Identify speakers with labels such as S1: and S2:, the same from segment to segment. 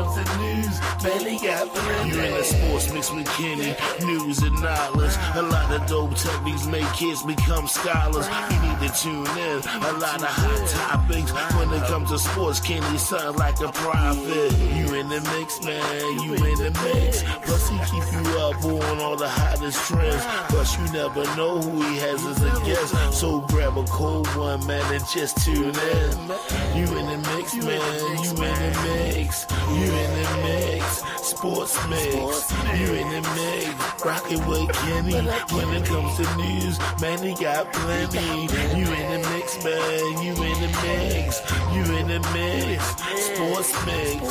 S1: comes to news, man, they got plenty. You in the sports mix with Kenny, news and knowledge. A lot of dope techniques make kids become scholars. You need to tune in. A lot of hot topics when it comes to sports. Kenny sound like a prophet. You in the mix, man. You in the mix. Plus he keep you up on all the hottest trends. Plus you never know who he has as a guest. So grab a cold one, man, and just tune in. You in the mix, man. You in the mix. You in the mix. Sports mix. You in the mix. Rockin' with Kenny. When it comes to news, man, he got plenty. You in the mix, man. You in the mix. You in the mix. Sports mix.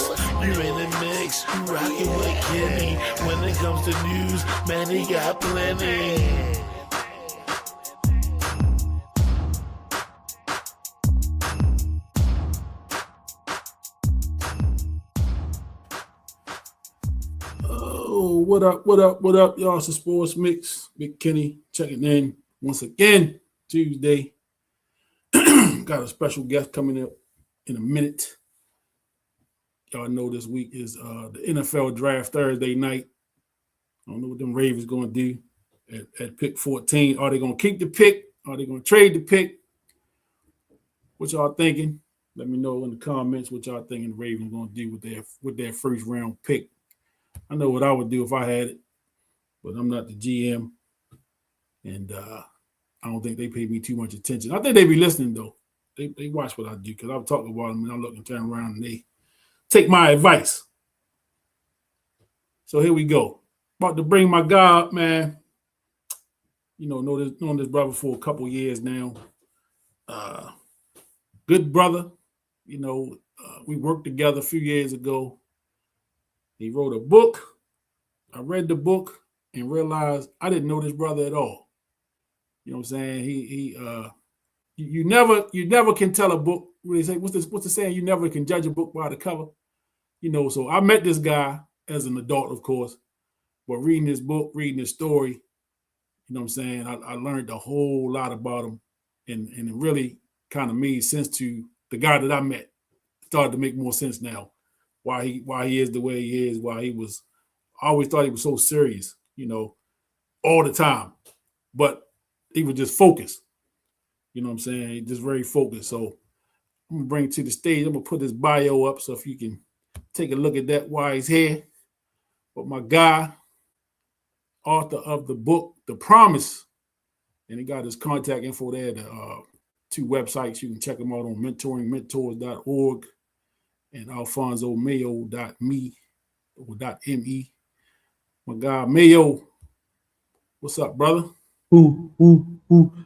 S1: You in the mix. You rockin' with Kenny. When it comes to news, man, he got plenty.
S2: Oh, what up, y'all? It's the Sports Mix. Big Kenny checking in once again. Tuesday. Got a special guest coming up in a minute. Y'all know this week is the NFL draft Thursday night. I don't know what them Ravens going to do at pick 14. Are they going to keep the pick? Are they going to trade the pick? What y'all thinking? Let me know in the comments what y'all thinking the Ravens going to do with their first round pick. I know what I would do if I had it, but I'm not the GM, and I don't think they pay me too much attention. I think they be listening, though. They watch what I do because I'm talking about them, and I look and turn around, and they take my advice. So here we go. About to bring my guy up, man. You know, known this brother for a couple years now. Good brother. You know, we worked together a few years ago. He wrote a book. I read the book and realized I didn't know this brother at all. You know what I'm saying? You never can tell a book. What they say? What's the saying? You never can judge a book by the cover. You know, so I met this guy as an adult, of course, but reading his book, reading his story, you know what I'm saying? I learned a whole lot about him, and it really kind of made sense to the guy that I met. It started to make more sense now. Why he is the way he is, I always thought he was so serious, you know, all the time. But he was just focused. You know what I'm saying? Just very focused. So I'm gonna bring it to the stage. I'm gonna put his bio up so if you can take a look at that while he's here. But my guy, author of the book, The Promise, and he got his contact info there, the two websites. You can check them out on mentoringmentors.org. and alfonsomayo.me or .me. My guy Mayo, what's up, brother?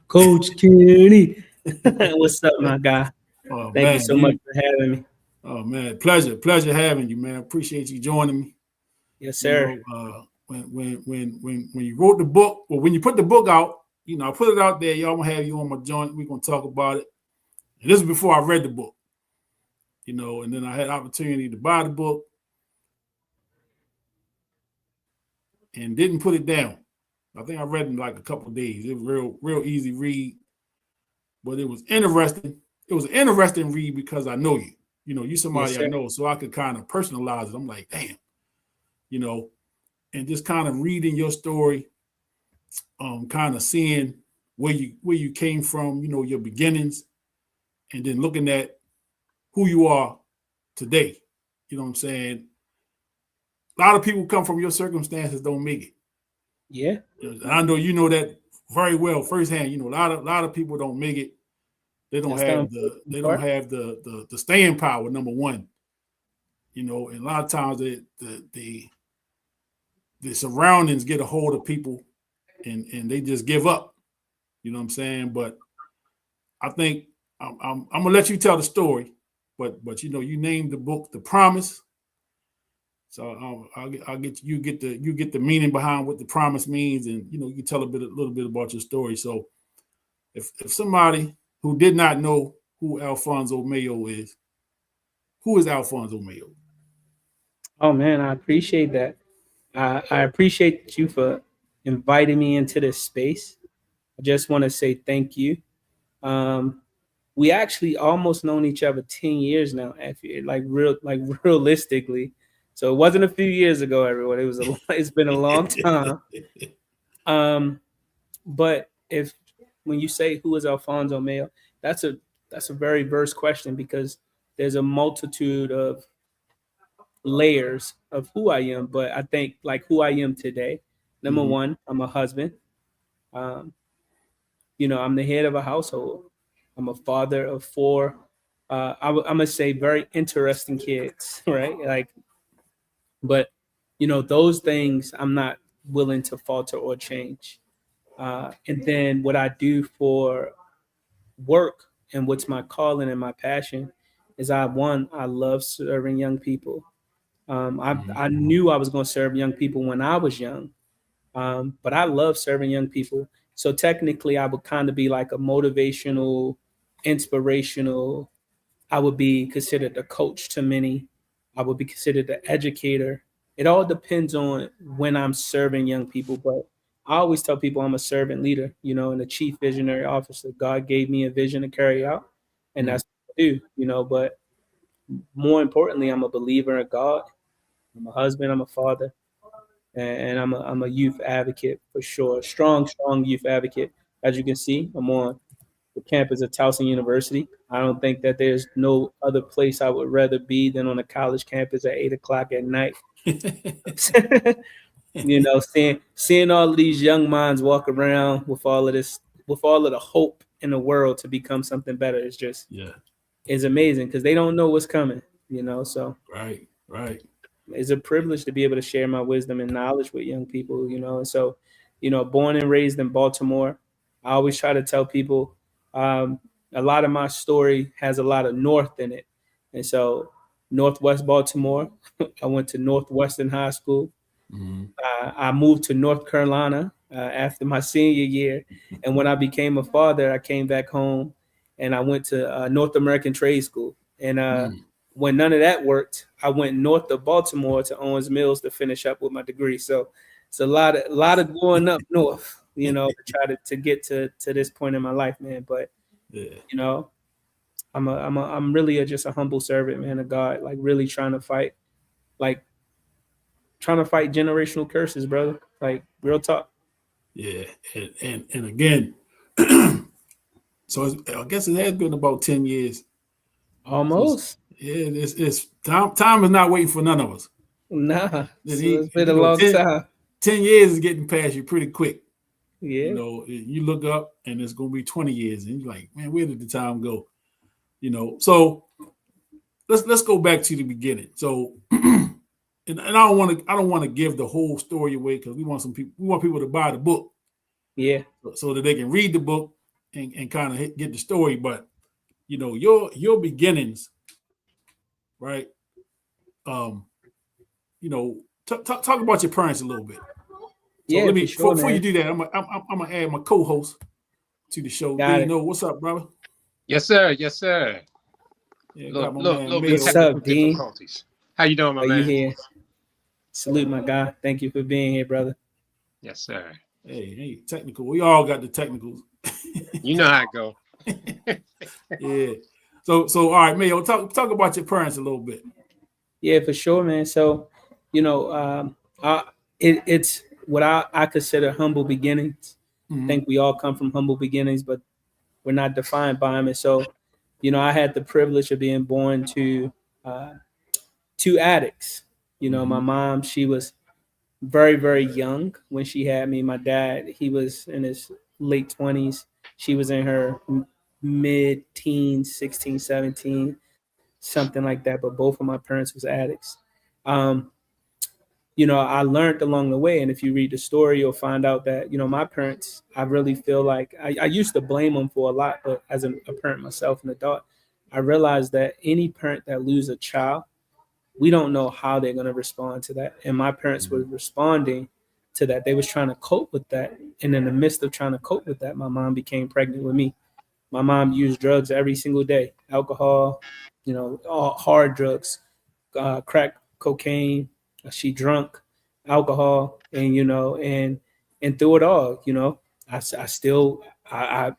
S3: Coach Kenny. What's up, my guy? Thank you so much for having me.
S2: Oh man, pleasure having you, man. Appreciate you joining me.
S3: Yes, sir.
S2: You know, when you wrote the book, or when you put the book out, you know, I put it out there. Y'all gonna have you on my joint. We're gonna talk about it. And this is before I read the book. You know, and then I had opportunity to buy the book and didn't put it down. I think I read it in like a couple of days. It was real easy read, but it was interesting. It was an interesting read because I know you. You know, you somebody I know, so I could kind of personalize it. I'm like, damn, you know, and just kind of reading your story, kind of seeing where you came from, you know, your beginnings, and then looking at who you are today. You know what I'm saying? A lot of people come from your circumstances, don't make it.
S3: Yeah.
S2: And I know you know that very well firsthand. You know, a lot of people don't make it. They don't have the staying power, number one. You know, and a lot of times the surroundings get a hold of people and they just give up. You know what I'm saying? But I think I'm gonna let you tell the story. But you know, you named the book The Promise, so I'll get you get the meaning behind what the promise means, and you know, you tell a little bit about your story. So if somebody who did not know who Alphonso Mayo is, who is Alphonso Mayo?
S3: Oh man, I appreciate that. I appreciate you for inviting me into this space. I just want to say thank you. We actually almost known each other 10 years now. Like realistically, So it wasn't a few years ago, everyone. It's been a long time. But if when you say who is Alfonso Mayo, that's a very verse question, because there's a multitude of layers of who I am. But I think like who I am today, number
S2: Mhm.
S3: one, I'm a husband. Um, I'm the head of a household. I'm a father of four. I'm gonna say very interesting kids, right? Like, but those things I'm not willing to falter or change. And then what I do for work and what's my calling and my passion is I love serving young people. I knew I was going to serve young people when I was young, but I love serving young people. So technically, I would kind of be like a motivational, inspirational. I would be considered a coach to many. I would be considered an educator. It all depends on when I'm serving young people, but I always tell people I'm a servant leader, and a chief visionary officer. God gave me a vision to carry out, and
S2: Mhm.
S3: that's what I do, But more importantly, I'm a believer in God. I'm a husband. I'm a father, and I'm a youth advocate for sure. Strong youth advocate. As you can see, I'm on the campus of Towson University. I don't think that there's no other place I would rather be than on a college campus at 8 o'clock at night. Seeing all of these young minds walk around with all of this, with all of the hope in the world to become something better
S2: Yeah.
S3: is amazing, because they don't know what's coming. So
S2: Right. Right.
S3: it's a privilege to be able to share my wisdom and knowledge with young people. And so, born and raised in Baltimore, I always try to tell people a lot of my story has a lot of North in it. And so, Northwest Baltimore, I went to Northwestern High School.
S2: Mhm.
S3: I moved to North Carolina after my senior year. And when I became a father, I came back home and I went to North American Trade School. And
S2: Mm.
S3: when none of that worked, I went north of Baltimore to Owens Mills to finish up with my degree. So it's a lot of going up north, to try to get to this point in my life, man. But
S2: Yeah.
S3: you know, I'm really just a humble servant, man, of God, like really like trying to fight generational curses, brother. Like real talk.
S2: Yeah. And again, so I guess it has been about 10 years. So
S3: Almost.
S2: yeah, it's time. Time is not waiting for none of us.
S3: Nah.
S2: And
S3: So it's been a long
S2: 10,
S3: time.
S2: 10 years is getting past you pretty quick.
S3: Yeah.
S2: You look up and it's going to be 20 years, and you're like, man, where did the time go? So let's go back to the beginning. So, and I don't want to give the whole story away, because we want people to buy the book,
S3: Yeah.
S2: so that they can read the book and kind of get the story. But your beginnings, right? Um, talk about your parents a little bit. So
S3: Yeah,
S2: let
S3: for
S2: me
S3: sure,
S2: before you
S3: man.
S2: do that, I'm gonna add my co-host to the show.
S3: Got it.
S2: Dino, what's up, brother?
S4: Yes, sir. Yes, sir.
S2: Yeah, got
S4: Little,
S2: my
S4: little,
S2: man
S4: little bit
S3: What's
S2: Mayo.
S3: up,
S4: technical
S3: Dean?
S4: difficulties. How you doing, my
S3: Are you
S4: man?
S3: here? Salute, my guy. Thank you for being here, brother.
S4: Yes, sir.
S2: Hey, technical. We all got the technicals.
S4: You know how it go.
S2: Yeah. So all right, Mayo, talk about your parents a little bit.
S3: Yeah, for sure, man. So, you know, it's what I consider humble beginnings. I
S2: Mm-hmm.
S3: think we all come from humble beginnings, but we're not defined by them. And so, I had the privilege of being born to uh, two addicts.
S2: Mm-hmm.
S3: My mom, she was very, very young when she had me. My dad, he was in his late 20s. She was in her mid teens, 16, 17, something like that. But both of my parents was addicts. Um, I learned along the way. And if you read the story, you'll find out that, my parents, I really feel like I used to blame them for a lot. But as a parent myself, an adult, I realized that any parent that loses a child, we don't know how they're going to respond to that. And my parents were responding to that. They was trying to cope with that. And in the midst of trying to cope with that, my mom became pregnant with me. My mom used drugs every single day, alcohol, all hard drugs, crack cocaine. She drunk alcohol, and through it all, I still I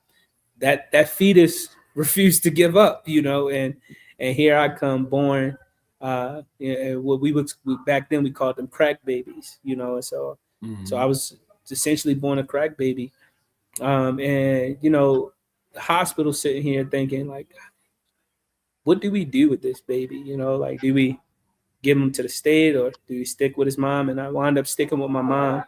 S3: that fetus refused to give up, and here I come born What back then we called them crack babies, and so I was essentially born a crack baby. And the hospital sitting here thinking like, what do we do with this baby? Like, do we give him to the state or do we stick with his mom? And I wound up sticking with my mom.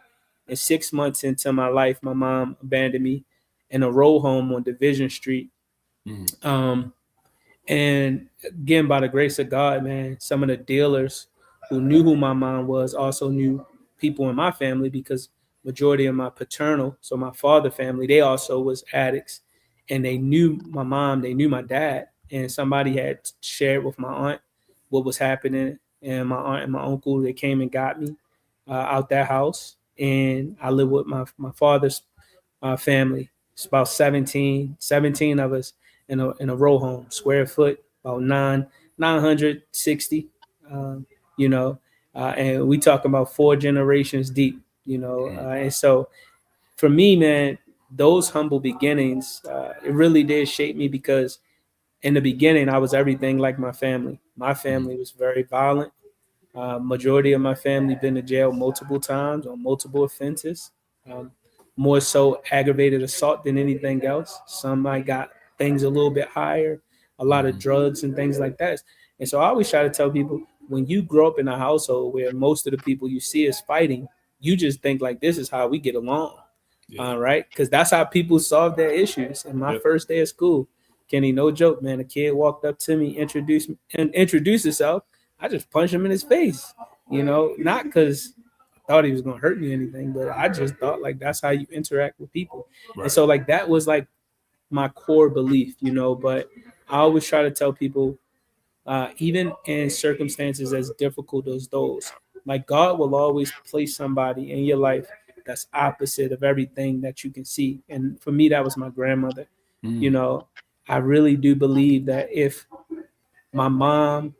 S3: And 6 months into my life, my mom abandoned me in a row home on Division Street. Um, and again, by the grace of God, man, some of the dealers who knew who my mom was also knew people in my family, because majority of my paternal, so my father family, they also was addicts, and they knew my mom, they knew my dad, and somebody had shared with my aunt what was happening, and my aunt and my uncle, they came and got me out that house, and I lived with my father's family. It's about 17 of us in a row home, square foot, about 960, um, and we talking about 4 generations deep, and so for me, man, those humble beginnings, it really did shape me, because in the beginning, I was everything like my family. My family was very violent. Majority of my family been to jail multiple times on multiple offenses, um, more so aggravated assault than anything else. Some might got things a little bit higher, a lot of drugs and things like that. And so I always try to tell people, when you grow up in a household where most of the people you see is fighting, you just think like, this is how we get along. Right? Because that's how people solve their issues. In my first day of school, Kenny, no joke, man, a kid walked up to me, introduced himself. I just punched him in his face, not because I thought he was going to hurt me or anything, but I just thought like that's how you interact with people. Right. And so like that was like my core belief, but I always try to tell people, even in circumstances as difficult as those, like God will always place somebody in your life that's opposite of everything that you can see. And for me, that was my grandmother. I really do believe that if my mom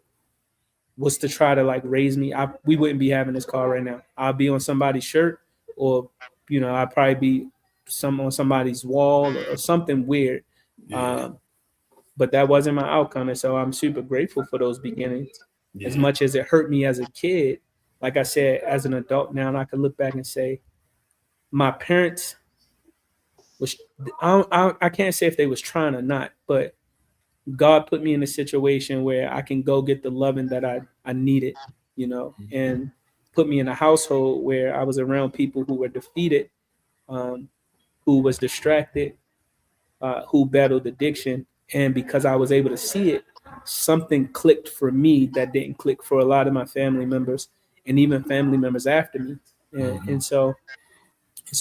S3: was to try to like raise me, we wouldn't be having this car right now. I'll be on somebody's shirt, or I'd probably be on somebody's wall or something weird. But that wasn't my outcome, and so I'm super grateful for those beginnings. As much as it hurt me as a kid, like I said, as an adult now, and I can look back and say, my parents was, I can't say if they was trying or not, but God put me in a situation where I can go get the loving that I needed, and put me in a household where I was around people who were defeated, who was distracted, who battled addiction. And because I was able to see it, something clicked for me that didn't click for a lot of my family members, and even family members after me. And so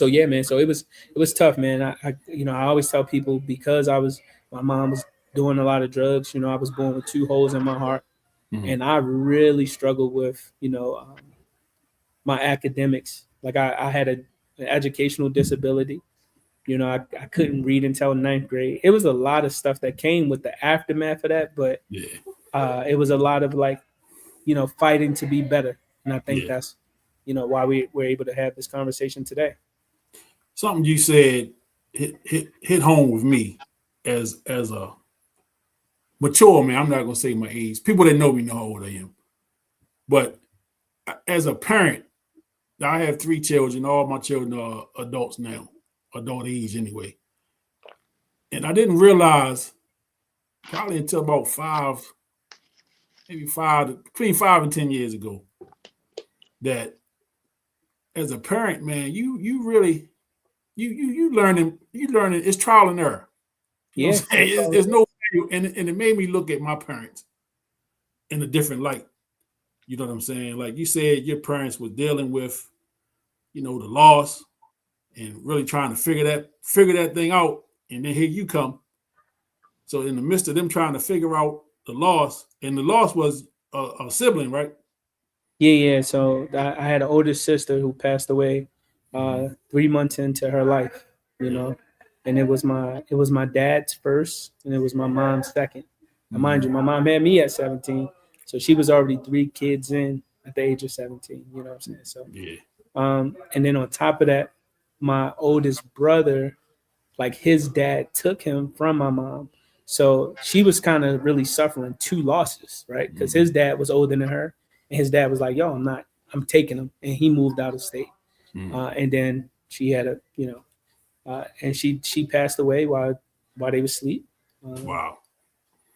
S3: yeah, man. So it was tough, man. I always tell people, because my mom was doing a lot of drugs. I was born with 2 holes in my heart, and I really struggled with my academics. Like I had an educational disability. I couldn't read until 9th grade. It was a lot of stuff that came with the aftermath of that, but it was a lot of like, fighting to be better. And I think that's, why we're able to have this conversation today.
S2: Something you said hit home with me as a mature man. I'm not gonna say my age. People that know me know how old I am. But as a parent, I have 3 children. All my children are adults now, adult age anyway. And I didn't realize probably until about between 5 and 10 years ago, that as a parent, man, you really you learning it's trial and error. You know what I'm saying? There's no value, and it made me look at my parents in a different light. You know what I'm saying? Like you said, your parents were dealing with, the loss and really trying to figure that thing out, and then here you come. So in the midst of them trying to figure out the loss, and the loss was a sibling, right?
S3: Yeah. So I had an older sister who passed away 3 months into her life, and it was my dad's first, and it was my mom's second. And mind you, my mom had me at 17, so she was already 3 kids in at the age of 17. You know what I'm saying? So and then on top of that, my oldest brother, like his dad took him from my mom So she was kind of really suffering two losses, right? Because his dad was older than her, and his dad was like, "Yo, I'm taking him," and he moved out of state. And then she had and she passed away while they were asleep.
S2: Wow.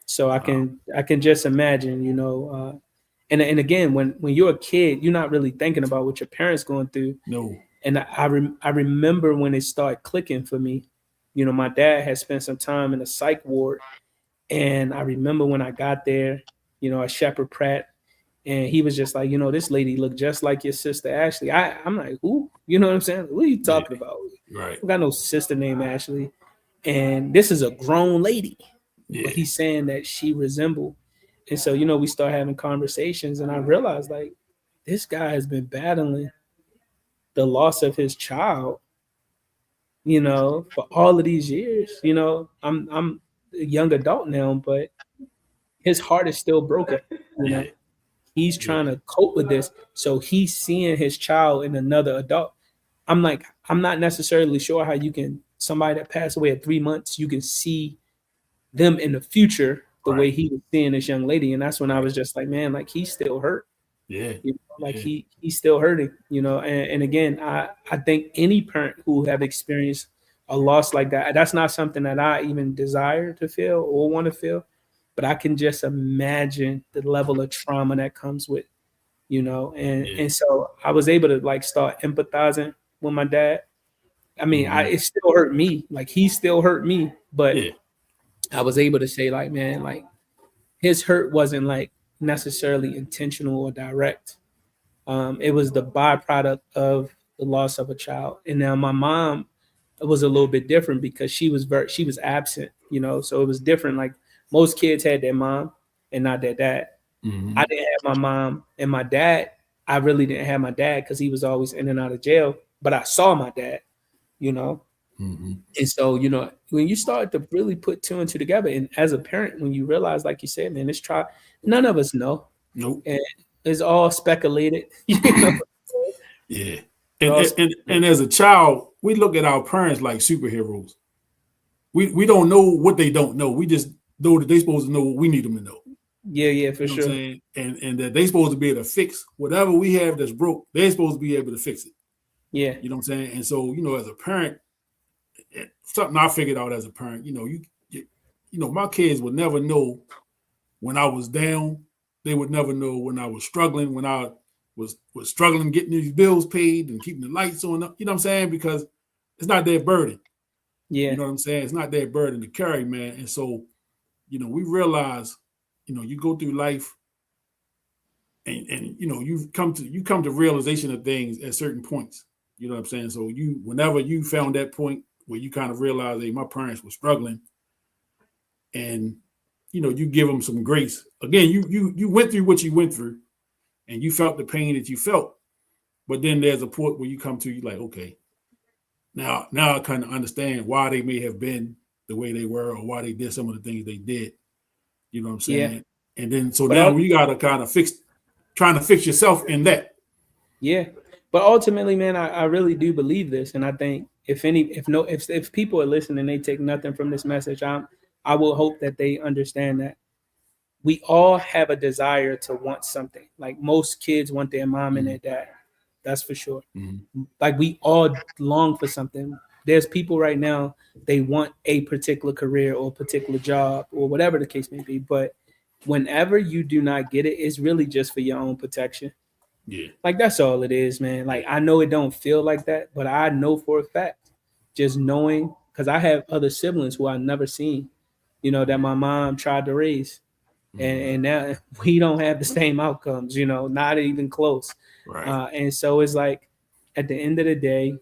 S3: So I can just imagine, and again, when you're a kid, you're not really thinking about what your parents going through.
S2: No.
S3: And I remember when it started clicking for me. My dad had spent some time in a psych ward, and I remember when I got there, at Shepherd Pratt, and he was just like, this lady looked just like your sister Ashley. I'm like, who? You know what I'm saying? What are you talking about?
S2: Right.
S3: I got no sister named Ashley, and this is a grown lady.
S2: Yeah.
S3: But he's saying that she resembled. And so, we start having conversations, and I realized like this guy has been battling the loss of his child, for all of these years. I'm a young adult now, but his heart is still broken. He's trying to cope with this. So he's seeing his child in another adult. I'm like, I'm not necessarily sure how you can, somebody that passed away at 3 months, you can see them in the future the way he was seeing this young lady. And that's when I was just like, man, like he's still hurt.
S2: Yeah.
S3: He's still hurting, and again, I think any parent who have experienced a loss like that, that's not something that I even desire to feel or want to feel, but I can just imagine the level of trauma that comes with, and so I was able to like start empathizing with my dad. I mean, it still hurt me, like he still hurt me, but I was able to say like, man, like his hurt wasn't like necessarily intentional or direct. It was the byproduct of the loss of a child. And now my mom was a little bit different because she was absent, so it was different. Like most kids had their mom and not their dad. I didn't have my mom, and my dad, I really didn't have my dad because he was always in and out of jail, but I saw my dad, And so, when you start to really put two and two together, and as a parent, when you realize, like you said, man, none of us know.
S2: Nope.
S3: And it's all speculated.
S2: Yeah. And as a child, we look at our parents like superheroes. We don't know what they don't know. We just know that they're supposed to know what we need them to know.
S3: Yeah, for sure.
S2: And that they're supposed to be able to fix whatever we have that's broke. They're supposed to be able to fix it.
S3: Yeah.
S2: You know what I'm saying? And so, as a parent, something I figured out as a parent, my kids would never know when I was down. They would never know when I was struggling, when I was struggling getting these bills paid and keeping the lights on. You know what I'm saying? Because it's not their burden.
S3: Yeah.
S2: You know what I'm saying? It's not their burden to carry, man. And so, we realize, you go through life and you come to realization of things at certain points. You know what I'm saying? So whenever you found that point where you kind of realize, hey, my parents were struggling, and you give them some grace. Again, you went through what you went through, and you felt the pain that you felt. But then there's a point where you come to, you're like, okay, now I kind of understand why they may have been the way they were, or why they did some of the things they did. You know what I'm saying? Yeah. And then now you got to kind of trying to fix yourself in that.
S3: Yeah. But ultimately, man, I really do believe this. And I think if people are listening, they take nothing from this message, I will hope that they understand that we all have a desire to want something. Like most kids want their mom and their dad. That's for sure. Like we all long for something. There's people right now, they want a particular career or a particular job or whatever the case may be. But whenever you do not get it, it's really just for your own protection.
S2: Yeah.
S3: Like that's all it is, man. Like I know it don't feel like that, but I know for a fact, just knowing, because I have other siblings who I've never seen, that my mom tried to raise. And now we don't have the same outcomes, not even close.
S2: Right.
S3: And so it's like at the end of the day,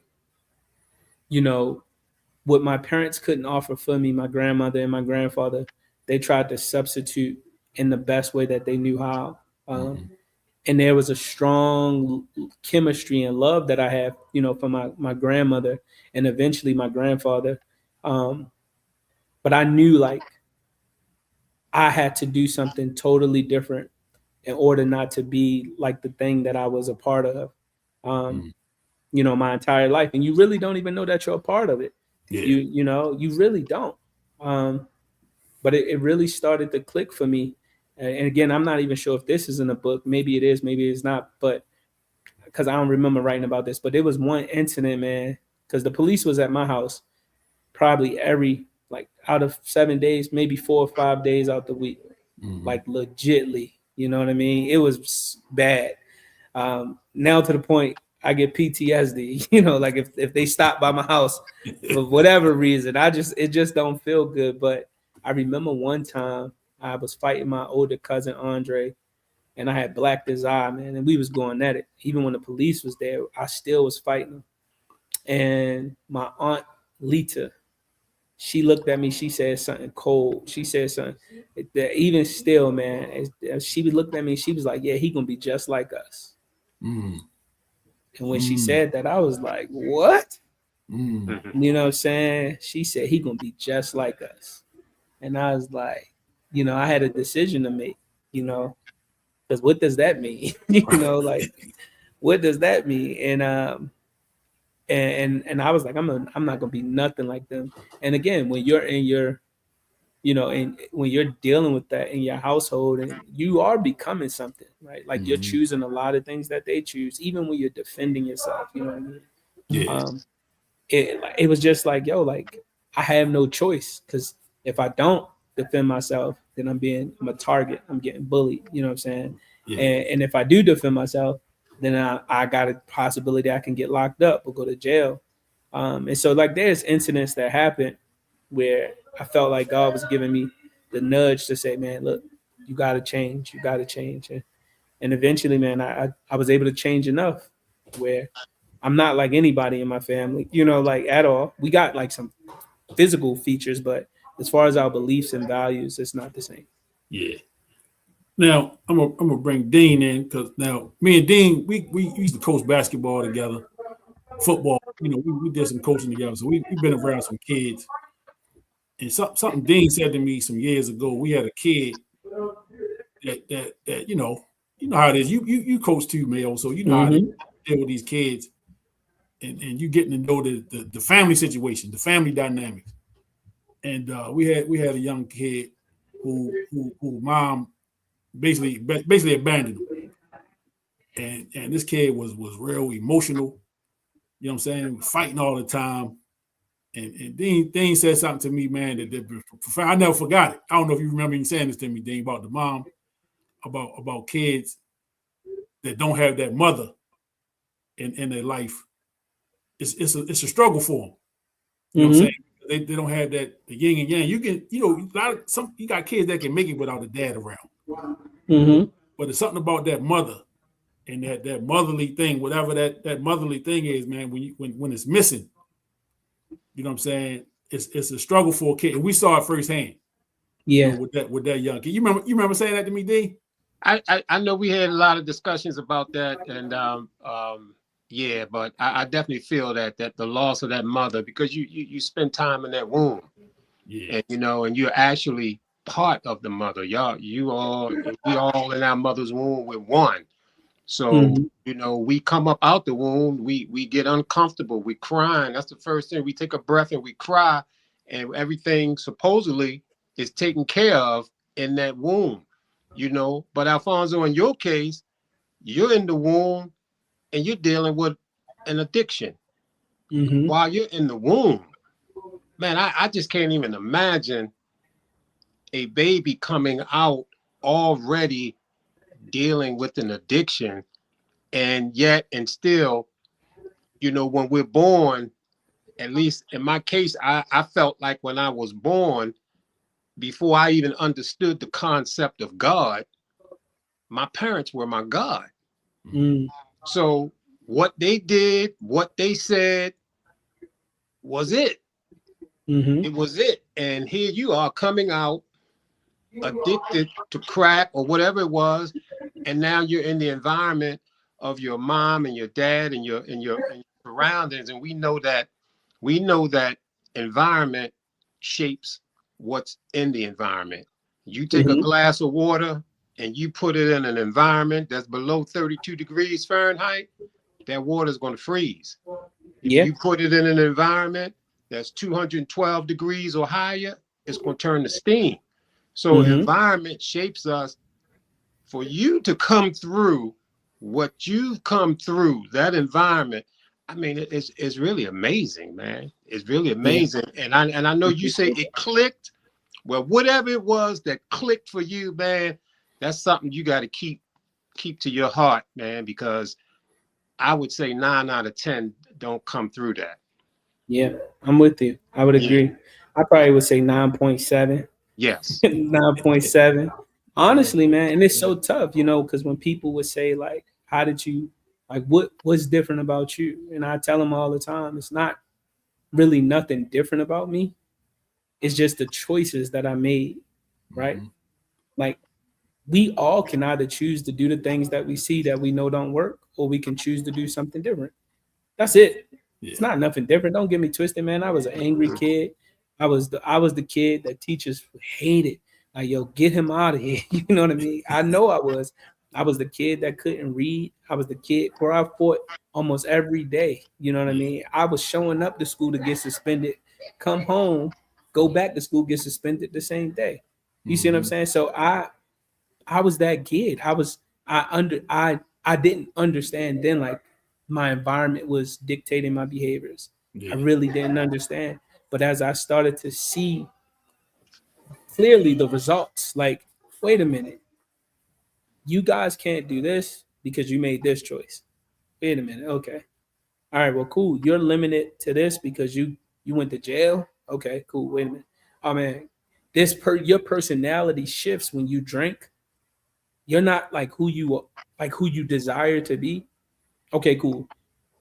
S3: what my parents couldn't offer for me, my grandmother and my grandfather, they tried to substitute in the best way that they knew how. And there was a strong chemistry and love that I have, for my grandmother and eventually my grandfather. But I knew like I had to do something totally different in order not to be like the thing that I was a part of, my entire life. And you really don't even know that you're a part of it.
S2: Yeah.
S3: You really don't. but it really started to click for me. And again, I'm not even sure if this is in the book. Maybe it is, maybe it's not, but because I don't remember writing about this. But it was one incident, man, because the police was at my house probably every, like, out of 7 days, maybe 4 or 5 days out the week, like legitly. You know what I mean? It was bad. Now to the point I get PTSD, you know, like if they stop by my house for whatever reason, it just don't feel good. But I remember one time I was fighting my older cousin Andre, and I had blacked his eye, man, and we was going at it. Even when the police was there, I still was fighting him. And my aunt Lita, she looked at me. She said something cold. She said something that even still, man, as she looked at me, she was like, "Yeah, he gonna be just like us." And when she said that, I was like, "What?" You know what I'm saying? She said he gonna be just like us, and I was like, you know, I had a decision to make. You know, because what does that mean? You know, like, what does that mean? And I was like, I'm not gonna be nothing like them. And again, when you're in your, you know, and when you're dealing with that in your household, and you are becoming something, right? Like you're choosing a lot of things that they choose, even when you're defending yourself. You know what I mean?
S2: Yeah.
S3: It was just like, yo, like I have no choice, because if I don't defend myself, then I'm a target. I'm getting bullied. You know what I'm saying?
S2: Yeah.
S3: And if I do defend myself, then I got a possibility I can get locked up or go to jail. And so, like, there's incidents that happen where I felt like God was giving me the nudge to say, man, look, you got to change. You got to change. And eventually, man, I was able to change enough where I'm not like anybody in my family, you know, like at all. We got like some physical features, but as far as our beliefs and values, it's not the same.
S2: Yeah. Now I'm gonna bring Dean in, because now me and Dean we used to coach basketball together, football. You know, we did some coaching together, so we've been around some kids. And something Dean said to me some years ago. We had a kid that you know how it is. You coach too, Mayo, so you know how to deal with these kids, and you getting to know the family situation, the family dynamics. And we had a young kid who mom basically abandoned him, and this kid was real emotional. You know what I'm saying? Fighting all the time. And Dean said something to me, man, that I never forgot it. I don't know if you remember him saying this to me, Dean, about the mom, about kids that don't have that mother in their life. It's a struggle for them. You know what I'm saying? They don't have that, the yin and yang. You can, you know, you got kids that can make it without a dad around. But it's something about that mother and that motherly thing, whatever that motherly thing is, man. When it's missing, you know what I'm saying? It's a struggle for a kid, and we saw it firsthand.
S3: Yeah,
S2: you know, with that young kid. You remember saying that to me, D?
S4: I know we had a lot of discussions about that, and yeah, but I definitely feel that the loss of that mother, because you spend time in that womb,
S2: Yeah.
S4: and you know, and you're actually part of the mother. We all in our mother's womb with one. So you know, we come up out the womb, we get uncomfortable, we crying. That's the first thing. We take a breath and we cry, and everything supposedly is taken care of in that womb, you know. But Alfonso, in your case, you're in the womb and you're dealing with an addiction while you're in the womb. Man, I just can't even imagine a baby coming out already dealing with an addiction, and still, you know, when we're born, at least in my case, I felt like when I was born, before I even understood the concept of God, my parents were my God. So what they did, what they said was it. It was it. And here you are coming out addicted to crack or whatever it was, and now you're in the environment of your mom and your dad and your surroundings. And we know that environment shapes what's in the environment. You take a glass of water and you put it in an environment that's below 32 degrees Fahrenheit, that water is going to freeze. If you put it in an environment that's 212 degrees or higher, it's going to turn to steam. So environment shapes us. For you to come through what you've come through, that environment, I mean, it's really amazing, man. It's really amazing. And I know you say it clicked. Well, whatever it was that clicked for you, man, that's something you got to keep to your heart, man, because I would say 9 out of 10 don't come through that.
S3: Yeah, I'm with you. I would agree. I probably would say 9.7.
S4: Yes.
S3: 9.7. Honestly, man, and it's so tough, you know, because when people would say like, "How did you like what's different about you?" And I tell them all the time, it's not really nothing different about me. It's just the choices that I made, right? Like we all can either choose to do the things that we see that we know don't work, or we can choose to do something different. That's it. It's not nothing different. Don't get me twisted, man. I was an angry kid. I was the kid that teachers hated. Like, yo, get him out of here. You know what I mean? I know I was. I was the kid that couldn't read. I was the kid where I fought almost every day. You know what I mean? I was showing up to school to get suspended, come home, go back to school, get suspended the same day. You see what I'm saying? So I was that kid. I didn't understand then like my environment was dictating my behaviors. I really didn't understand. But as I started to see clearly the results, like, wait a minute, you guys can't do this because you made this choice. Wait a minute, okay. All right, well, cool. You're limited to this because you went to jail. Okay, cool. Wait a minute. Oh man, your personality shifts when you drink. You're not like who you desire to be. Okay, cool.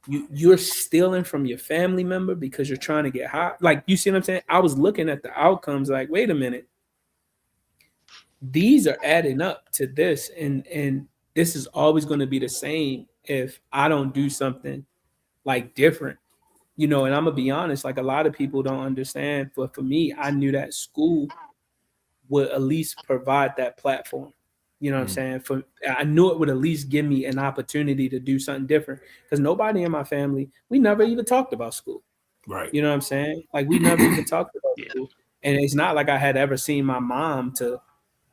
S3: You're stealing from your family member because you're trying to get high. Like, you see what I'm saying? I was looking at the outcomes like, wait a minute. These are adding up to this, and this is always going to be the same if I don't do something like different. You know, and I'm gonna be honest, like a lot of people don't understand. But for me, I knew that school would at least provide that platform. You know what I'm saying? I knew it would at least give me an opportunity to do something different because nobody in my family, we never even talked about school.
S2: Right.
S3: You know what I'm saying? Like we never even talked about
S4: Yeah.
S3: school. And it's not like I had ever seen my mom to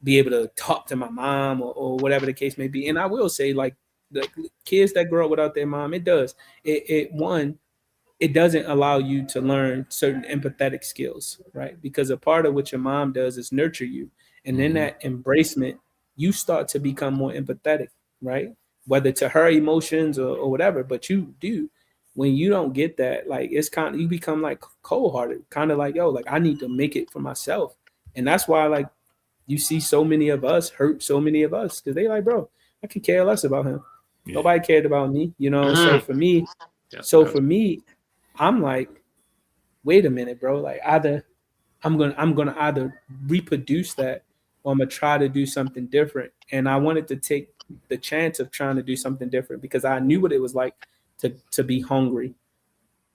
S3: be able to talk to my mom or whatever the case may be. And I will say, like the kids that grow up without their mom, it does. It doesn't allow you to learn certain empathetic skills, right? Because a part of what your mom does is nurture you. And in that embracement, you start to become more empathetic, right? Whether to her emotions or whatever, but you do. When you don't get that, like it's kind of, you become like cold hearted, kind of like, yo, like I need to make it for myself. And that's why, like, you see so many of us hurt so many of us because they like, bro, I could care less about him. Nobody cared about me, you know? So for me, I'm like, wait a minute, bro. Like either I'm gonna either reproduce that or I'm gonna try to do something different. And I wanted to take the chance of trying to do something different because I knew what it was like to be hungry,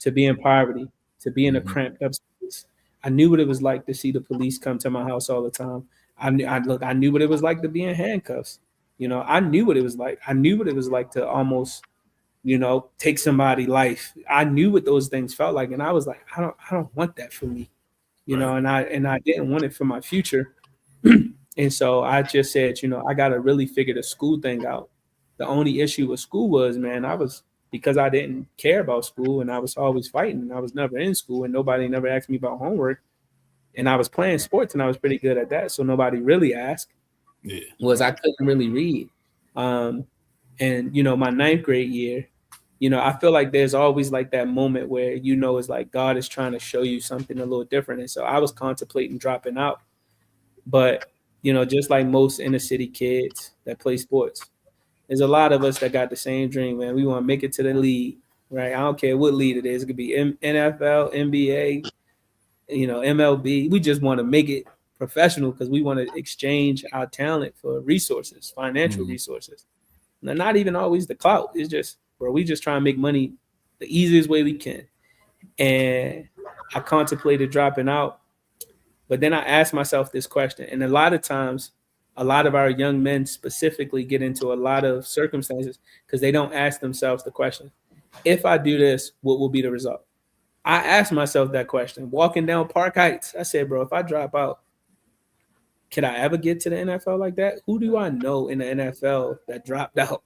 S3: to be in poverty, to be in a cramped up space. I knew what it was like to see the police come to my house all the time. I knew what it was like to be in handcuffs. You know, I knew what it was like. I knew what it was like to almost, you know, take somebody's life. I knew what those things felt like, and I was like, I don't want that for me, you know, and I didn't want it for my future, and so I just said, you know, I got to really figure the school thing out. The only issue with school was, man, because I didn't care about school, and I was always fighting, and I was never in school, and nobody never asked me about homework, and I was playing sports, and I was pretty good at that, so nobody really asked. Was I couldn't really read, and you know, my ninth grade year. You know, I feel like there's always like that moment where, you know, it's like God is trying to show you something a little different. And so I was contemplating dropping out. But, you know, just like most inner city kids that play sports, there's a lot of us that got the same dream, man. We want to make it to the league, right? I don't care what league it is. It could be NFL, NBA, you know, MLB. We just want to make it professional because we want to exchange our talent for resources, financial resources. Now, not even always the clout. It's just, bro, we just try and make money the easiest way we can. And I contemplated dropping out, but then I asked myself this question. And a lot of times, a lot of our young men specifically get into a lot of circumstances because they don't ask themselves the question, if I do this, what will be the result? I asked myself that question. Walking down Park Heights, I said, bro, if I drop out, could I ever get to the NFL like that? Who do I know in the NFL that dropped out?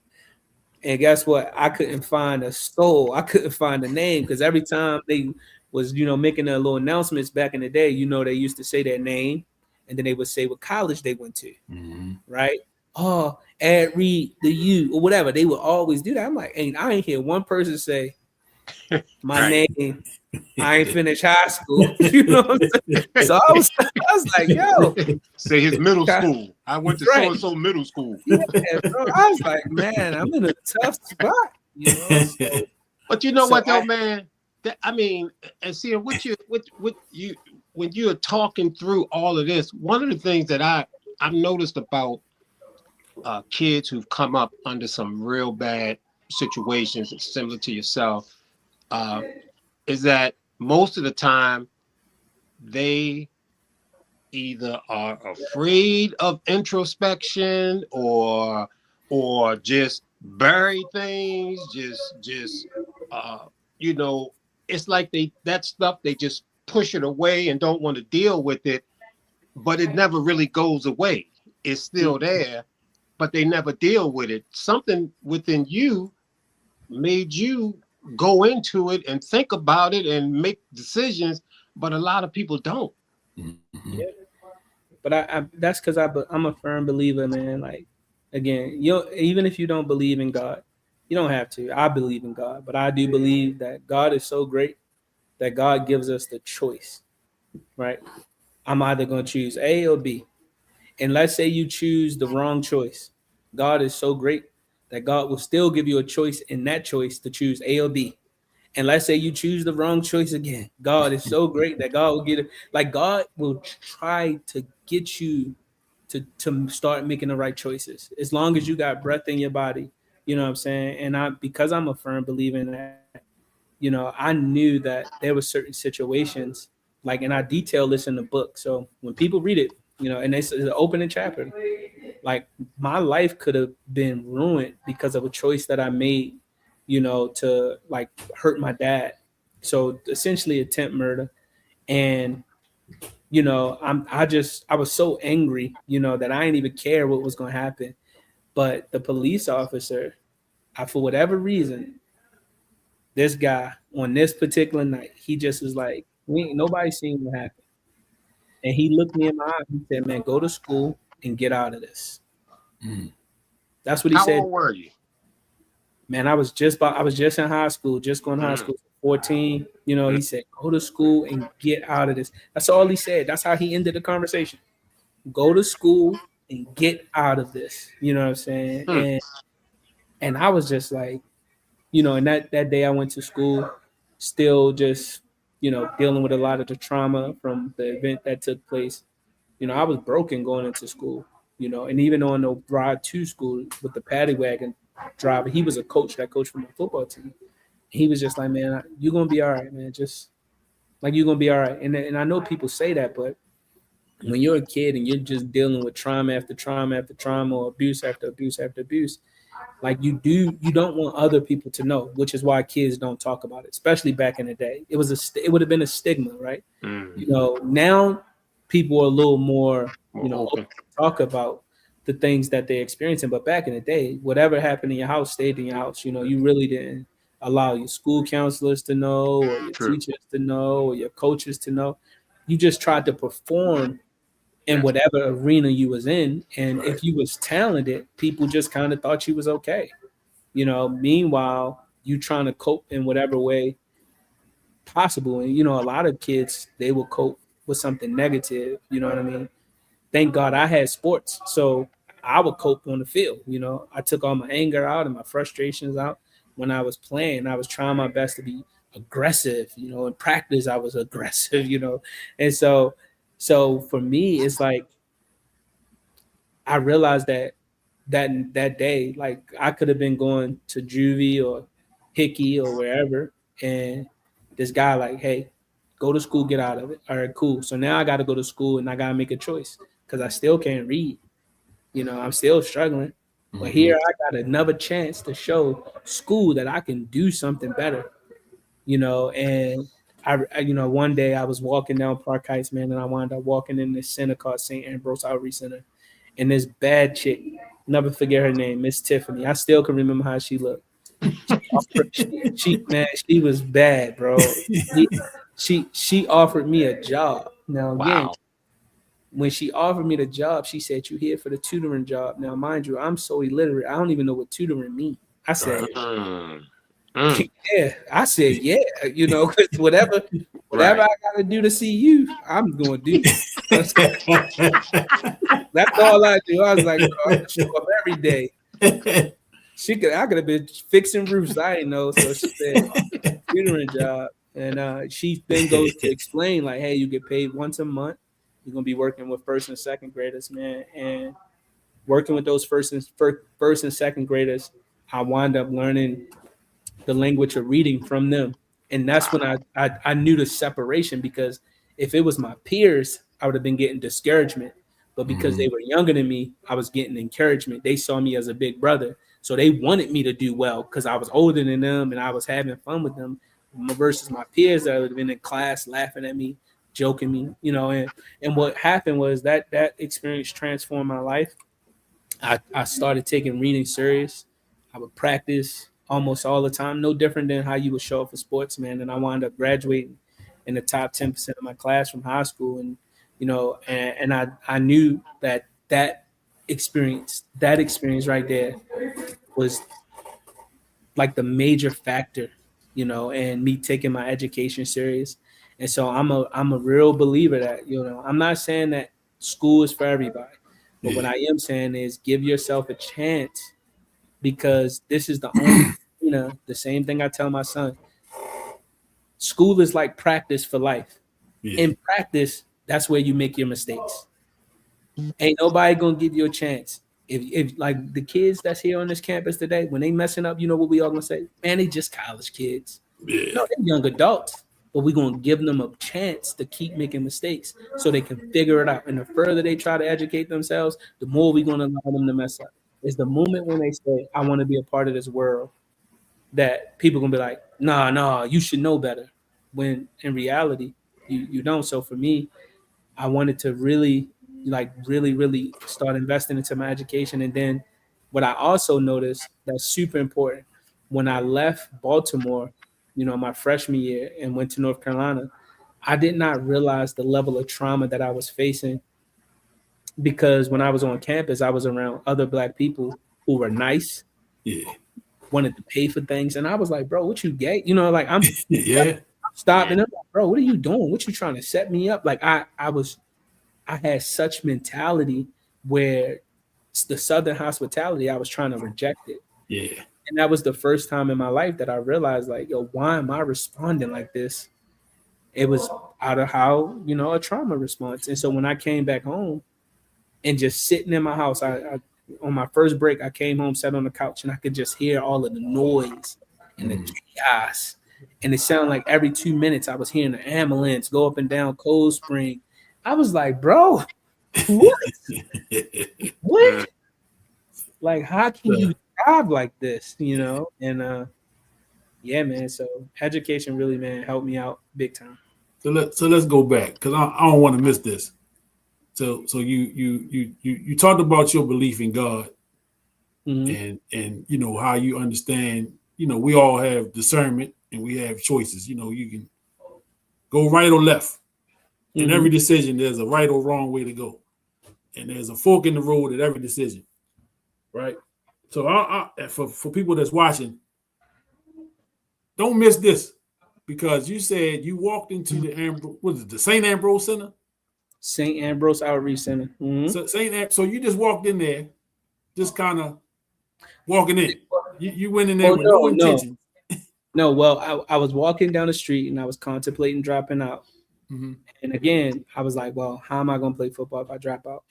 S3: And guess what? I couldn't find a soul. I couldn't find a name because every time they was, making their little announcements back in the day, they used to say their name and then they would say what college they went to, right? Oh, Ed Reed, the U, or whatever. They would always do that. I'm like, I ain't hear one person say my name. I ain't finished high school. You know what I'm saying? So I was like, yo.
S4: Say his middle school. I went to so-and-so middle school.
S3: Yeah, bro. I was like, man, I'm in a tough spot. So,
S4: but you know what though, man? And seeing what you when you're talking through all of this, one of the things that I've noticed about kids who've come up under some real bad situations similar to yourself, is that most of the time they either are afraid of introspection or just bury things, it's like that stuff they just push it away and don't want to deal with it, but it never really goes away. It's still there, but they never deal with it. Something within you made you go into it and think about it and make decisions, but a lot of people don't.
S3: Yeah. But I that's because I'm a firm believer, man. Like, again, even if you don't believe in God, you don't have to. I believe in God, but I do believe that God is so great that God gives us the choice, right? I'm either going to choose A or B. And let's say you choose the wrong choice. God is so great that God will still give you a choice in that choice to choose A or B. And let's say you choose the wrong choice again. God is so great that God will get it. Like, God will try to get you to start making the right choices as long as you got breath in your body. You know what I'm saying? And because I'm a firm believer in that, I knew that there were certain situations, like, and I detail this in the book. So when people read it, and it's an opening chapter, like, my life could have been ruined because of a choice that I made, to like hurt my dad. So essentially attempt murder. And, I was so angry, that I didn't even care what was going to happen. But the police officer, for whatever reason, this guy on this particular night, he just was like, nobody seen what happened. And he looked me in my eye and said, man, go to school and get out of this. That's what he said.
S4: How old were you?
S3: Man, I was just in high school, just going to high school, 14. He said, go to school and get out of this. That's all he said. That's how he ended the conversation. Go to school and get out of this. You know what I'm saying? And I was just like, and that day I went to school, still just, dealing with a lot of the trauma from the event that took place. I was broken going into school, and even on the ride to school with the paddy wagon driver, he was a coach that coached for my football team. He was just like, man, you're going to be all right, man. Just like, you're going to be all right. And I know people say that, but when you're a kid and you're just dealing with trauma after trauma after trauma, or abuse after abuse after abuse, like, you don't want other people to know, which is why kids don't talk about it, especially back in the day. It would have been a stigma, right? Now people are a little more, open to talk about the things that they're experiencing. But back in the day, whatever happened in your house stayed in your house. You really didn't allow your school counselors to know, or your teachers to know, or your coaches to know. You just tried to perform in whatever arena you was in. And if you was talented, people just kind of thought you was okay. Meanwhile, you trying to cope in whatever way possible. And, a lot of kids, they will cope with something negative. You know what I mean? Thank God I had sports. So I would cope on the field. I took all my anger out and my frustrations out when I was playing. I was trying my best to be aggressive. In practice, I was aggressive, And so for me, it's like, I realized that day, like, I could have been going to juvie or Hickey or wherever, and this guy like, hey, go to school, get out of it. All right, cool. So now I got to go to school and I got to make a choice because I still can't read. I'm still struggling. But here I got another chance to show school that I can do something better. And one day I was walking down Park Heights, man, and I wound up walking in this center called St. Ambrose Outreach Center, and this bad chick, never forget her name, Miss Tiffany. I still can remember how she looked. She was bad, bro. She offered me a job. Now again,
S4: Wow.
S3: when she offered me the job, she said, "You here for the tutoring job?" Now, mind you, I'm so illiterate, I don't even know what tutoring means. I said,
S4: Mm. Mm.
S3: "Yeah." I said, "Yeah." 'Cause whatever
S4: Right.
S3: I got to do to see you, I'm going to do. That's all I do. I was like, bro, I show up every day. I could have been fixing roofs. I didn't know. So she said, tutoring job. And she then goes to explain, like, hey, you get paid once a month. You're gonna be working with first and second graders, man. And working with those first and second graders, I wound up learning the language of reading from them. And that's when I knew the separation, because if it was my peers, I would have been getting discouragement. But because they were younger than me, I was getting encouragement. They saw me as a big brother. So they wanted me to do well because I was older than them and I was having fun with them versus my peers that would have been in class laughing at me, joking me, and what happened was that experience transformed my life. I started taking reading serious. I would practice almost all the time, no different than how you would show up for sports, man. And I wound up graduating in the top 10% of my class from high school. And, I knew that experience right there was like the major factor, and me taking my education serious. And so I'm a real believer that, I'm not saying that school is for everybody. But what I am saying is give yourself a chance, because this is the only, the same thing I tell my son. School is like practice for life. In practice, that's where you make your mistakes. Ain't nobody gonna give you a chance. If like the kids that's here on this campus today, when they messing up, you know what we all gonna say? Man, they just college kids. No, they're young adults, but we're gonna give them a chance to keep making mistakes so they can figure it out. And the further they try to educate themselves, the more we're gonna allow them to mess up. It's the moment when they say, I want to be a part of this world, that people gonna be like, nah, you should know better. When in reality, you don't. So for me, I wanted to really start investing into my education. And then what I also noticed that's super important, when I left Baltimore, my freshman year, and went to North Carolina, I did not realize the level of trauma that I was facing, because when I was on campus, I was around other Black people who were nice, wanted to pay for things. And I was like, bro, what you gay? Like I'm stopping up, like, bro, what are you doing? What you trying to set me up? Like I had such mentality where the Southern hospitality, I was trying to reject it.
S2: Yeah.
S3: And that was the first time in my life that I realized, like, yo, why am I responding like this? It was out of how, a trauma response. And so when I came back home and just sitting in my house, I on my first break, I came home, sat on the couch, and I could just hear all of the noise and the chaos. And it sounded like every 2 minutes I was hearing an ambulance go up and down Cold Spring. I was like, bro, what? What? Like, how can you drive like this? And yeah, man. So education really, man, helped me out big time.
S2: So let's go back, because I don't want to miss this. So you talked about your belief in God, and how you understand. We all have discernment and we have choices. You can go right or left. In every decision, there's a right or wrong way to go, and there's a fork in the road at every decision, right? So for people that's watching, don't miss this, because you said you walked into the St. Ambrose Center?
S3: St. Ambrose Outreach Center.
S2: So you just walked in there, just kind of walking in. You went in there with no intention.
S3: No, well, I was walking down the street and I was contemplating dropping out. And again, I was like, well, how am I going to play football if I drop out?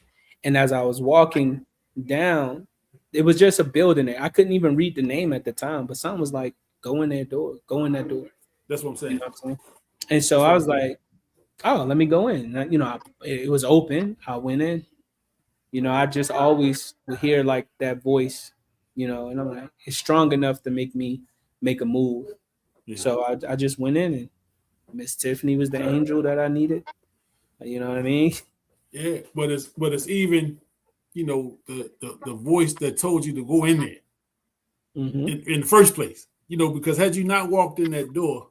S3: And as I was walking down, it was just a building there. I couldn't even read the name at the time, but something was like, go in that door.
S2: That's what I'm saying.
S3: And so I was like, oh, let me go in. It was open. I went in. I just always would hear like that voice, and I'm like, it's strong enough to make me make a move. Yeah. So I just went in, and Miss Tiffany was the angel that I needed. You know what I mean?
S2: Yeah, but it's even, the voice that told you to go in there
S3: Mm-hmm.
S2: in the first place. Because had you not walked in that door,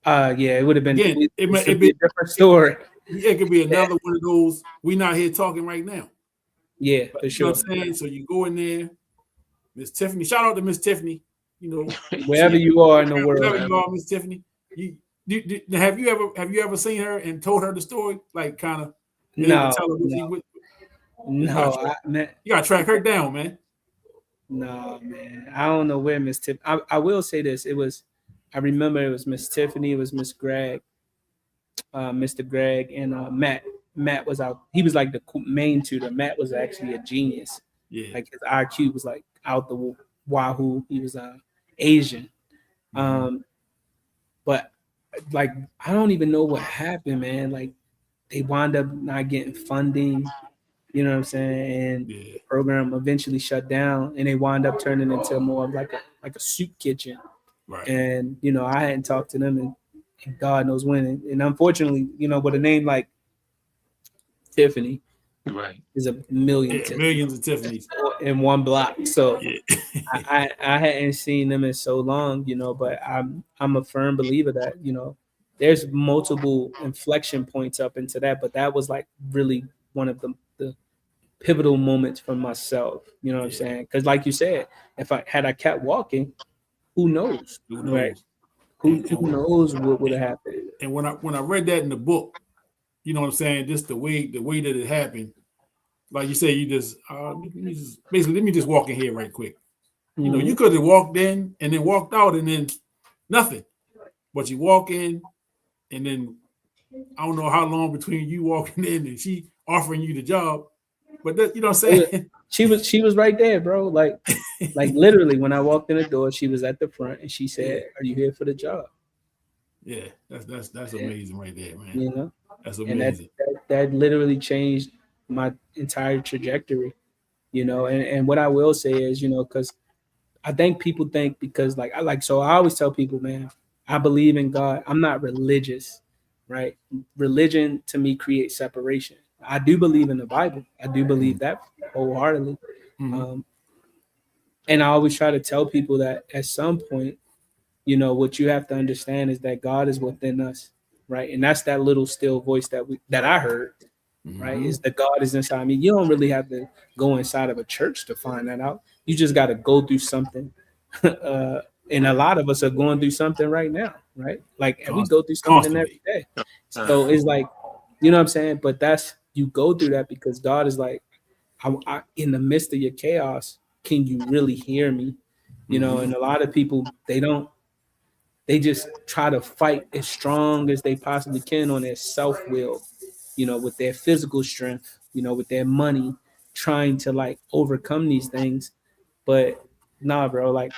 S3: Yeah, it would have been.
S2: again,
S3: This would be a different story.
S2: it could be another one of those. We're not here talking right now.
S3: Yeah,
S2: But
S3: for
S2: you know
S3: sure.
S2: what I'm saying? So you go in there, Miss Tiffany. Shout out to Miss Tiffany.
S3: Wherever you are in the
S2: wherever
S3: world.
S2: you are, Miss Tiffany. Have you ever seen her and told her the story? Like kind of been able to
S3: No,
S2: tell her what
S3: no,
S2: she would.
S3: no,
S2: You gotta track her down, man.
S3: no, man. I don't know where Miss Tiff. I will say this. I remember it was Miss Tiffany. It was Miss Greg, Mr. Greg, and Matt. Matt was out. He was like the main tutor. Matt was actually a genius.
S2: Yeah.
S3: Like his IQ was like out the wahoo. He was Asian. But like I don't even know what happened, man. Like they wound up not getting funding. You know what I'm saying? And the program eventually shut down, and they wound up turning into more of like a soup kitchen.
S2: Right.
S3: And I hadn't talked to them, and God knows when. And unfortunately, with a name like Tiffany,
S4: right,
S3: is a million,
S2: millions of Tiffany's
S3: in one block. So
S2: yeah.
S3: I hadn't seen them in so long, but I'm a firm believer that there's multiple inflection points up into that, but that was like really one of the pivotal moments for myself. You know what I'm saying? Because like you said, if I kept walking, who knows?
S2: Who knows?
S3: Right? Who knows what would have happened?
S2: And when I read that in the book, you know what I'm saying? Just the way that it happened, like you say, you just let me just walk in here right quick.
S3: Mm-hmm.
S2: You could have walked in and then walked out and then nothing, but you walk in and then I don't know how long between you walking in and she offering you the job, but that, you know what I'm saying?
S3: She was right there, bro. Like literally, when I walked in the door, she was at the front and she said, "Are you here for the job?"
S2: Yeah, that's amazing right there, man. That's
S3: amazing.
S2: And
S3: that literally changed my entire trajectory. And what I will say is, because I think people think because so I always tell people, man, I believe in God. I'm not religious, right? Religion to me creates separation. I do believe in the Bible. I do believe that wholeheartedly.
S2: Mm-hmm.
S3: And I always try to tell people that at some point, what you have to understand is that God is within us, right? And that's that little still voice that I heard, right? Is that God is inside me. You don't really have to go inside of a church to find that out. You just got to go through something. And a lot of us are going through something right now, right? Like we go through something every day. So it's like, you know what I'm saying? But you go through that because God is like, I in the midst of your chaos, can you really hear me? And a lot of people, they just try to fight as strong as they possibly can on their self-will, with their physical strength, with their money, trying to like overcome these things. But nah, bro, like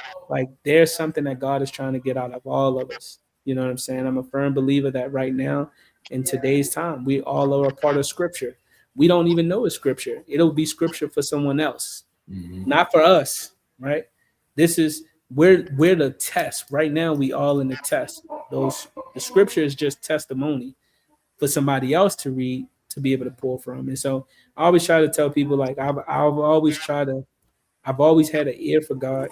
S3: there's something that God is trying to get out of all of us. You know what I'm saying? I'm a firm believer that right now, in today's time, we all are a part of scripture. We don't even know it's scripture. It'll be scripture for someone else, not for us, right? This is we're the test. Right now, we all in the test. The scripture is just testimony for somebody else to read, to be able to pull from. And so I always try to tell people, like I've always had an ear for God,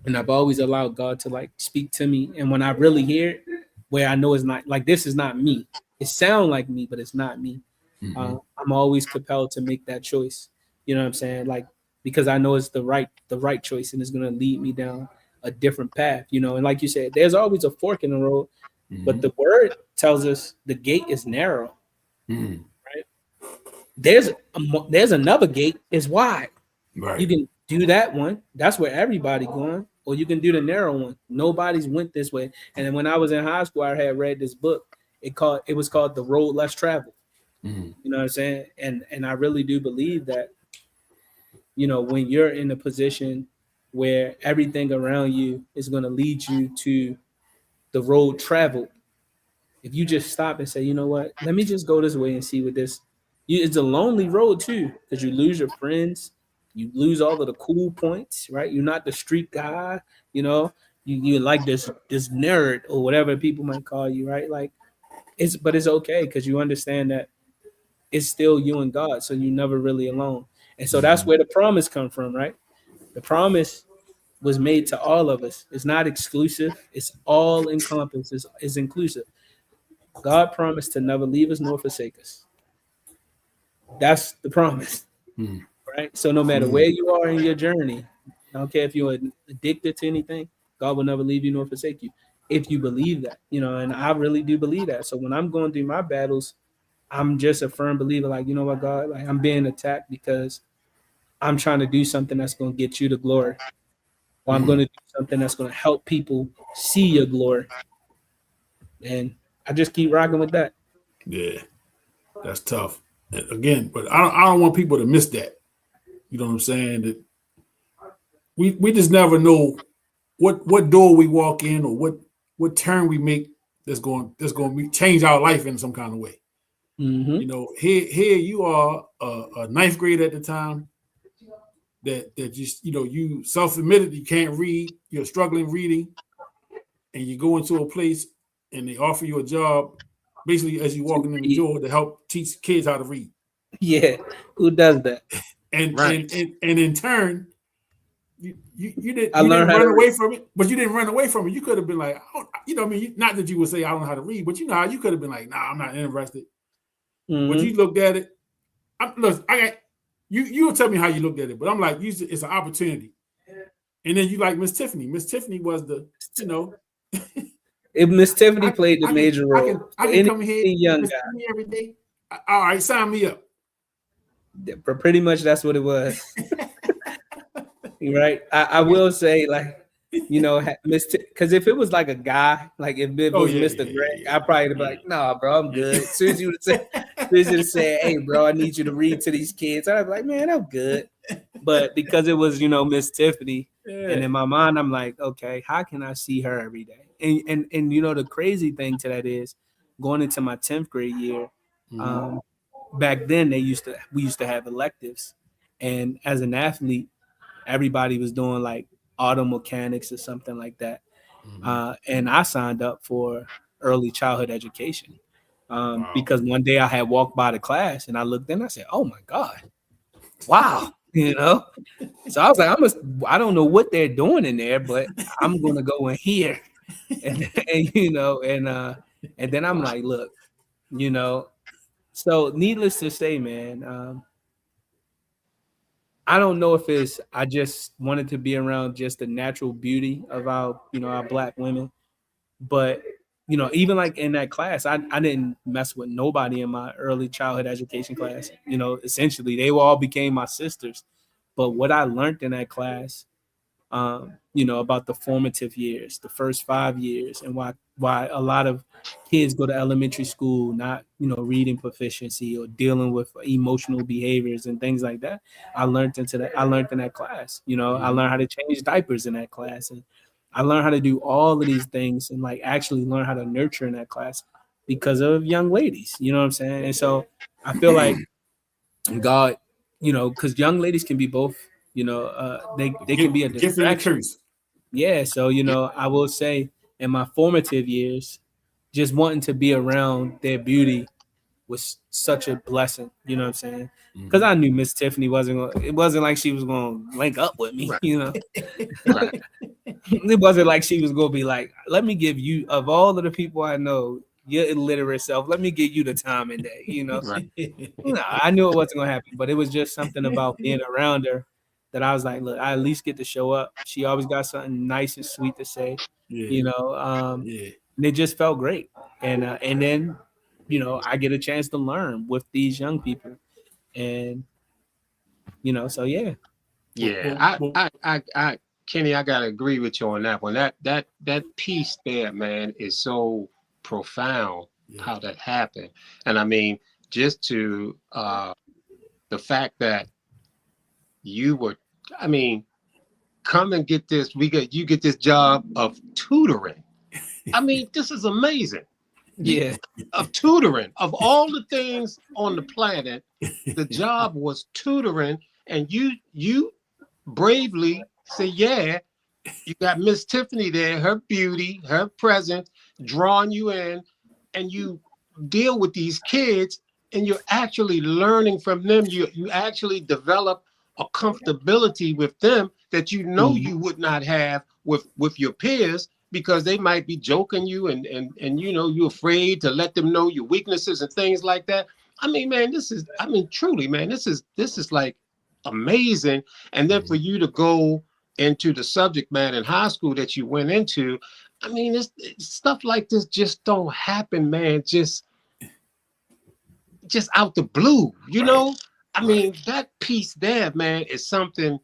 S3: and I've always allowed God to like speak to me. And when I really hear it, where I know it's not like, this is not me. It sounds like me, but it's not me. I'm always compelled to make that choice. You know what I'm saying? Like, because I know it's the right choice, and it's going to lead me down a different path, And like you said, there's always a fork in the road, but the word tells us the gate is narrow, right? There's another gate, is wide. Right. You can do that one. That's where everybody going. Or you can do the narrow one. Nobody's went this way. And then when I was in high school, I had read this book. It was called The Road Less Traveled. You know what I'm saying? And I really do believe that, when you're in a position where everything around you is going to lead you to the road traveled, if you just stop and say, you know what, let me just go this way and see what this. It's a lonely road too, because you lose your friends, you lose all of the cool points, right? You're not the street guy, you like this nerd or whatever people might call you, right? Like but it's okay because you understand that it's still you and God, so you're never really alone. And so that's where the promise come from, right? The promise was made to all of us. It's not exclusive. It's all encompassing. It's inclusive. God promised to never leave us nor forsake us. That's the promise, right? So no matter where you are in your journey, I don't care if you're addicted to anything, God will never leave you nor forsake you. If you believe that, and I really do believe that. So when I'm going through my battles, I'm just a firm believer, like, you know what, God, like I'm being attacked because I'm trying to do something that's going to get you the glory. Or I'm going to do something that's going to help people see your glory. And I just keep rocking with that.
S2: Yeah, that's tough. And again, but I don't want people to miss that. You know what I'm saying? That we just never know what door we walk in or what turn we make that's going to change our life in some kind of way. Here you are, a ninth grade at the time. That just you self-admitted you can't read, you're struggling reading, and you go into a place and they offer you a job, basically as you walking in the door to help teach kids how to read.
S3: Yeah, who does that?
S2: And in turn, you didn't run away from it, but you didn't run away from it. You could have been like, not that you would say I don't know how to read, but how you could have been like, nah, I'm not interested. But you looked at it. You will tell me how you looked at it, but I'm like, it's an opportunity. And then you like Miss Tiffany. Miss Tiffany was
S3: if Miss Tiffany played the major role.
S2: I can come here, young guy every day. All right, sign me up.
S3: But pretty much that's what it was. Right? I will say, like, because if it was like a guy, like if it was Mr. Greg, I'd probably be like, nah, bro, I'm good. As soon as you would say, hey, bro, I need you to read to these kids, I'd be like, man, I'm good. But because it was, Miss Tiffany, and in my mind, I'm like, okay, how can I see her every day? And the crazy thing to that is going into my 10th grade year, back then we used to have electives. And as an athlete, everybody was doing like auto mechanics or something like that. And I signed up for early childhood education because one day I had walked by the class and I looked in and I said, oh my God, wow. So I was like, I don't know what they're doing in there, but I'm going to go in here. And then I'm like, look, so needless to say, man, I don't know if I just wanted to be around just the natural beauty of our Black women. But, even like in that class, I didn't mess with nobody in my early childhood education class. Essentially, they all became my sisters. But what I learned in that class, about the formative years, the first 5 years, and why a lot of kids go to elementary school not reading proficiency or dealing with emotional behaviors and things like that. I learned in that class. I learned how to change diapers in that class, and I learned how to do all of these things and like actually learn how to nurture in that class because of young ladies. You know what I'm saying? And so I feel like God, because young ladies can be both. They can be a distraction. Yeah, so I will say in my formative years, just wanting to be around their beauty was such a blessing. You know what I'm saying? Because I knew Miss Tiffany it wasn't like she was going to link up with me. Right. Right. It wasn't like she was going to be like, let me give you, of all of the people I know, your illiterate self, let me give you the time in day. Right. I knew it wasn't going to happen, but it was just something about being around her that I was like, look, I at least get to show up. She always got something nice and sweet to say, and it just felt great. And then, I get a chance to learn with these young people, and so yeah.
S4: Yeah, I Kenny, I gotta agree with you on that one. That piece there, man, is so profound. How that happened, and I mean, just to the fact that you were, come and get this. You get this job of tutoring. I mean, this is amazing.
S3: Yeah,
S4: of tutoring. Of all the things on the planet, the job was tutoring, and you bravely say yeah, You got Miss Tiffany there, her beauty, her presence, drawing you in, and you deal with these kids, and you're actually learning from them. You actually develop a comfortability with them that you know
S3: Mhm.
S4: you would not have with your peers, because they might be joking you, and you know, you're afraid to let them know your weaknesses and things like that. I mean, man, truly, man, this is like amazing. And then for you to go into the subject matter in high school that you went into, I mean, it's stuff like this just don't happen, man. Just out the blue, you
S2: Right.
S4: know. I
S2: Right.
S4: mean, that piece there, man, is something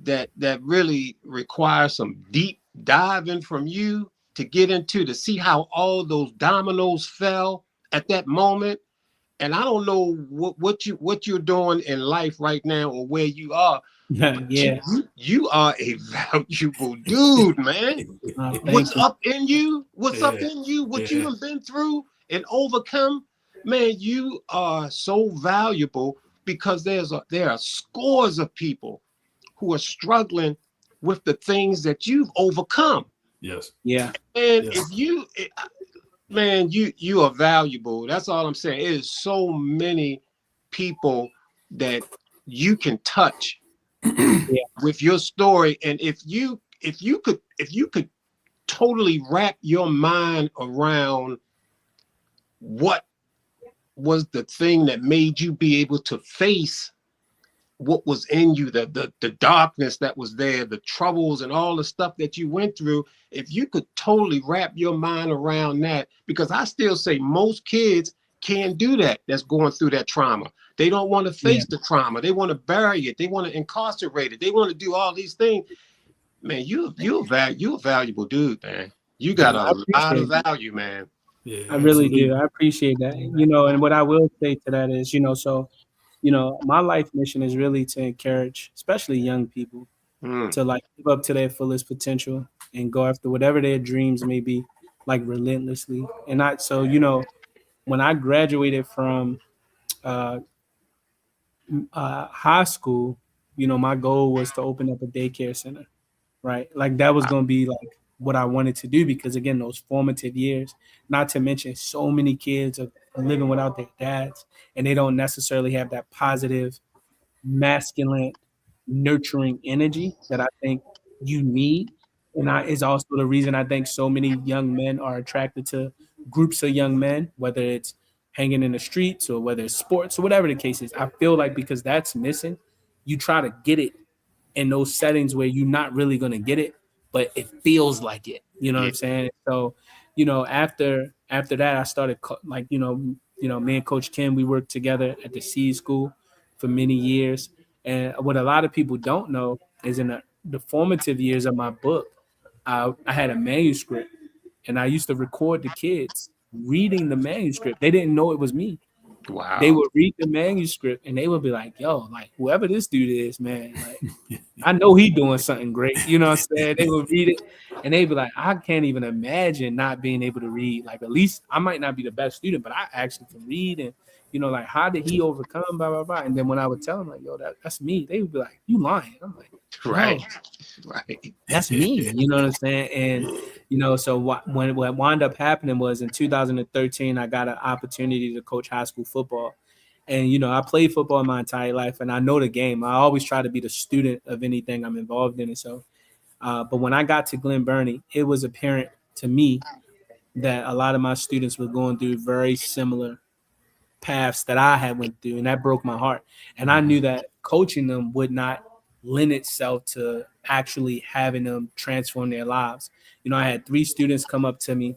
S4: that really requires some deep diving from you to get into, to see how all those dominoes fell at that moment. And I don't know what you're doing in life right now or where you are, but
S3: Yeah.
S4: you are a valuable dude, man. What's
S3: Thank you.
S4: up in you? What's up
S2: Yeah.
S4: in you? What you
S2: Yeah.
S4: have been through and overcome, man? You are so valuable, because there are scores of people who are struggling with the things that you've overcome.
S2: Yes.
S3: Yeah.
S4: And
S2: Yes.
S4: if you, man, you are valuable. That's all I'm saying. It is so many people that you can touch
S3: Yeah.
S4: with your story. And if you could totally wrap your mind around what was the thing that made you be able to face what was in you, the darkness that was there, the troubles and all the stuff that you went through. If you could totally wrap your mind around that, because I still say most kids can't do that, that's going through that trauma. They don't want to
S3: Yeah.
S4: face the trauma. They want to bury it. They want to incarcerate it. They want to do all these things. Man, you're a valuable dude, man. You got
S2: Yeah.
S3: I
S4: a lot of
S3: appreciate it.
S4: value, man.
S2: Yeah.
S3: I really do.
S2: Absolutely.
S3: I appreciate that. You know, and what I will say to that is, so, my life mission is really to encourage, especially young people,
S4: Mm,
S3: to like live up to their fullest potential and go after whatever their dreams may be, like relentlessly. And so, when I graduated from uh, high school, my goal was to open up a daycare center, right? Like that was going to be like what I wanted to do, because again, those formative years, not to mention so many kids are living without their dads, and they don't necessarily have that positive masculine nurturing energy that I think you need. And is also the reason I think so many young men are attracted to groups of young men, whether it's hanging in the streets or whether it's sports or whatever the case is. I feel like because that's missing, you try to get it in those settings where you're not really going to get it, but it feels like it. You know what
S4: yeah.
S3: I'm saying? So, after that, I started like, me and Coach Kim, we worked together at the C School for many years. And what a lot of people don't know is in the formative years of my book, I had a manuscript, and I used to record the kids reading the manuscript. They didn't know it was me. They
S4: Wow.
S3: would read the manuscript and they would be like, yo, like whoever this dude is, man, like I know he doing something great. You know what I'm saying? They would read it and they'd be like, I can't even imagine not being able to read. Like at least I might not be the best student, but I actually can read. And like how did he overcome blah blah blah? And then when I would tell them like, yo, that's me, they would be like, you lying. I'm like,
S4: Right.
S3: no,
S4: Right.
S3: that's me. You know what I'm saying? And so what wound up happening was in 2013, I got an opportunity to coach high school football. And I played football my entire life, and I know the game. I always try to be the student of anything I'm involved in. And so, but when I got to Glen Burnie, it was apparent to me that a lot of my students were going through very similar paths that I had went through, and that broke my heart. And I knew that coaching them would not lend itself to actually having them transform their lives. I had 3 students come up to me,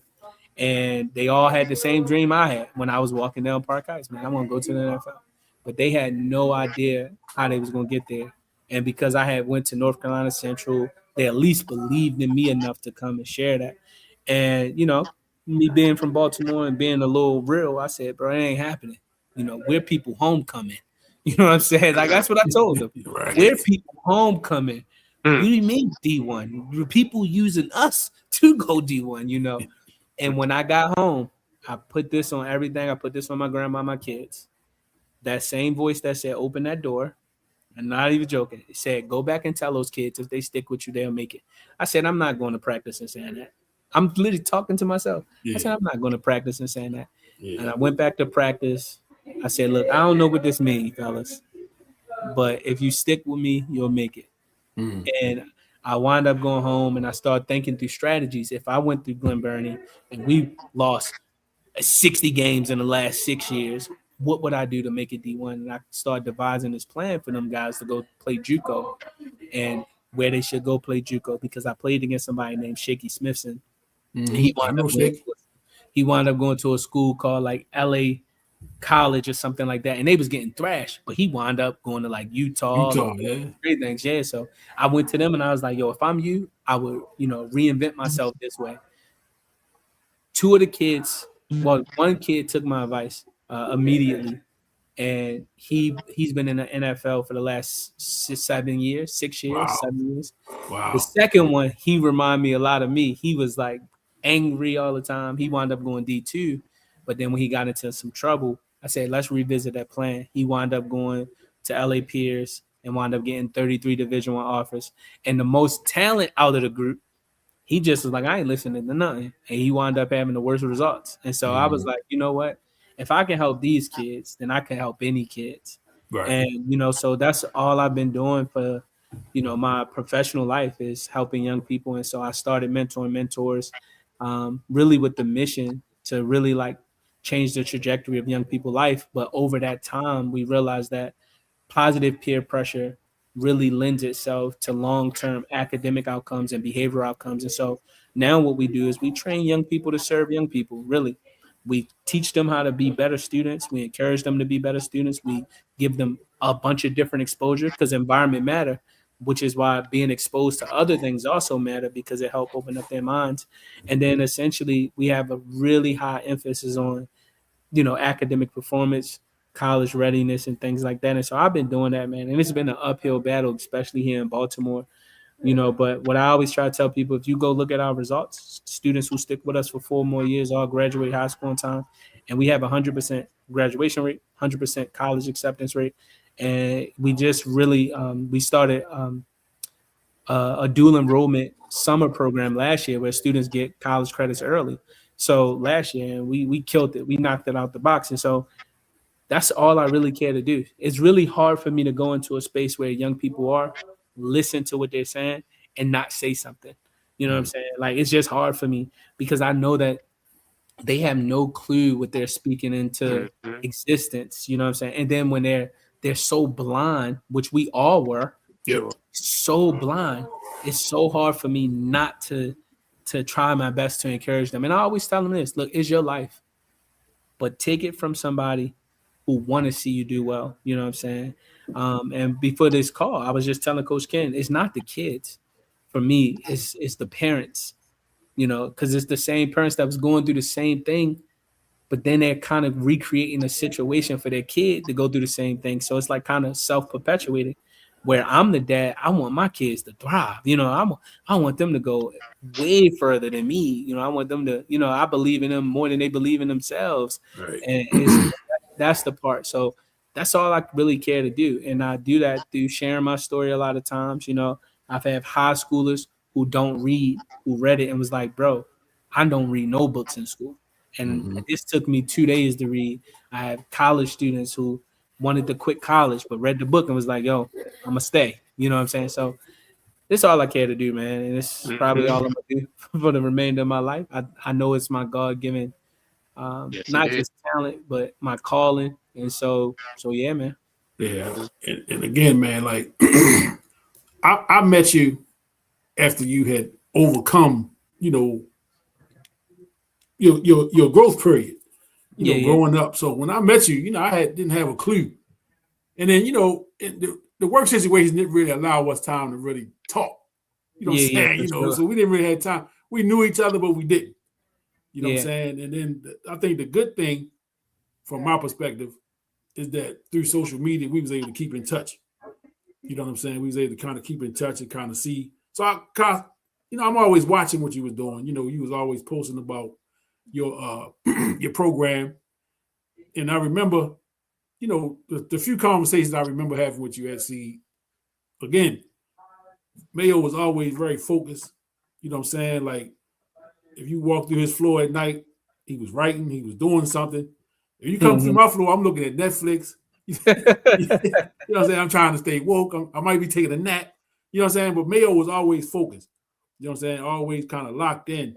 S3: and they all had the same dream I had when I was walking down Park Heights. Man, I want to go to the NFL, but they had no idea how they was going to get there. And because I had went to North Carolina Central, they at least believed in me enough to come and share that. And me being from Baltimore and being a little real, I said, bro, it ain't happening. We're people homecoming. You know what I'm saying? Like that's what I told them.
S2: Right.
S3: We're people homecoming. What do
S4: Mm.
S3: you mean D1? People using us to go D1, And when I got home, I put this on everything. I put this on my grandma, my kids. That same voice that said, open that door. I'm not even joking. He said, go back and tell those kids if they stick with you, they'll make it. I said, I'm not going to practice and saying that. I'm literally talking to myself.
S2: Yeah.
S3: I said, I'm not going to practice and saying that.
S2: Yeah.
S3: And I went back to practice. I said, look, I don't know what this means, fellas, but if you stick with me, you'll make it.
S2: Mm.
S3: And I wound up going home and I started thinking through strategies. If I went through Glen Burnie and we lost 60 games in the last 6 years, what would I do to make it D1? And I started devising this plan for them guys to go play JUCO and where they should go play JUCO, because I played against somebody named Shaky Smithson.
S2: Mm-hmm.
S3: He wound up going to a school called like LA College or something like that, and they was getting thrashed, but he wound up going to like Utah,
S2: yeah.
S3: Great things. Yeah. So I went to them and I was like, yo, if I'm you, I would, reinvent myself this way. Two of the kids, well, one kid took my advice immediately, and he's been in the NFL for the last 7 years.
S2: Wow.
S3: 7 years.
S2: Wow.
S3: The second one, he reminded me a lot of me. He was like angry all the time. He wound up going D2, but then when he got into some trouble, I said, let's revisit that plan. He wound up going to LA Pierce and wound up getting 33 Division I offers. And the most talent out of the group, he just was like, I ain't listening to nothing. And he wound up having the worst results. And so I was like, you know what? If I can help these kids, then I can help any kids.
S2: Right.
S3: And, so that's all I've been doing for, my professional life, is helping young people. And so I started mentoring mentors, really with the mission to really like change the trajectory of young people's life. But over that time, we realized that positive peer pressure really lends itself to long-term academic outcomes and behavioral outcomes. And so now what we do is we train young people to serve young people. Really, we teach them how to be better students. We encourage them to be better students. We give them a bunch of different exposure, because environment matter, which is why being exposed to other things also matter, because it helps open up their minds. And then essentially we have a really high emphasis on, academic performance, college readiness, and things like that. And so I've been doing that, man. And it's been an uphill battle, especially here in Baltimore, but what I always try to tell people, if you go look at our results, students who stick with us for 4 more years all graduate high school on time, and we have 100% graduation rate, 100% college acceptance rate. And we just really, we started a dual enrollment summer program last year where students get college credits early. So last year, we killed it. We knocked it out the box. And so that's all I really care to do. It's really hard for me to go into a space where young people are, listen to what they're saying, and not say something. You know what I'm saying? Like, it's just hard for me, because I know that they have no clue what they're speaking into existence. You know what I'm saying? And then when they're so blind, which we all were, so blind, it's so hard for me not to try my best to encourage them. And I always tell them this: look, it's your life, but take it from somebody who want to see you do well. You know what I'm saying? And before this call, I was just telling Coach Ken, it's not the kids. For me, it's the parents, because it's the same parents that was going through the same thing, but then they're kind of recreating a situation for their kid to go through the same thing. So it's like kind of self-perpetuating, where I'm the dad. I want my kids to thrive. I want them to go way further than me. I want them to, I believe in them more than they believe in themselves.
S2: Right.
S3: And that's the part. So that's all I really care to do. And I do that through sharing my story a lot of times. I've had high schoolers who don't read, who read it and was like, bro, I don't read no books in school. And this took me 2 days to read. I have college students who wanted to quit college, but read the book and was like, yo, I'm gonna stay. You know what I'm saying? So this is all I care to do, man. And it's probably all I'm gonna do for the remainder of my life. I know it's my God-given, not just talent, but my calling. And so yeah, man.
S2: Yeah. And again, man, like I met you after you had overcome, your growth period, growing up. So when I met you, I didn't have a clue. And then, the work situation didn't really allow us time to really talk. You know what I'm saying?
S3: Sure.
S2: So we didn't really have time. We knew each other, but we didn't. You know what I'm saying? And then I think the good thing from my perspective is that through social media, we was able to keep in touch. You know what I'm saying? We was able to kind of keep in touch and kind of see. So I'm always watching what you was doing. You was always posting about your your program. And I remember, the few conversations I remember having with you at Seed, again, Mayo was always very focused. You know what I'm saying? Like, if you walk through his floor at night, he was writing, he was doing something. If you come through my floor, I'm looking at Netflix. You know what I'm saying? I'm trying to stay woke. I might be taking a nap. You know what I'm saying? But Mayo was always focused. You know what I'm saying? Always kind of locked in.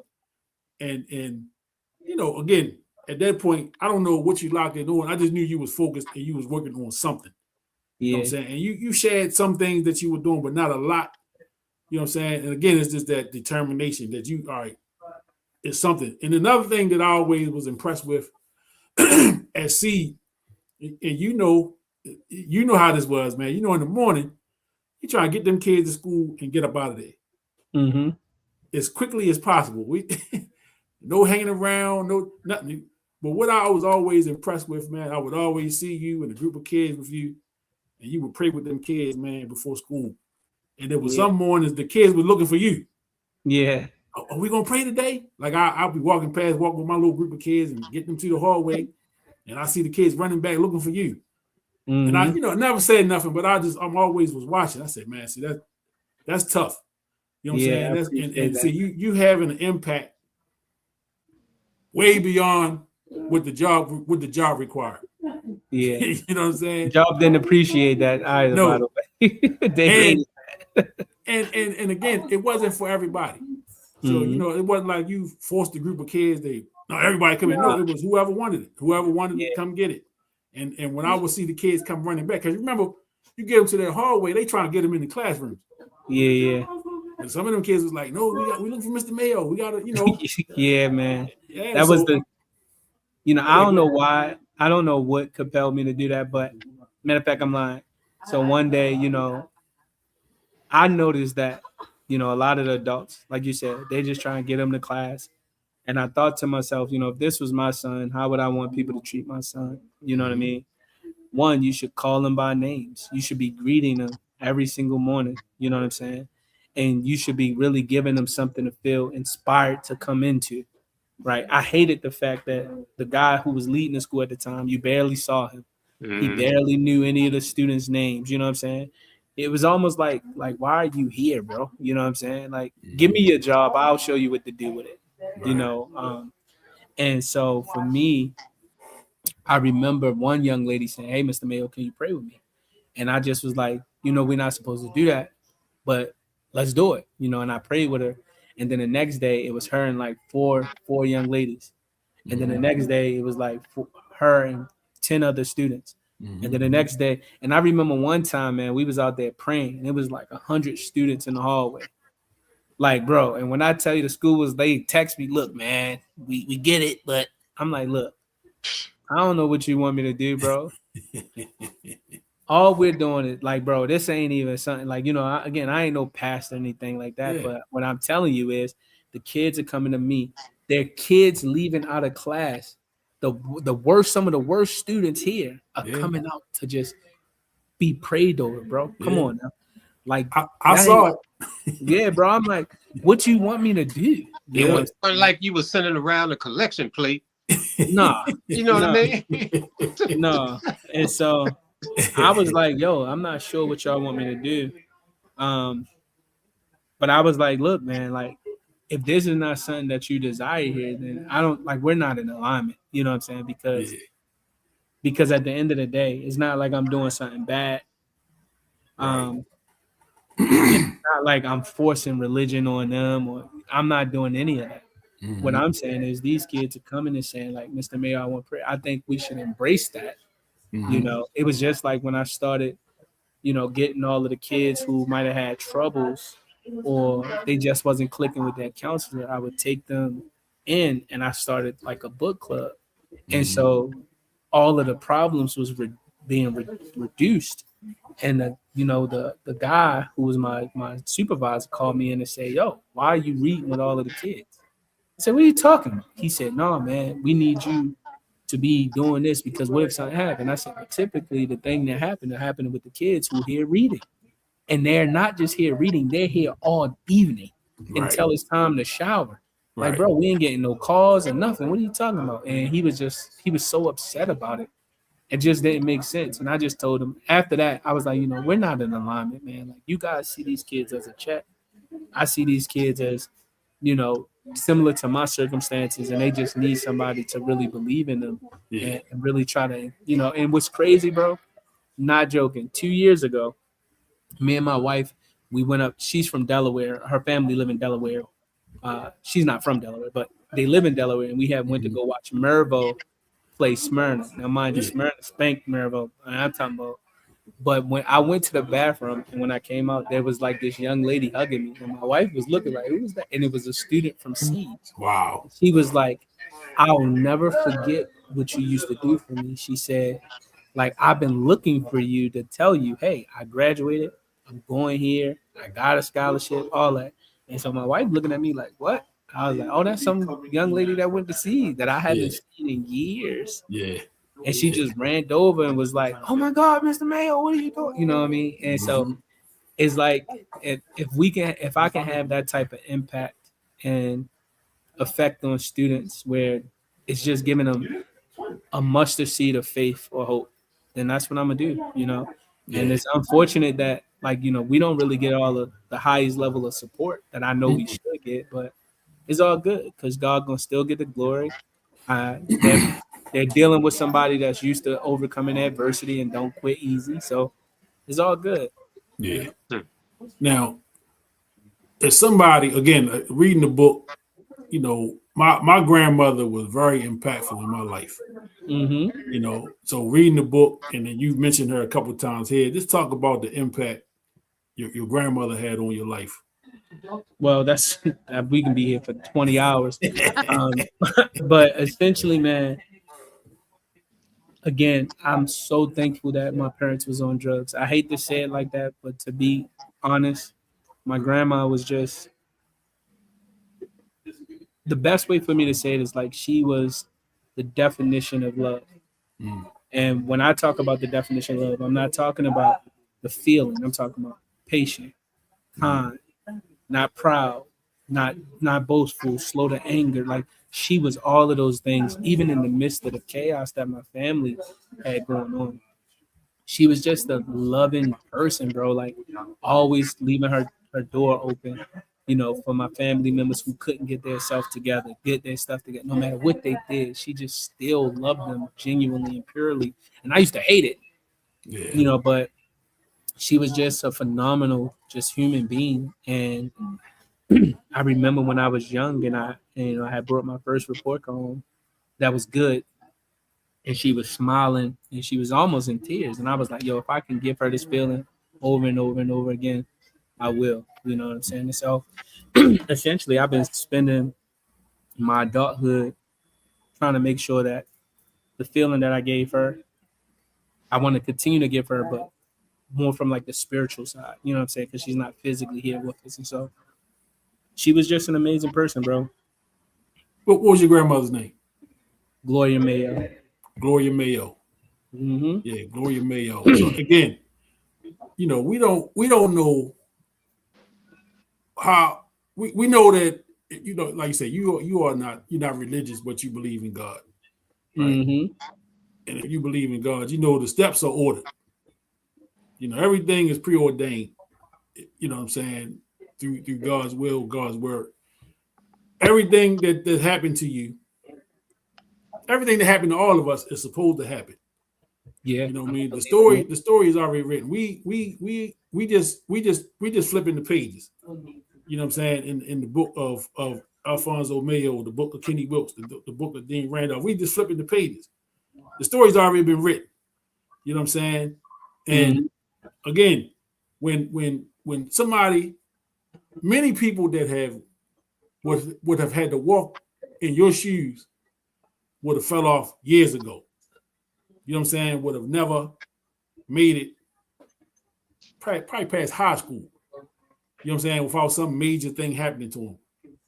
S2: And you know, again, at that point, I don't know what you locked in on. I just knew you was focused and you was working on something. You know what I'm saying? And you shared some things that you were doing, but not a lot. You know what I'm saying? And again, it's just that determination that you, all right, it's something. And another thing that I always was impressed with at C, and you know how this was, man. You know, in the morning, you try to get them kids to school and get up out of there as quickly as possible. We no hanging around, no nothing. But what I was always impressed with, man, I would always see you and a group of kids with you, and you would pray with them kids, man, before school. And there was some mornings the kids were looking for you.
S3: Yeah.
S2: Are we gonna pray today? Like I'll be walking with my little group of kids and get them to the hallway, and I see the kids running back looking for you. And I, never said nothing, but I'm always was watching. I said, man, see that's tough. You know what I'm saying? And see, you having an impact way beyond what the job required.
S3: Yeah.
S2: You know what I'm saying?
S3: Job didn't appreciate that either, by the way.
S2: and again, it wasn't for everybody. So, you know, it wasn't like you forced a group of kids, everybody come in. No, it was whoever wanted it. Whoever wanted it, come get it. And when I would see the kids come running back, because remember, you get them to their hallway, they trying to get them in the classrooms.
S3: Yeah.
S2: And some of them kids was like, no, we looking for Mr. Mayo. We gotta, you know.
S3: Yeah, man. Yeah, that was I don't know why. I don't know what compelled me to do that, but matter of fact, I'm lying. So one day, I noticed that, a lot of the adults, like you said, they just try and get them to class. And I thought to myself, if this was my son, how would I want people to treat my son? You know what I mean? One, you should call them by names. You should be greeting them every single morning. You know what I'm saying? And you should be really giving them something to feel inspired to come into, right? I hated the fact that the guy who was leading the school at the time, you barely saw him. He barely knew any of the students' names. You know what I'm saying? It was almost like, why are you here, bro? You know what I'm saying? Like, give me your job. I'll show you what to do with it. And so for me, I remember one young lady saying, hey, Mr. Mayo, can you pray with me? And I just was like, we're not supposed to do that, but let's do it, and I prayed with her. And then the next day it was her and like four young ladies. And then the next day it was like her and 10 other students. And then the next day, and I remember one time, man, we was out there praying and it was like 100 students in the hallway. Like, bro, and when I tell you the school was, they text me, look, man, we get it, but I'm like, look, I don't know what you want me to do, bro. All we're doing is like, bro, this ain't even something like, again, I ain't no pastor or anything like that. Yeah. But what I'm telling you is the kids are coming to me. They're kids leaving out of class. Some of the worst students here are coming out to just be prayed over, bro. Come on now. Like
S2: I saw it.
S3: Yeah, bro. I'm like, what you want me to do?
S4: It wasn't like you were sending around a collection plate.
S3: Nah.
S4: You know what I mean?
S3: No. And so I was like, yo, I'm not sure what y'all want me to do. But I was like, look, man, like, if this is not something that you desire here, then we're not in alignment. You know what I'm saying? Because at the end of the day, it's not like I'm doing something bad. It's not like I'm forcing religion on them, or I'm not doing any of that. What I'm saying is these kids are coming and saying, like, Mr. Mayo, I want prayer. I think we should embrace that. It was just like when I started, getting all of the kids who might have had troubles or they just wasn't clicking with that counselor. I would take them in and I started like a book club. And so all of the problems was being reduced. And the guy who was my supervisor called me in and said, yo, why are you reading with all of the kids? I said, what are you talking about? He said, no, man, we need you to be doing this because what if something happened? I said, well, typically the thing that happened with the kids who here reading. And they're not just here reading, they're here all evening until it's time to shower. Like, bro, we ain't getting no calls or nothing. What are you talking about? And he was so upset about it. It just didn't make sense. And I just told him after that, I was like, we're not in alignment, man. Like, you guys see these kids as a check. I see these kids as, similar to my circumstances, and they just need somebody to really believe in them and really try to, and what's crazy, bro, not joking. 2 years ago, me and my wife, we went up. She's from Delaware. Her family live in Delaware. She's not from Delaware, but they live in Delaware, and we went to go watch Mervo play Smyrna. Now, mind you, Smyrna spanked Mervo. I'm talking about. But when I went to the bathroom and when I came out, there was like this young lady hugging me, and my wife was looking like, "Who was that?" And it was a student from Seeds.
S2: Wow.
S3: She was like, "I'll never forget what you used to do for me." She said, "Like, I've been looking for you to tell you, hey, I graduated. I'm going here. I got a scholarship, all that." And so my wife looking at me like, "What?" I was like, "Oh, that's some young lady that went to Seeds that I haven't seen in years."
S2: Yeah.
S3: And she just ran over and was like, "Oh my God, Mr. Mayo, what are you doing?" You know what I mean? And so it's like, if I can have that type of impact and effect on students where it's just giving them a mustard seed of faith or hope, then that's what I'm gonna do, And it's unfortunate that, like, we don't really get all of the highest level of support that I know we should get, but it's all good because God gonna still get the glory. They're dealing with somebody that's used to overcoming adversity and don't quit easy, so it's all good.
S2: Yeah. Now, as somebody, again, reading the book, my grandmother was very impactful in my life. So reading the book, and then you've mentioned her a couple of times here. Just talk about the impact your grandmother had on your life.
S3: Well, that's we can be here for 20 hours. But essentially, man, again, I'm so thankful that my parents was on drugs. I hate to say it like that, but to be honest, my grandma was just, the best way for me to say it is like she was the definition of love. And when I talk about the definition of love, I'm not talking about the feeling. I'm talking about patient, kind, not proud, not boastful, slow to anger. Like, she was all of those things, even in the midst of the chaos that my family had going on. She was just a loving person, bro. Like, always leaving her door open, for my family members who couldn't get their stuff together. No matter what they did, she just still loved them genuinely and purely. And I used to hate it, but she was just a phenomenal, just human being. And I remember when I was young and I had brought my first report home that was good. And she was smiling and she was almost in tears. And I was like, yo, if I can give her this feeling over and over and over again, I will. You know what I'm saying? And so essentially, I've been spending my adulthood trying to make sure that the feeling that I gave her, I want to continue to give her, but more from like the spiritual side. You know what I'm saying? Because she's not physically here with us. And so she was just an amazing person, bro.
S2: What was your grandmother's name?
S3: Gloria Mayo.
S2: Gloria Mayo. Yeah, Gloria Mayo. So again, we don't know how we know that, like you said, you're not religious, but you believe in God. Right? And if you believe in God, the steps are ordered. Everything is preordained. You know what I'm saying? Through God's will, God's word. Everything that happened to you, everything that happened to all of us is supposed to happen.
S3: Yeah.
S2: You know what I mean? The story is already written. We just flipping the pages. You know what I'm saying? In the book of Alphonso Mayo, the book of Kenny Wilkes, the book of Dean Randolph, we just flipping the pages. The story's already been written. You know what I'm saying? And again, when somebody, many people that would have had to walk in your shoes would have fell off years ago. You know what I'm saying? Would have never made it probably past high school. You know what I'm saying? Without some major thing happening to them.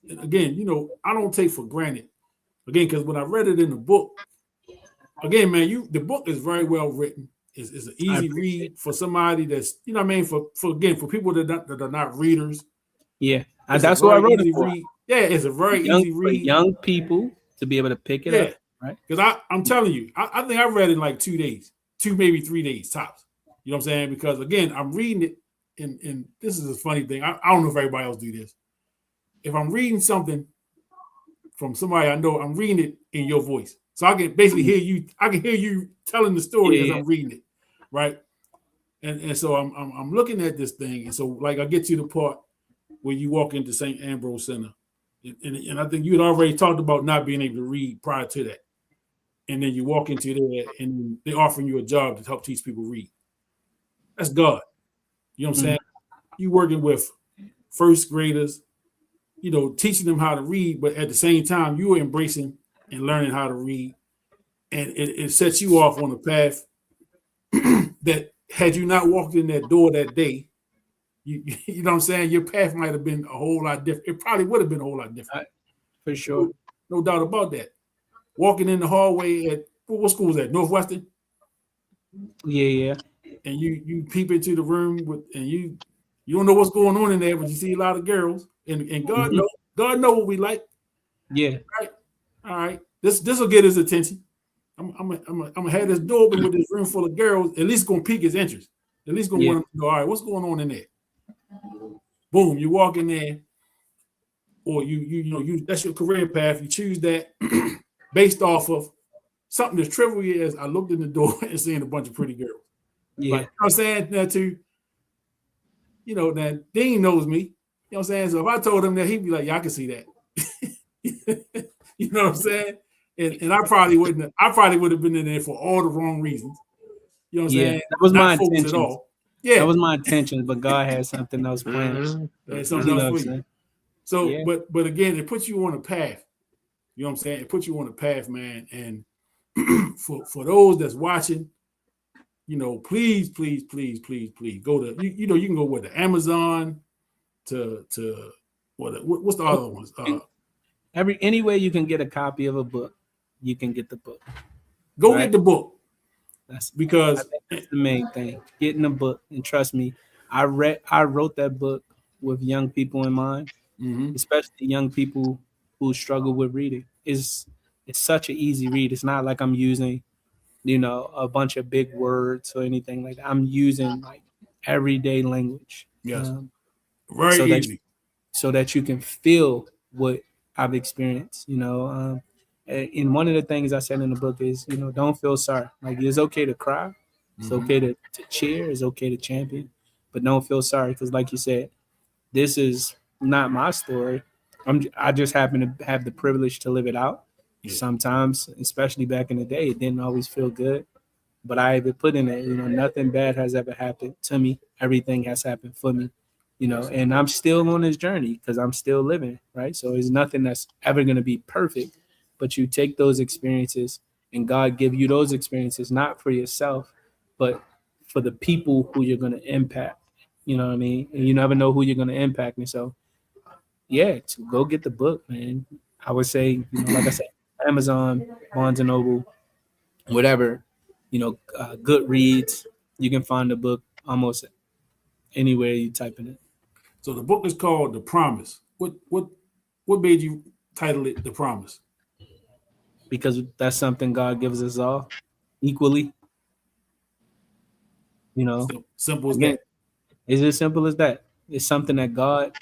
S2: And again, I don't take for granted. Again, because when I read it in the book, again, man, the book is very well written. It's an easy read for somebody that's, you know what I mean? For people that are not readers.
S3: Yeah. And that's what I wrote it for.
S2: Read. Yeah, it's a very easy read.
S3: For young people to be able to pick it up. Right.
S2: Because I'm telling you, I think I read it in like 2 days. 2, maybe 3 days tops. You know what I'm saying? Because again, I'm reading it, and this is a funny thing. I don't know if everybody else do this. If I'm reading something from somebody I know, I'm reading it in your voice. So I can basically hear you. I can hear you telling the story as I'm reading it, right? And so I'm looking at this thing, and so like I get to the part where you walk into St. Ambrose Center, and I think you had already talked about not being able to read prior to that, and then you walk into there, and they're offering you a job to help teach people read. That's God. You know what I'm saying? You working with first graders, you know, teaching them how to read, but at the same time, you are embracing and learning how to read, and it sets you off on a path that had you not walked in that door that day, you know what I'm saying, your path might have been a whole lot different. It probably would have been a whole lot different.
S3: For sure.
S2: No doubt about that. Walking in the hallway at what school was that? Northwestern?
S3: Yeah.
S2: And you peep into the room and you don't know what's going on in there, but you see a lot of girls. And God know what we like.
S3: Yeah.
S2: All right. This will get his attention. I'm gonna have this door open with this room full of girls. At least gonna pique his interest. At least gonna want him to know, all right, what's going on in there? Boom, you walk in there, or you that's your career path. You choose that based off of something as trivial as I looked in the door and seeing a bunch of pretty girls.
S3: Yeah.
S2: Like, you know what I'm saying? That too, you know, that Dean knows me. You know what I'm saying? So if I told him that, he'd be like, yeah, I can see that. You know what I'm saying? And I probably would have been in there for all the wrong reasons. You know what I'm saying?
S3: That was
S2: Not
S3: my
S2: focused
S3: intention.
S2: at all. Yeah.
S3: That was my intention, but God had something else planned.
S2: Something else for you. So, but again, it puts you on a path. You know what I'm saying? It puts you on a path, man. And for those that's watching, you know, please go to you can go with the Amazon to what's the other ones?
S3: Any way you can get a copy of a book, you can get the book.
S2: Go get the book.
S3: That's
S2: because
S3: that's the main thing. Getting a book, and trust me, I wrote that book with young people in mind, especially young people who struggle with reading. It's such an easy read. It's not like I'm using, a bunch of big words or anything like that. I'm using like everyday language.
S2: Yes. Very easy.
S3: So that you can feel what I've experienced, and one of the things I said in the book is, don't feel sorry. Like, it's okay to cry. It's okay to cheer. It's okay to champion, but don't feel sorry. Because like you said, this is not my story. I just happen to have the privilege to live it out. Yeah. Sometimes, especially back in the day, it didn't always feel good. But I even put in it, nothing bad has ever happened to me. Everything has happened for me. And I'm still on this journey because I'm still living, right? So there's nothing that's ever going to be perfect, but you take those experiences and God give you those experiences, not for yourself, but for the people who you're going to impact. You know what I mean? And you never know who you're going to impact. And so, to go get the book, man. I would say, like I said, Amazon, Barnes and Noble, whatever, Goodreads, you can find the book almost anywhere you type in it.
S2: So the book is called The Promise. What made you title it The Promise?
S3: Because that's something God gives us all equally.
S2: Simple as that.
S3: It's as simple as that. It's something that God,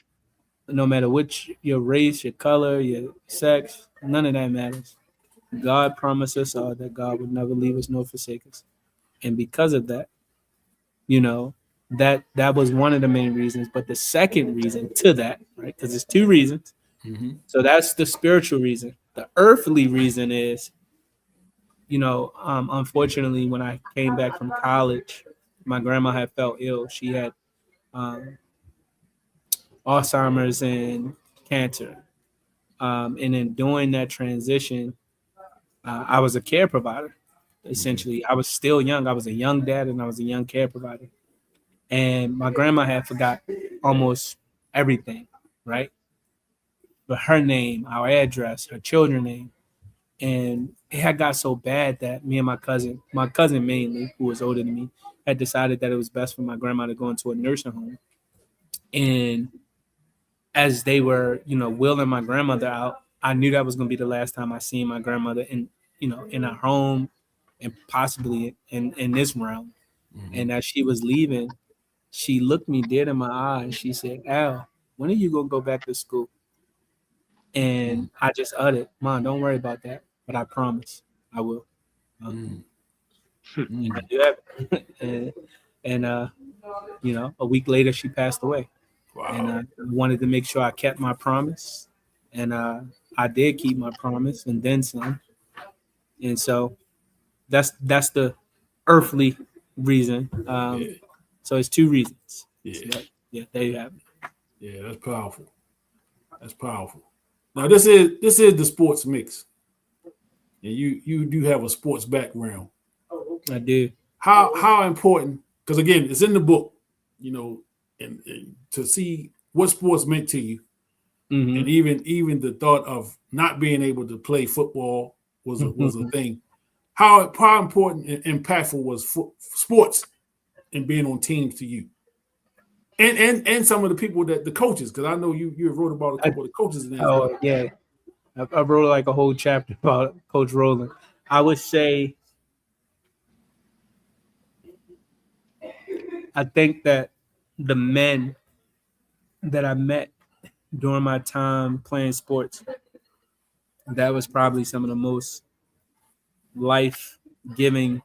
S3: no matter which your race, your color, your sex, none of that matters. God promised us all that God would never leave us nor forsake us. And because of that, that was one of the main reasons. But the second reason to that, right? Because there's two reasons. So that's the spiritual reason. The earthly reason is, unfortunately, when I came back from college, my grandma had felt ill. She had Alzheimer's and cancer. And in doing that transition, I was a care provider. Essentially, I was still young. I was a young dad and I was a young care provider. And my grandma had forgot almost everything, right? But her name, our address, her children's name. And it had got so bad that me and my cousin mainly, who was older than me, had decided that it was best for my grandma to go into a nursing home. And as they were, wheeling my grandmother out, I knew that was going to be the last time I seen my grandmother in her home and possibly in this realm. And as she was leaving, she looked me dead in my eye and she said, Al, when are you gonna go back to school? And I just uttered, Mom, don't worry about that, but I promise I will. And I do that. and a week later she passed away.
S2: Wow.
S3: And I wanted to make sure I kept my promise, and I did keep my promise, and then some. And so that's the earthly reason. So it's two reasons.
S2: Yeah.
S3: So there you have it.
S2: Yeah, that's powerful. That's powerful. Now this is the sports mix, and you do have a sports background.
S3: I do.
S2: How important? Because again, it's in the book, and to see what sports meant to you, and even the thought of not being able to play football was a thing. How important and impactful was sports and being on teams to you, and some of the people the coaches, because I know you wrote about a couple of the coaches in there.
S3: Oh yeah, I wrote like a whole chapter about Coach Rowland. I would say, I think that the men that I met during my time playing sports, that was probably some of the most life-giving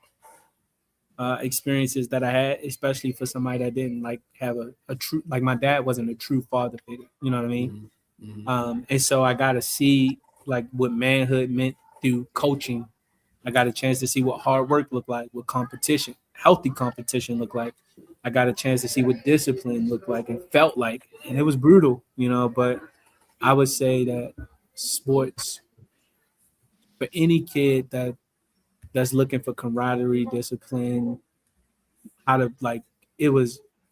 S3: experiences that I had, especially for somebody that didn't have a true, like my dad wasn't a true father figure. You know what I mean? And so I got to see what manhood meant through coaching. I got a chance to see what hard work looked like, what competition, healthy competition looked like. I got a chance to see what discipline looked like and felt like, and it was brutal, but I would say that sports, for any kid that's looking for camaraderie, discipline, how to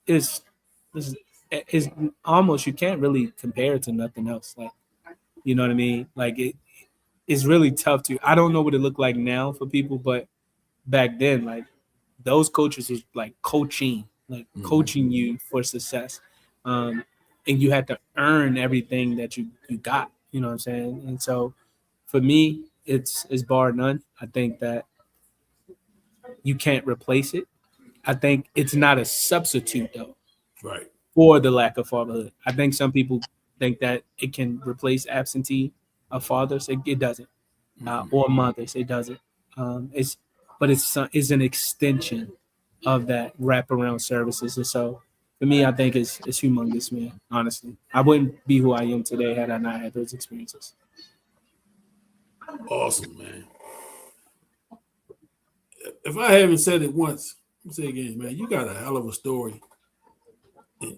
S3: it's almost, you can't really compare it to nothing else. You know what I mean? It's really tough I don't know what it looked like now for people, but back then, those coaches was coaching you for success. And you had to earn everything that you got, you know what I'm saying? And so for me, it's bar none. I think that you can't replace it. I think it's not a substitute though.
S2: Right. For
S3: the lack of fatherhood. I think some people think that it can replace absentee of fathers. It doesn't. Or mothers. It doesn't. It's an extension of that wraparound services. And so for me, I think it's humongous, man. Honestly, I wouldn't be who I am today had I not had those experiences.
S2: Awesome, man. If I haven't said it once, I'll say it again, man. You got a hell of a story. And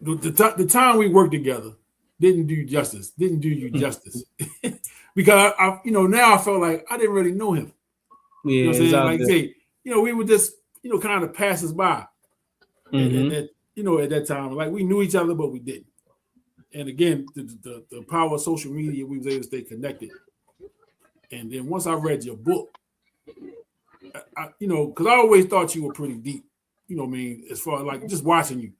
S2: the time we worked together didn't do you justice. Because I now I felt like I didn't really know him.
S3: Yeah,
S2: you know what I'm saying? We would just kind of pass us by. At that time, we knew each other, but we didn't. And again, the power of social media, we was able to stay connected. And then once I read your book, because I always thought you were pretty deep. You know what I mean? As far as just watching you,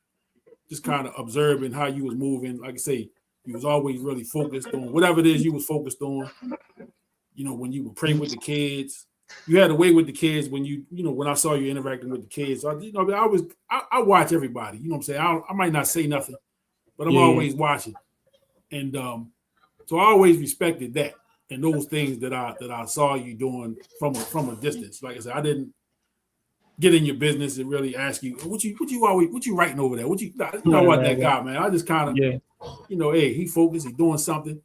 S2: just kind of observing how you was moving. Like I say, you was always really focused on whatever it is you was focused on. When you would pray with the kids, you had a way with the kids when when I saw you interacting with the kids. So, I watch everybody. You know what I'm saying? I might not say nothing, but I'm always watching. And so I always respected that and those things that I saw you doing from a distance. Like I said, I didn't get in your business and really ask you what you writing over there. That guy, man. I just kind of hey, he focused, he doing something.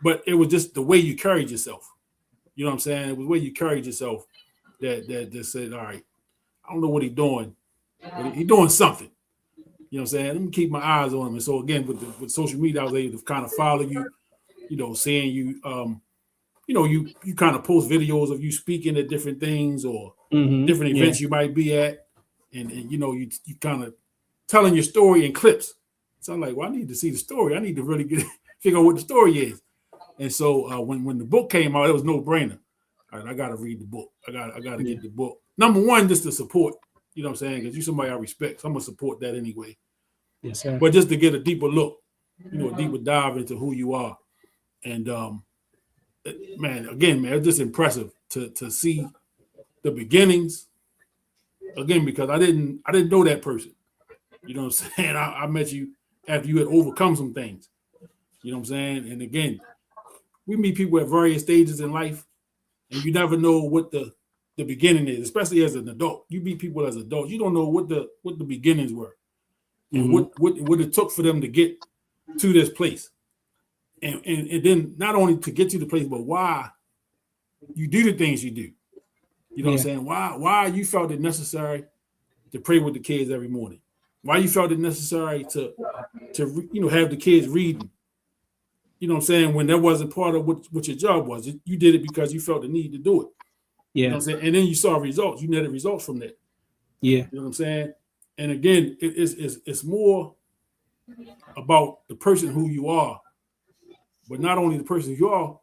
S2: But it was just the way you carried yourself. You know what I'm saying? It was the way you carried yourself that just said, all right, I don't know what he's doing, but he's doing something. You know what I'm saying? Let me keep my eyes on him. And so again, with social media, I was able to kind of follow you, seeing you, you kind of post videos of you speaking at different things or different events you might be at. And you kind of telling your story in clips. So I'm like, well, I need to see the story. I need to really figure out what the story is. And so when the book came out, it was no brainer. All right, I got to read the book. I got to get the book. Number one, just to support, you know what I'm saying? Because you're somebody I respect. So I'm going to support that anyway.
S3: Yes, sir.
S2: But just to get a deeper look, a deeper dive into who you are. And man, again, man, it's just impressive to see the beginnings. Again, because I didn't know that person. You know what I'm saying? I met you after you had overcome some things. You know what I'm saying? And again, we meet people at various stages in life, and you never know what the beginning is, especially as an adult. You meet people as adults, you don't know what the beginnings were, and what it took for them to get to this place. And then not only to get to the place, but why you do the things you do. You know what I'm saying? Why you felt it necessary to pray with the kids every morning. Why you felt it necessary to have the kids reading. You know what I'm saying? When that wasn't part of what your job was. You did it because you felt the need to do it.
S3: Yeah.
S2: You know what I'm saying? And then you saw results. You netted results from that.
S3: Yeah.
S2: You know what I'm saying? And again, it's more about the person who you are, but not only the person you are,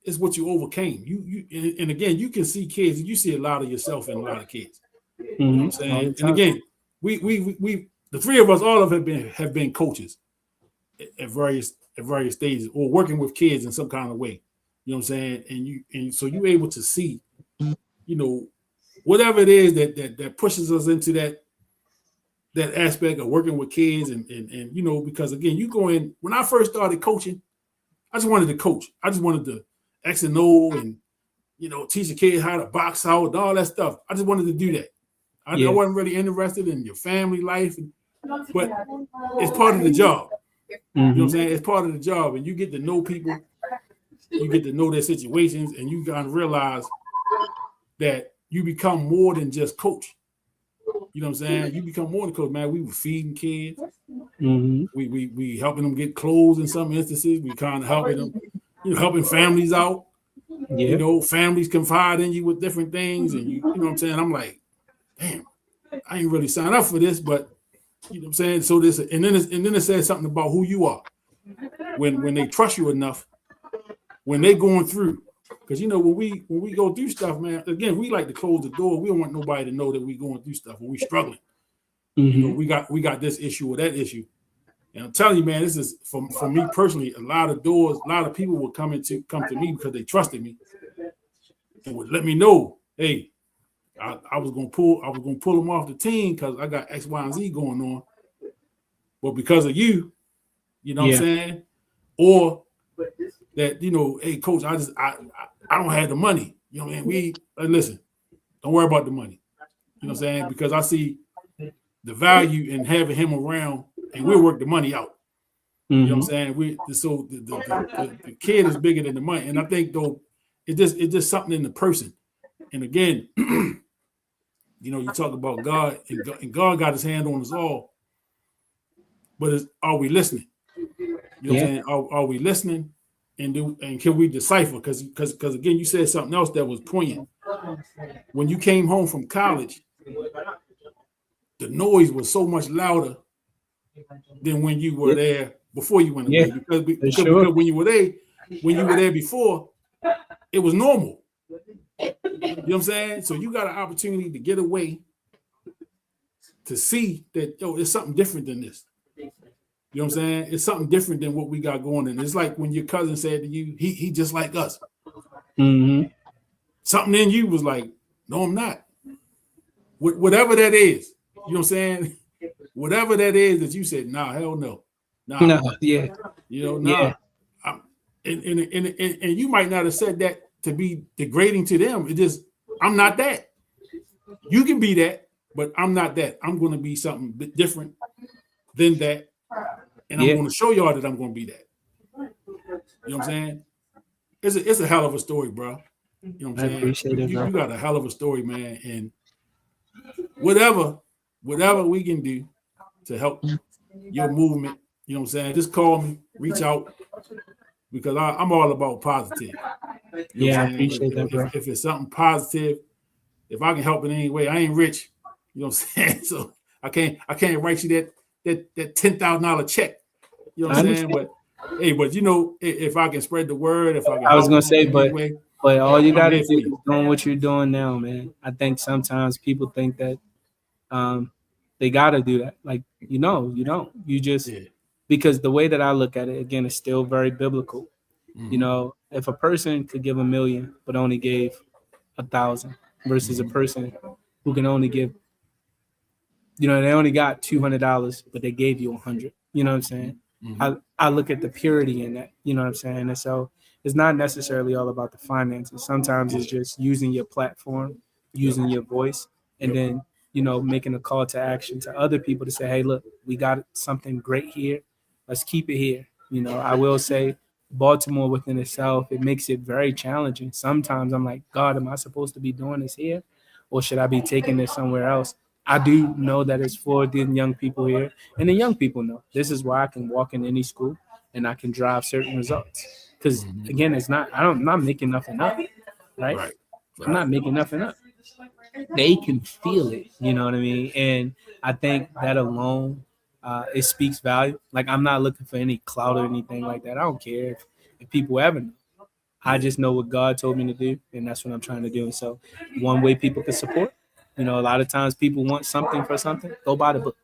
S2: it's what you overcame. And again, you can see kids, and you see a lot of yourself in a lot of kids. You know what I'm saying? And again, we the three of us, all of us have been coaches at various stages, or working with kids in some kind of way. You know what I'm saying? And so you're able to see, whatever it is that pushes us into that aspect of working with kids, and because again, you go in. When I first started coaching, I just wanted to coach. I just wanted to X and O and teach a kid how to box out and all that stuff. I just wanted to do that. I wasn't really interested in your family life, but it's part of the job. You know what I'm saying? It's part of the job, and you get to know people, you get to know their situations, and you gotta realize that you become more than just coach. You know what I'm saying? You become more than coach, man. We were feeding kids. We helping them get clothes in some instances. We kind of helping them, helping families out. Families confide in you with different things, and you know what I'm saying? I'm like, damn, I ain't really signed up for this, but you know what I'm saying? So this, and then it says something about who you are. When they trust you enough, when they going through, because when we go through stuff, man, again, we like to close the door. We don't want nobody to know that we going through stuff, when we struggling. We got this issue or that issue. And I'm telling you, man, this is for me personally, a lot of doors, a lot of people will come to me because they trusted me and would let me know, hey, I was gonna pull them off the team because I got X, Y, and Z going on. But because of you, you know what I'm saying? Or that, hey coach, I don't have the money. You know what I mean? Listen, don't worry about the money. You know what I'm saying? Because I see the value in having him around, and we'll work the money out. You know what I'm saying? The kid is bigger than the money. And I think though it's just something in the person. And again, you talk about God, and God got his hand on us all. But are we listening? You know what I'm saying? Are we listening? And can we decipher? Because again, you said something else that was poignant. When you came home from college, the noise was so much louder than when you were there before you went away. Because when you were there before, it was normal. You know what I'm saying? So you got an opportunity to get away, to see that it's something different than this. You know what I'm saying? It's something different than what we got going on. It's like when your cousin said to you, he just like us. Something in you was like, no, I'm not. Whatever that is, you know what I'm saying? Whatever that is that you said, nah, hell no. Nah.
S3: No, yeah.
S2: Nah. Yeah. And you might not have said that to be degrading to them. It just, I'm not that. You can be that, but I'm not that. I'm going to be something different than that. And I'm going to show y'all that I'm going to be that. You know what I'm saying? It's a hell of a story, bro. You know what I'm saying? I appreciate it, bro. You got a hell of a story, man. And whatever we can do to help your movement, you know what I'm saying? Just call me, reach out, because I'm all about positive. You know
S3: I appreciate that, bro.
S2: If it's something positive, if I can help in any way, I ain't rich. You know what I'm saying? So I can't write you that $10,000 check. You know what I'm saying? But hey, if I can spread the word, if I can,
S3: I was gonna say, but all you gotta do is doing what you're doing now, man. I think sometimes people think that they gotta do that. Like, you don't. You just because the way that I look at it, again, is still very biblical. You know, if a person could give 1,000,000 but only gave 1,000 versus a person who can only give, you know, they only got $200 but they gave you 100. You know what I'm saying? I look at the purity in that. You know what I'm saying? And so it's not necessarily all about the finances. Sometimes it's just using your platform, using your voice, and then, you know, making a call to action to other people to say, hey, look, we got something great here. Let's keep it here. You know, I will say Baltimore within itself, it makes it very challenging. Sometimes I'm like, God, am I supposed to be doing this here? Or should I be taking this somewhere else? I do know that it's for the young people here, and the young people know this is why I can walk in any school and I can drive certain results. Because again, it's not I'm not making nothing up, right? I'm not making nothing up. They can feel it, you know what I mean? And I think that alone, it speaks value. Like I'm not looking for any clout or anything like that. I don't care if people ever know. I just know what God told me to do, and that's what I'm trying to do. And so, one way people can support, you know, a lot of times people want something for something. Go buy the book.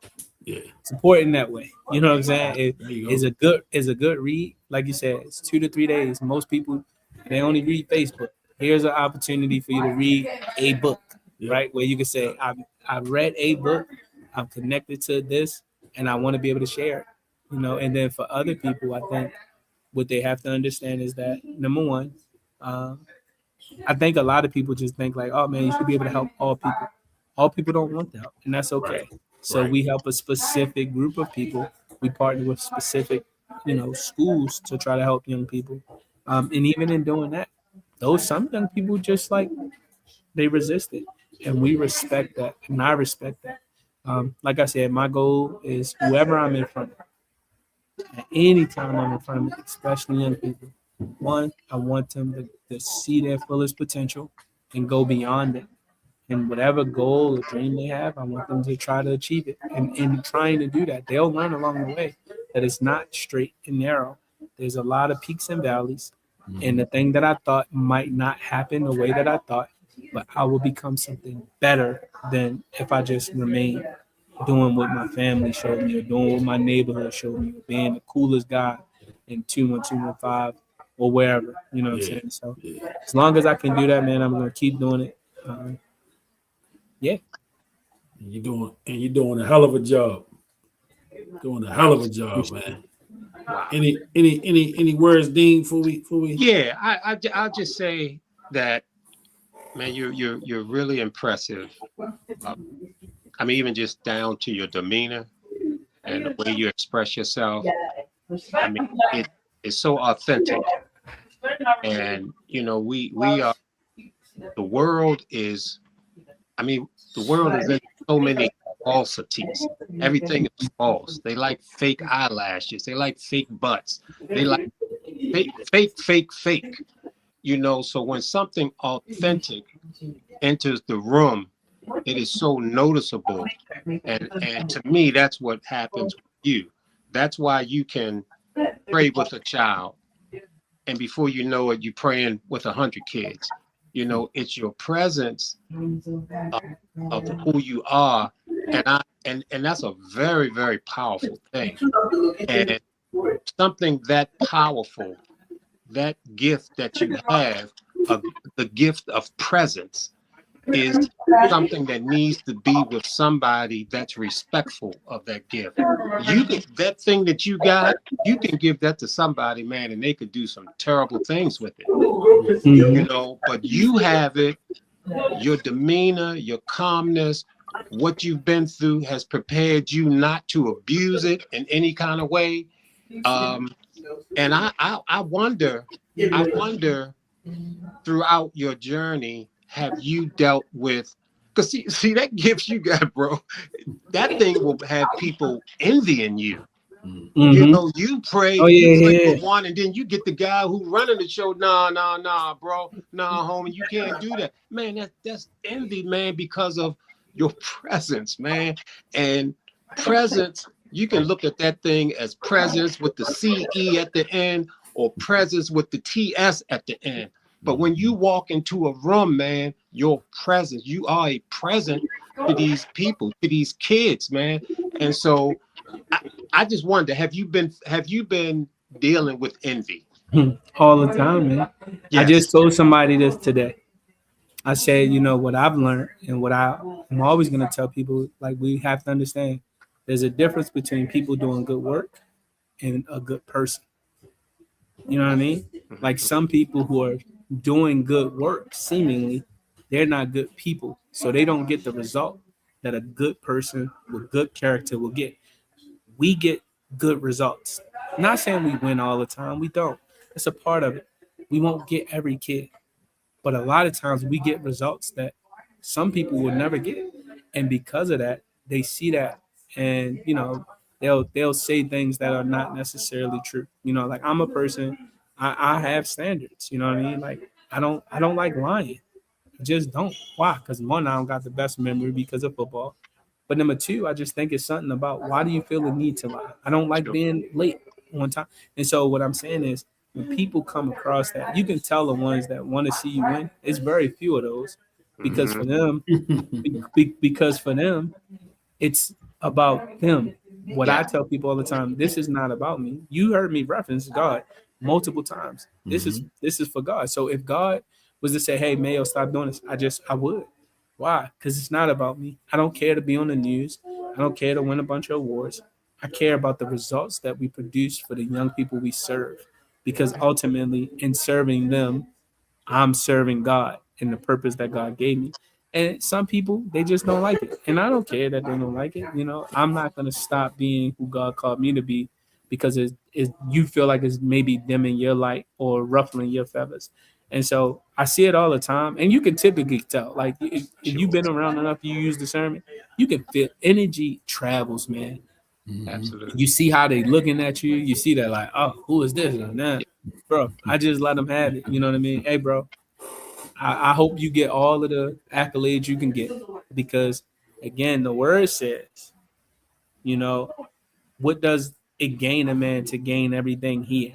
S2: Yeah.
S3: Support in that way. You know what I'm saying?
S2: There you go.
S3: It's a good read. Like you said, it's 2 to 3 days. Most people they only read Facebook. Here's an opportunity for you to read a book, right? Where you can say, I've read a book, I'm connected to this, and I want to be able to share it. You know, and then for other people, I think what they have to understand is that number one, I think a lot of people just think like, oh man, you should be able to help all people. All people don't want the help, and that's okay. So we help a specific group of people. We partner with specific, you know, schools to try to help young people. And even in doing that, some young people just like they resist it, and we respect that, and I respect that. Like I said, my goal is whoever I'm in front of. At any time I'm in front of them, especially young people, one, I want them to see their fullest potential and go beyond it. And whatever goal or dream they have, I want them to try to achieve it. And in trying to do that, they'll learn along the way that it's not straight and narrow. There's a lot of peaks and valleys. And the thing that I thought might not happen the way that I thought, but I will become something better than if I just remain doing what my family showed me or doing what my neighborhood showed me or being the coolest guy in 21215 or wherever, you know what I'm saying? So as long as I can do that, man, I'm going to keep doing it. Yeah.
S2: You're doing a hell of a job. Doing a hell of a job, man. Wow. Any words, Dean, before we
S4: Yeah, I'll just say that, man, you're really impressive. I mean, even just down to your demeanor and the way you express yourself. I mean, it's so authentic. And you know, we are. The world is. I mean, the world is in so many falsities. Everything is false. They like fake eyelashes. They like fake butts. They like fake. You know, so when something authentic enters the room, it is so noticeable. And to me, that's what happens with you. That's why you can pray with a child. And before you know it, you're praying with 100 kids. You know, it's your presence of who you are. And that's a very, very powerful thing. And something that powerful, that gift that you have, the gift of presence, is something that needs to be with somebody that's respectful of that gift. That thing that you got, you can give that to somebody, man, and they could do some terrible things with it. You know, but you have it. Your demeanor, your calmness, what you've been through has prepared you not to abuse it in any kind of way. And I wonder throughout your journey, have you dealt with, because see that gift you got, bro, that thing will have people envying you. You know, you pray for one, and then you get the guy who running the show. Nah, bro, homie, you can't do that, man. That's envy, man, because of your presence, man. And presence, you can look at that thing as presence with the CE at the end, or presence with the TS at the end. But when you walk into a room, man, your presence, you are a present to these people, to these kids, man. And so I just wonder, have you been dealing with envy?
S3: All the time, man. I
S4: Yes.
S3: just told somebody this today. I said, you know, what I've learned and what I'm always going to tell people, like, we have to understand there's a difference between people doing good work and a good person. You know what I mean? Like some people who are doing good work, seemingly, they're not good people. So they don't get the result that a good person with good character will get. We get good results. Not saying we win all the time. We don't. It's a part of it. We won't get every kid. But a lot of times we get results that some people will never get. And because of that, they see that and they'll say things that are not necessarily true. You know, like I'm a person, I have standards, you know what I mean? Like I don't like lying. I just don't. Why? Because one, I don't got the best memory because of football. But number two, I just think it's something about why do you feel the need to lie? I don't like
S4: Sure.
S3: being late on time. And so what I'm saying is when people come across that, you can tell the ones that want to see you win. It's very few of those because
S4: Mhm.
S3: for them, because for them, it's about them. What I
S4: Yeah.
S3: tell people all the time, this is not about me. You heard me reference God multiple times. This is for God. So if God was to say, "Hey, Mayo, stop doing this," I would. Why? Because it's not about me. I don't care to be on the news. I don't care to win a bunch of awards. I care about the results that we produce for the young people we serve. Because ultimately, in serving them, I'm serving God and the purpose that God gave me. And some people, they just don't like it. And I don't care that they don't like it. You know, I'm not going to stop being who God called me to be because you feel like it's maybe dimming your light or ruffling your feathers. And so I see it all the time. And you can typically tell, like, if you've
S4: Sure.
S3: been around enough, you use discernment, you can feel energy travels, man.
S4: Absolutely.
S3: You see how they looking at you. You see that, like, oh, who is this? And that, bro, I just let them have it. You know what I mean? Hey, bro, I hope you get all of the accolades you can get because, again, the word says, you know, what does it gain a man to gain everything here?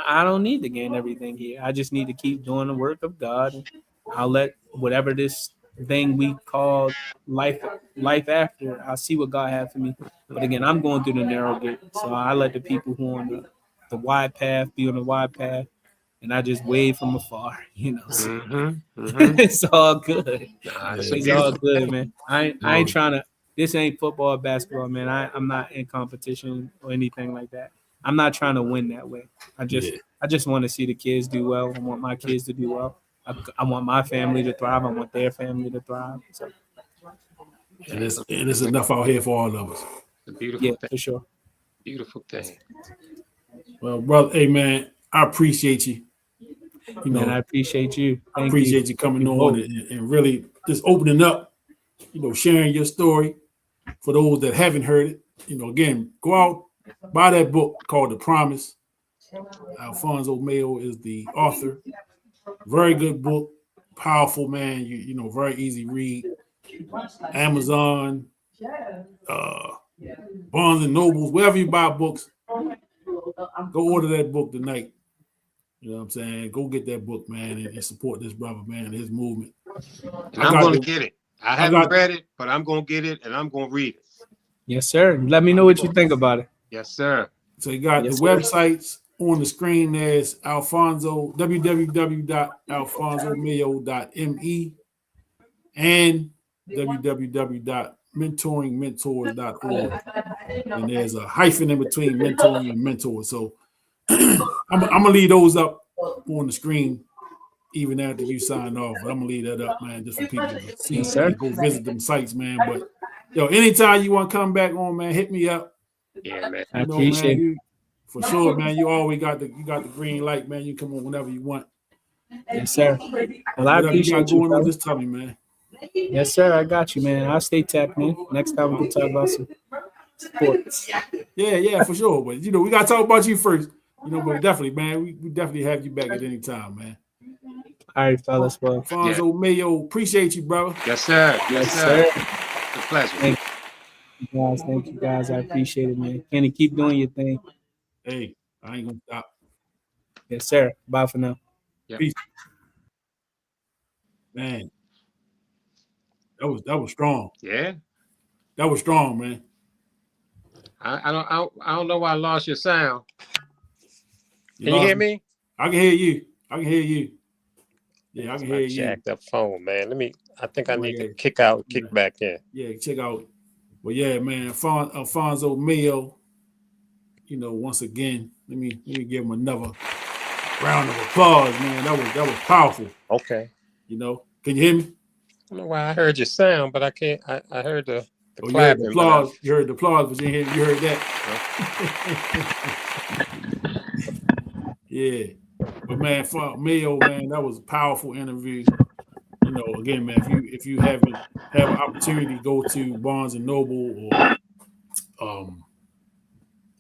S3: I don't need to gain everything here. I just need to keep doing the work of God. And I'll let whatever this thing we call life, life after. I'll see what God has for me. But again, I'm going through the narrow gate, so I let the people who are on the wide path be on the wide path, and I just wave from afar. You know, so
S4: Mm-hmm. Mm-hmm.
S3: it's all good.
S4: Nah, it's a
S2: Yeah.
S3: It's all
S4: beautiful
S3: good,
S4: thing.
S3: man. I ain't
S2: No,
S3: trying to. This ain't football or basketball, man. I'm not in competition or anything like that. I'm not trying to win that way.
S2: yeah.
S3: I just want to see the kids do well. I want my kids to do well. I want my family to thrive. I want their family to thrive. So
S2: And it's enough out here for all of us.
S4: It's a beautiful
S3: yeah,
S4: thing.
S3: for sure.
S4: Beautiful thing.
S2: Well, brother, hey man, I appreciate you. You
S3: Man, I
S2: know,
S3: appreciate you.
S2: I
S3: Thank you.
S2: appreciate you coming
S3: You
S2: on
S3: both.
S2: and really just opening up, sharing your story for those that haven't heard it. Again, go out, buy that book called The Promise. Alphonso Mayo is the author. Very good book, powerful man. Very easy read. Amazon, uh, Barnes and Nobles, wherever you buy books, go order that book tonight. You know what I'm saying? Go get that book, man, and support this brother, man, his movement.
S4: And
S2: I
S4: I'm
S2: got
S4: going to
S2: the,
S4: get it. I
S2: I
S4: haven't
S2: got,
S4: read it, but I'm going to get it and I'm going to read it.
S3: Yes, sir. Let me know what you think about it.
S4: Yes, sir.
S2: so you got the
S3: Yes, sir.
S2: websites on the screen. There's Alfonso, www.alfonsomayo.me and www.mentoringmentors.org. And there's a hyphen in between mentoring and mentor. So I'm gonna leave those up on the screen even after you sign off. But I'm gonna leave that up, man, just for people to
S3: Yes,
S2: see
S3: sir.
S2: and go visit them sites, man. But anytime you want to come back on, man, hit me up.
S4: Yeah, man.
S3: I
S2: Man,
S3: appreciate it.
S2: you for sure, man. You always got the green light, man. You come on whenever you want.
S3: Yes, sir. Well, I
S2: Whatever you got
S3: appreciate you,
S2: going on,
S3: brother.
S2: just tell me, man.
S3: Yes, sir. I got you, man. I'll stay tapped in. Next time we can talk about some sports.
S2: Yeah, for sure. But we gotta talk about you first. But definitely, man, we definitely have you back at any time, man.
S3: All right, fellas. Well,
S4: Yeah.
S2: Alfonso Mayo, appreciate you, brother.
S4: Yes, sir. Yes,
S3: yes,
S4: sir.
S3: sir.
S4: It's a pleasure.
S3: Thank you guys. Thank you guys. I appreciate it, man. Kenny, keep doing your thing.
S2: Hey, I ain't gonna stop.
S3: Yes, sir. Bye for now.
S4: Yep.
S2: Peace, man. That was strong.
S4: Yeah.
S2: That was strong, man.
S4: I don't know why I lost your sound. Can you hear me?
S2: I can hear you. I can hear you. Yeah, I can
S4: My
S2: hear you.
S4: jacked up phone, man. I think I
S2: Oh,
S4: need to
S2: yeah.
S4: kick out, kick back in.
S2: Yeah, check out. Well, yeah, man, Alphonso Mayo. You know, once again, let me give him another round of applause, man. That was powerful.
S4: Okay.
S2: You know, can you hear me?
S4: I don't know why I heard your sound, but I can't. I heard the
S2: Oh, you heard the
S4: clapping, but
S2: applause. You heard the applause, but you heard that. Yeah. But man, for Mayo, man, that was a powerful interview. You know, again, man, if you haven't have an opportunity, go to Barnes and Noble or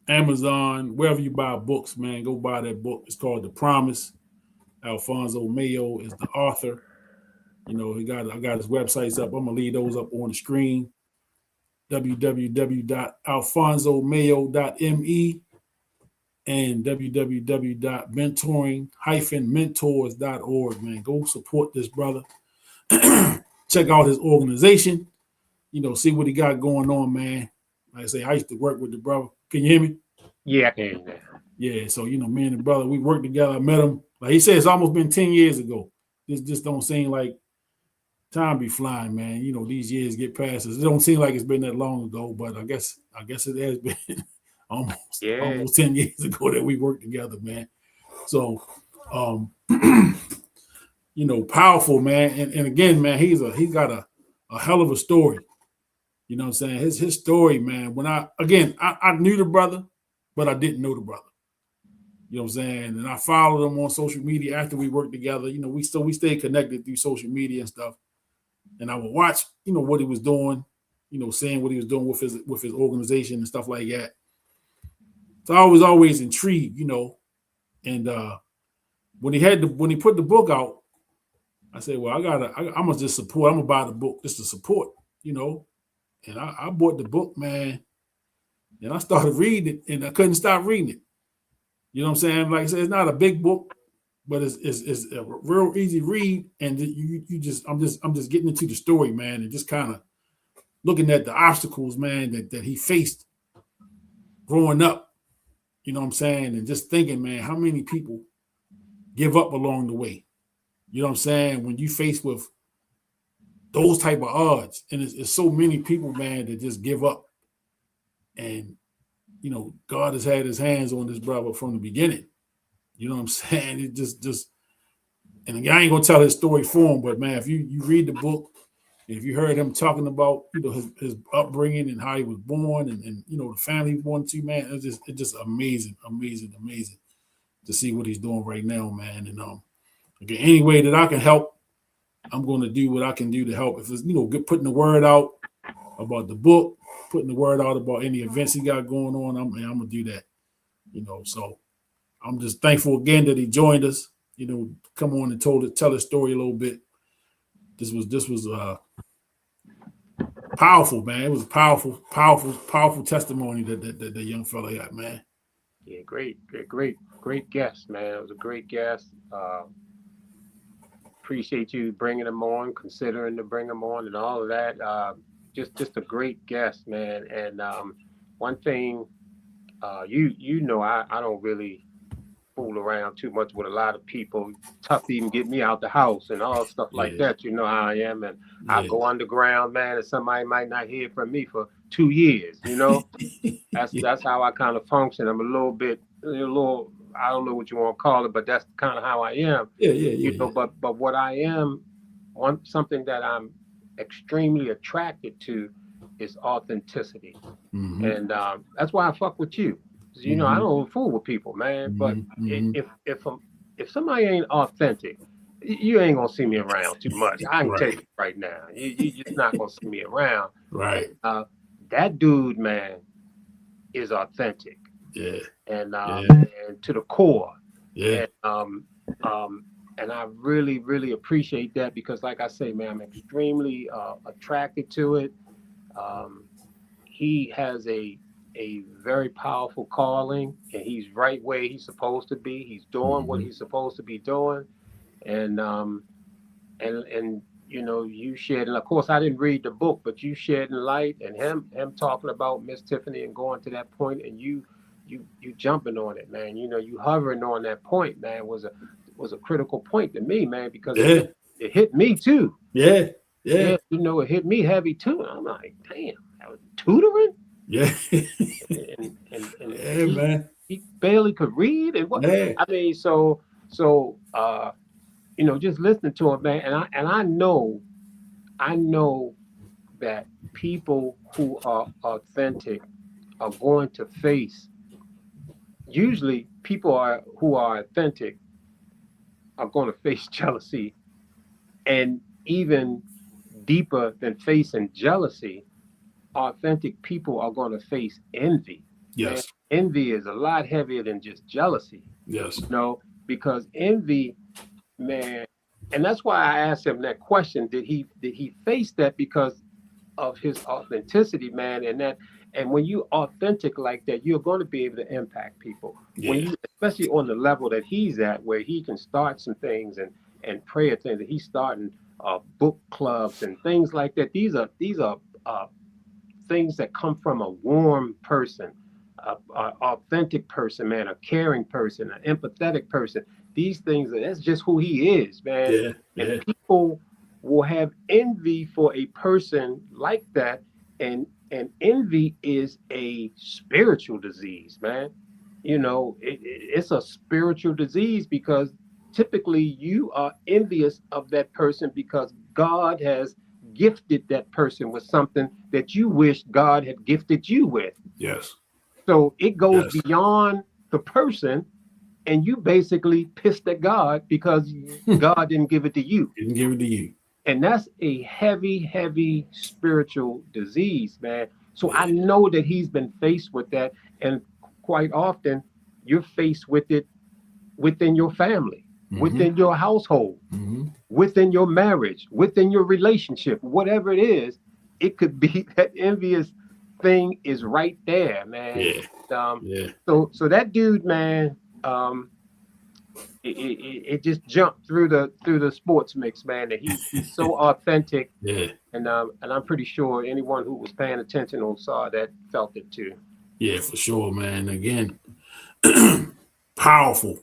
S2: Amazon, wherever you buy books, man, go buy that book. It's called The Promise. Alphonso Mayo is the author. You know, I got his websites up. I'm gonna leave those up on the screen. www.alfonsomayo.me and www.mentoring-mentors.org. Man, go support this brother. Check out his organization. You know, see what he got going on, man. Like I say, I used to work with the brother. Can you hear me?
S4: yeah, I can hear you now.
S2: Yeah, so you know, me and the brother, we worked together. I met him. Like he said, it's almost been 10 years ago. This just don't seem like time be flying, man. You know, these years get past us. It don't seem like it's been that long ago, but I guess it has been almost 10 years ago that we worked together, man. So you know, powerful, man. And again, man, he's got a hell of a story. You know what I'm saying? His story, man. When I knew the brother, but I didn't know the brother. You know what I'm saying? And I followed him on social media after we worked together. You know, we stayed connected through social media and stuff. And I would watch, you know, what he was doing, you know, saying what he was doing with his organization and stuff like that. So I was always intrigued, you know. And when he put the book out, I said, well, I must just support. I'm gonna buy the book just to support, you know. And I bought the book, man. And I started reading it, and I couldn't stop reading it. You know what I'm saying? Like I said, it's not a big book, but it's a real easy read. And I'm just getting into the story, man, and just kind of looking at the obstacles, man, that he faced growing up. You know what I'm saying? And just thinking, man, how many people give up along the way? You know what I'm saying? When you face with those type of odds, and it's so many people, man, that just give up. And you know, God has had his hands on this brother from the beginning. You know what I'm saying? It just and again, I ain't gonna tell his story for him, but man, if you read the book, if you heard him talking about, you know, his upbringing and how he was born and you know, the family he was born to, man, it's just amazing to see what he's doing right now, man. And again, any way that I can help, I'm gonna do what I can do to help. If it's, you know, putting the word out about the book, putting the word out about any events he got going on, I'm gonna do that. You know, so I'm just thankful again that he joined us. You know, come on and tell his story a little bit. This was powerful, man. It was a powerful testimony that the young fella got, man.
S4: Yeah, great guest, man. It was a great guest. Appreciate you bringing him on, considering to bring him on, and all of that. Just a great guest, man. And one thing, you know, I don't really fool around too much with a lot of people. Tough to even get me out the house and all stuff like that. You know how I am, and I go underground, man, and somebody might not hear from me for 2 years. You know, that's how I kind of function. I'm a little. I don't know what you want to call it, but that's kind of how I am. You know, but what I am, something that I'm extremely attracted to is authenticity, and that's why I fuck with you. You know, I don't fool with people, man. But if somebody ain't authentic, you ain't gonna see me around too much. I can tell you right now, you just not gonna see me around.
S2: Right.
S4: That dude, man, is authentic.
S2: Yeah.
S4: And to the core.
S2: Yeah.
S4: And I really, really appreciate that because, like I say, man, I'm extremely attracted to it. He has a very powerful calling, and he's right where he's supposed to be. He's doing what he's supposed to be doing, and you know, you shed, and of course I didn't read the book, but you shedding light, and him talking about Miss Tiffany and going to that point, and you you jumping on it, man. You know, you hovering on that point, man, was a critical point to me, man, because it hit me too.
S2: Yeah.
S4: You know, it hit me heavy too. And I'm like, damn, that was tutoring.
S2: Yeah.
S4: And
S2: Man.
S4: He barely could read, and what I mean, so you know, just listening to it, man, and I know that people who are authentic are going to face. Usually, who are authentic are going to face jealousy, and even deeper than facing jealousy, authentic people are going to face envy.
S2: Yes.
S4: Man, envy is a lot heavier than just jealousy.
S2: Yes.
S4: You know, because envy, man, and that's why I asked him that question. Did he face that because of his authenticity, man? And when you authentic like that, you're going to be able to impact people.
S2: Yeah.
S4: When you, especially on the level that he's at, where he can start some things and pray at things, that he's starting book clubs and things like that. These are things that come from a warm person, a authentic person, man, a caring person, an empathetic person. These things, that's just who he is, man.
S2: Yeah.
S4: And people will have envy for a person like that, and envy is a spiritual disease, man. You know, it's a spiritual disease, because typically you are envious of that person because God has gifted that person with something that you wish God had gifted you with.
S2: Yes.
S4: So it goes beyond the person, and you basically pissed at God because God didn't give it to you.
S2: Didn't give it to you.
S4: And that's a heavy, heavy spiritual disease, man. So I know that he's been faced with that. And quite often you're faced with it within your family, within your household, within your marriage, within your relationship, whatever it is. It could be that envious thing is right there, man. So that dude, man, it just jumped through the sports mix, man. That he's so authentic. And I'm pretty sure anyone who was paying attention or saw that felt it too.
S2: Yeah, for sure, man. Again, powerful.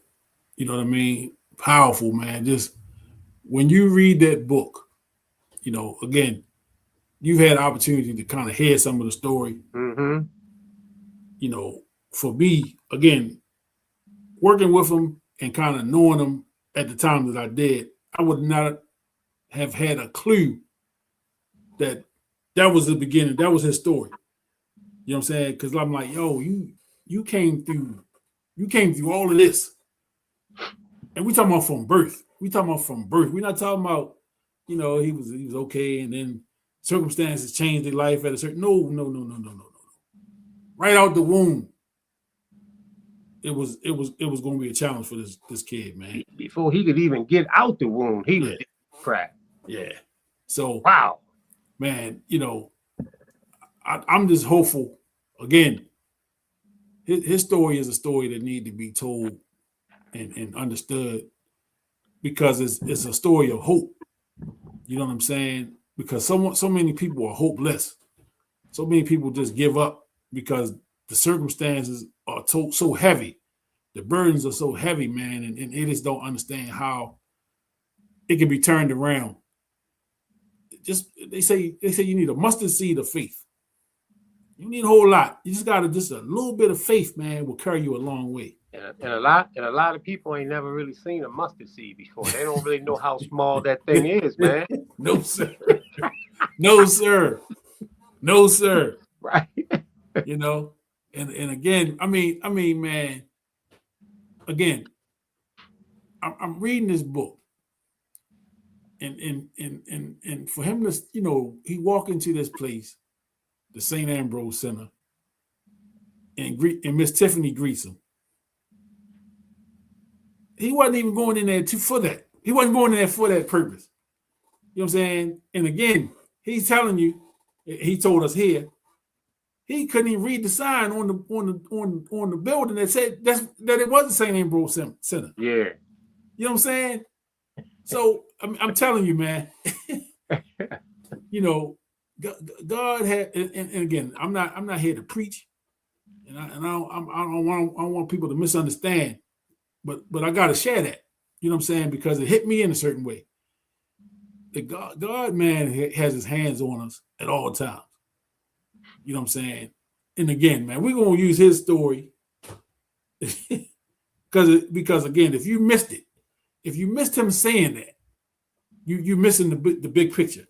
S2: You know what I mean? Powerful, man. Just when you read that book, you know, again, you've had opportunity to kind of hear some of the story. You know, for me, again, working with him and kind of knowing him at the time that I did, I would not have had a clue that was the beginning. That was his story. You know what I'm saying? Because I'm like, yo, you came through all of this. And we talking about from birth. We're not talking about, you know, he was okay, and then circumstances changed their life at a certain. No. Right out the womb, it was going to be a challenge for this kid, man.
S4: Before he could even get out the womb, he was crap.
S2: Yeah. So
S4: wow,
S2: man, you know, I'm just hopeful. Again, his story is a story that needs to be told and understood, because it's a story of hope. You know what I'm saying? Because so many people are hopeless. So many people just give up because the circumstances are so heavy. The burdens are so heavy, man, and they just don't understand how it can be turned around. Just they say you need a mustard seed of faith. You need a whole lot. You just gotta just a little bit of faith, man, will carry you a long way.
S4: And a lot of people ain't never really seen a mustard seed before. They don't really know how small that thing is, man.
S2: No, sir. No, sir. No, sir.
S4: Right.
S2: You know, and again, I mean, man. Again, I'm reading this book, and for him to, you know, he walk into this place, the St. Ambrose Center, and Miss Tiffany greets him. He wasn't even going in there for that. He wasn't going in there for that purpose. You know what I'm saying? And again, he's telling you, he told us here, he couldn't even read the sign on the building that said that it was the St. Ambrose Center.
S4: Yeah.
S2: You know what I'm saying? So I'm telling you, man. You know, God had, and again, I'm not here to preach. and I don't want people to misunderstand, but I got to share that. You know what I'm saying? Because it hit me in a certain way. The God man has his hands on us at all times. You know what I'm saying? And again, man, we're gonna use his story because again, if you missed it, if you missed him saying that, you missing the big picture.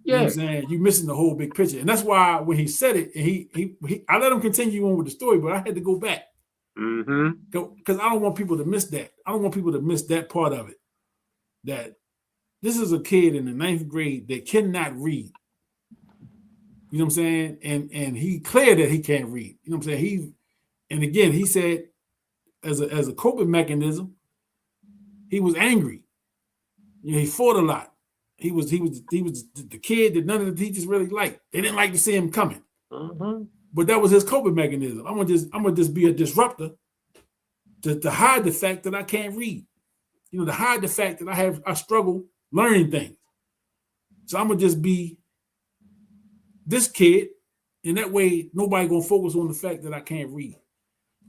S2: You know what I'm saying? You missing the whole big picture. And that's why when he said it, and he I let him continue on with the story, but I had to go back. Because I don't want people to miss that. I don't want people to miss that part of it. That this is a kid in the 9th grade that cannot read. You know what I'm saying? And he cleared that he can't read. You know what I'm saying? And again, he said as a coping mechanism, he was angry. You know, he fought a lot. He was the kid that none of the teachers really liked. They didn't like to see him coming. But that was his coping mechanism. I'm gonna just be a disruptor to hide the fact that I can't read. You know, to hide the fact that I struggle learning things. So I'm gonna just be this kid, and that way nobody gonna focus on the fact that I can't read,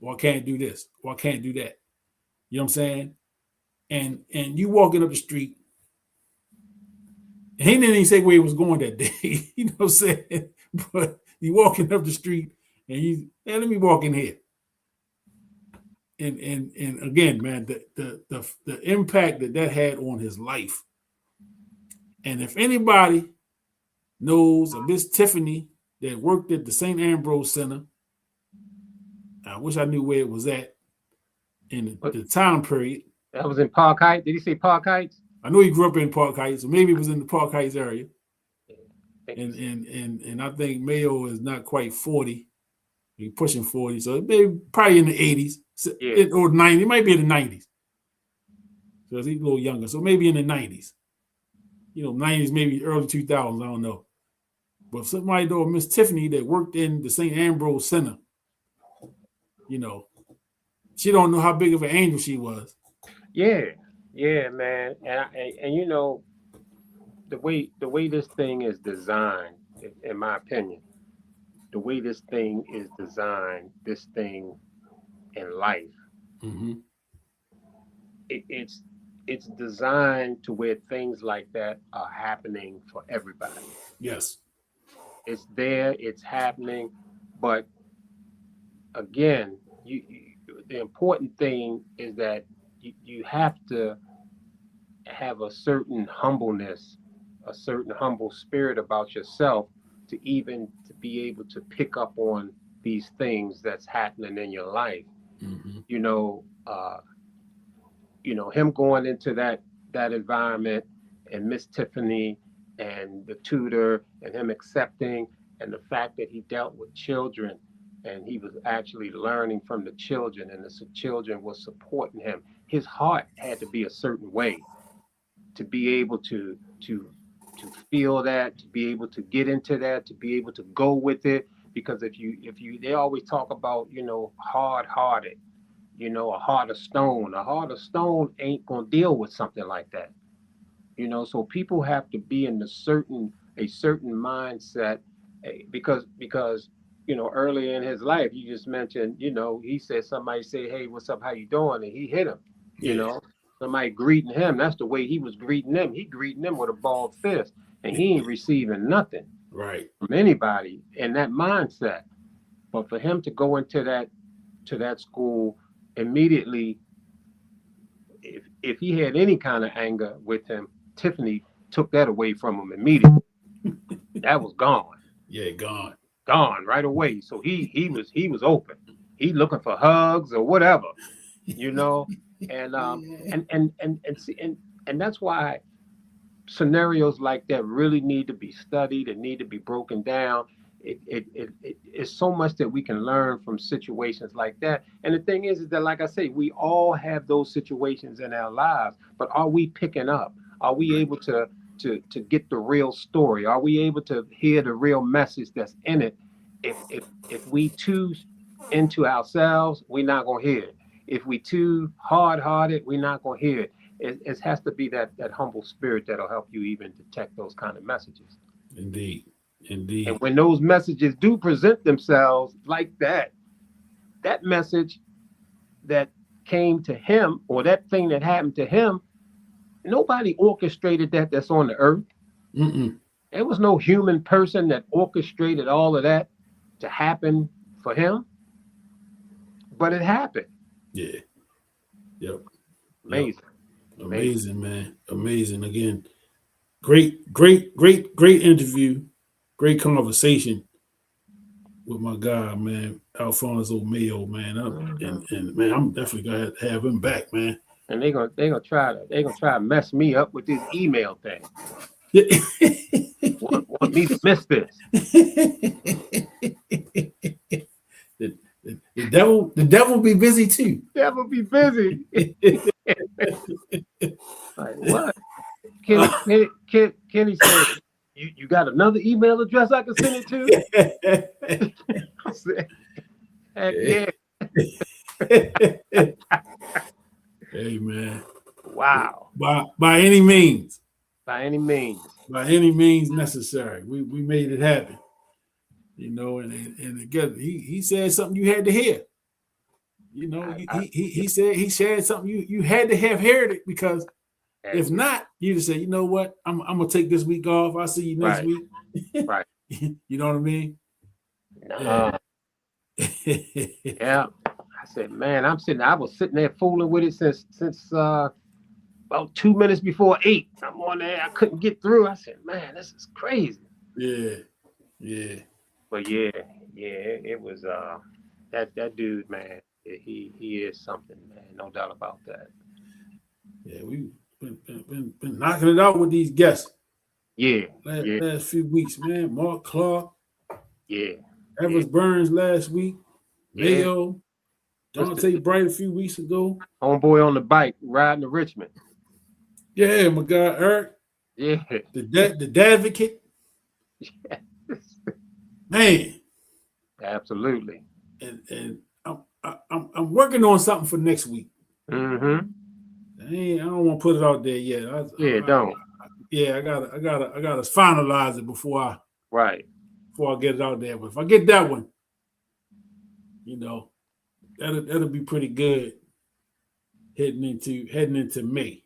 S2: or I can't do this, or I can't do that. You know what I'm saying? And you walking up the street, and he didn't even say where he was going that day. You know what I'm saying? But you walking up the street, and let me walk in here. And again, man, the impact that had on his life. And if anybody knows a Miss Tiffany that worked at the St. Ambrose Center, I wish I knew where it was at in the time period.
S4: That was in Park Heights. Did he say Park Heights?
S2: I know he grew up in Park Heights, so maybe it was in the Park Heights area. And I think Mayo is not quite 40. He's pushing 40, so maybe probably in the 80s or 90s. It might be in the 90s. So he's a little younger. So maybe in the 90s. You know, 90s, maybe early 2000s, I don't know. But somebody know Miss Tiffany that worked in the St. Ambrose Center, you know, she don't know how big of an angel she was.
S4: Yeah, man. And you know, the way this thing is designed, in my opinion, the way this thing is designed, this thing in life, it's designed to where things like that are happening for everybody.
S2: Yes.
S4: It's there, it's happening, but again, the important thing is that you have to have a certain humbleness, a certain humble spirit about yourself to be able to pick up on these things that's happening in your life. You know, him going into that environment, and Miss Tiffany and the tutor, and him accepting, and the fact that he dealt with children, and he was actually learning from the children, and the children were supporting him. His heart had to be a certain way to be able to feel that, to be able to get into that, to be able to go with it. Because if you they always talk about, you know, hard-hearted, you know, a heart of stone. A heart of stone ain't gonna deal with something like that. You know, so people have to be in a certain mindset, because you know, early in his life, you just mentioned, you know, he said somebody say, "Hey, what's up? How you doing?" And he hit him. You know, somebody greeting him. That's the way he was greeting them. He greeting them with a balled fist, and he ain't receiving nothing from anybody in that mindset. But for him to go into that school immediately, if he had any kind of anger with him, Tiffany took that away from him immediately. That was gone.
S2: Yeah, gone
S4: right away. So he was open. He looking for hugs or whatever, you know. And that's why scenarios like that really need to be studied and need to be broken down. It's so much that we can learn from situations like that. And the thing is that, like I say, we all have those situations in our lives, but are we picking up? Are we able to get the real story? Are we able to hear the real message that's in it? If we too into ourselves, we're not gonna hear it. If we too hard-hearted, we're not gonna hear it. It has to be that humble spirit that'll help you even detect those kind of messages.
S2: Indeed.
S4: And when those messages do present themselves like that, that message that came to him, or that thing that happened to him, nobody orchestrated that that's on the earth. There was no human person that orchestrated all of that to happen for him, but it happened.
S2: Yeah. Yep.
S4: Amazing.
S2: Yep. Amazing, man. Amazing. Again, great interview. Great conversation with my guy, man, Alphonso Mayo, man. And man, I'm definitely gonna have him back, man.
S4: And they're gonna try to mess me up with this email thing. want me to miss this.
S2: The devil be busy too.
S4: Devil be busy. Like what? Kenny said, you got another email address I can send it to? I said, heck yeah.
S2: Hey man.
S4: Wow.
S2: By any means.
S4: By any means.
S2: By any means necessary. We made it happen. You know, and again, he said something you had to hear. You know, he shared something you had to have heard it, because if not, you just say, you know what, I'm gonna take this week off. I'll see you next week.
S4: Right.
S2: You know what I mean?
S4: Yeah. Yeah. I said, man, I was sitting there fooling with it since about 2 minutes before 8. I'm on there. I couldn't get through. I said, man, this is crazy.
S2: Yeah.
S4: But yeah, it was that dude, man. He is something, man. No doubt about that.
S2: Yeah, we've been knocking it out with these guests.
S4: Yeah.
S2: Last few weeks, man. Mark Clark.
S4: Yeah.
S2: Evers Burns last week. Mayo. Dante Bright a few weeks ago.
S4: Homeboy on the bike riding to Richmond.
S2: Yeah, my guy Eric.
S4: Yeah.
S2: The Advocate.
S4: Yes.
S2: Man.
S4: Absolutely.
S2: And I'm working on something for next week.
S4: Mm-hmm.
S2: I don't want to put it out there yet.
S4: Don't.
S2: I gotta finalize it before I get it out there. But if I get that one, you know, that'll be pretty good heading into May.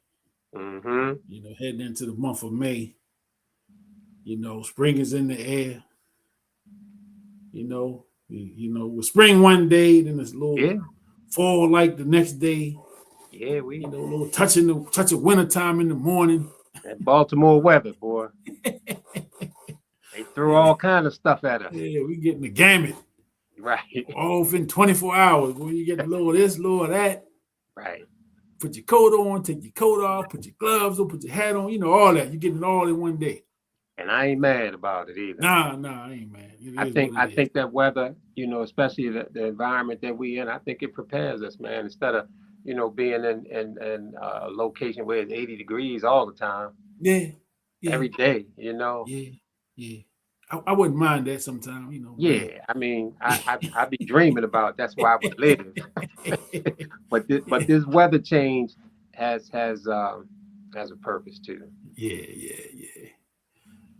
S4: Mm-hmm.
S2: You know, heading into the month of May. You know, spring is in the air. You know, with spring one day, then it's a little fall like the next day.
S4: Yeah,
S2: a little touch of wintertime in the morning.
S4: That Baltimore weather, boy. They threw all kind of stuff at us.
S2: Yeah, we getting the gamut.
S4: Right.
S2: All within 24 hours. When you get a little of this, little of that.
S4: Right.
S2: Put your coat on, take your coat off, put your gloves on, put your hat on, you know, all that. You're getting it all in one day.
S4: And I ain't mad about it either.
S2: Nah, I ain't mad.
S4: I think that weather, you know, especially the environment that we in, I think it prepares us, man. Instead of, you know, being in a location where it's 80 degrees all the time.
S2: Yeah.
S4: Every day, you know.
S2: Yeah. I wouldn't mind that sometime, you know.
S4: Yeah, man. I mean, I be dreaming about that's why I would live. but this weather change has a purpose too.
S2: Yeah.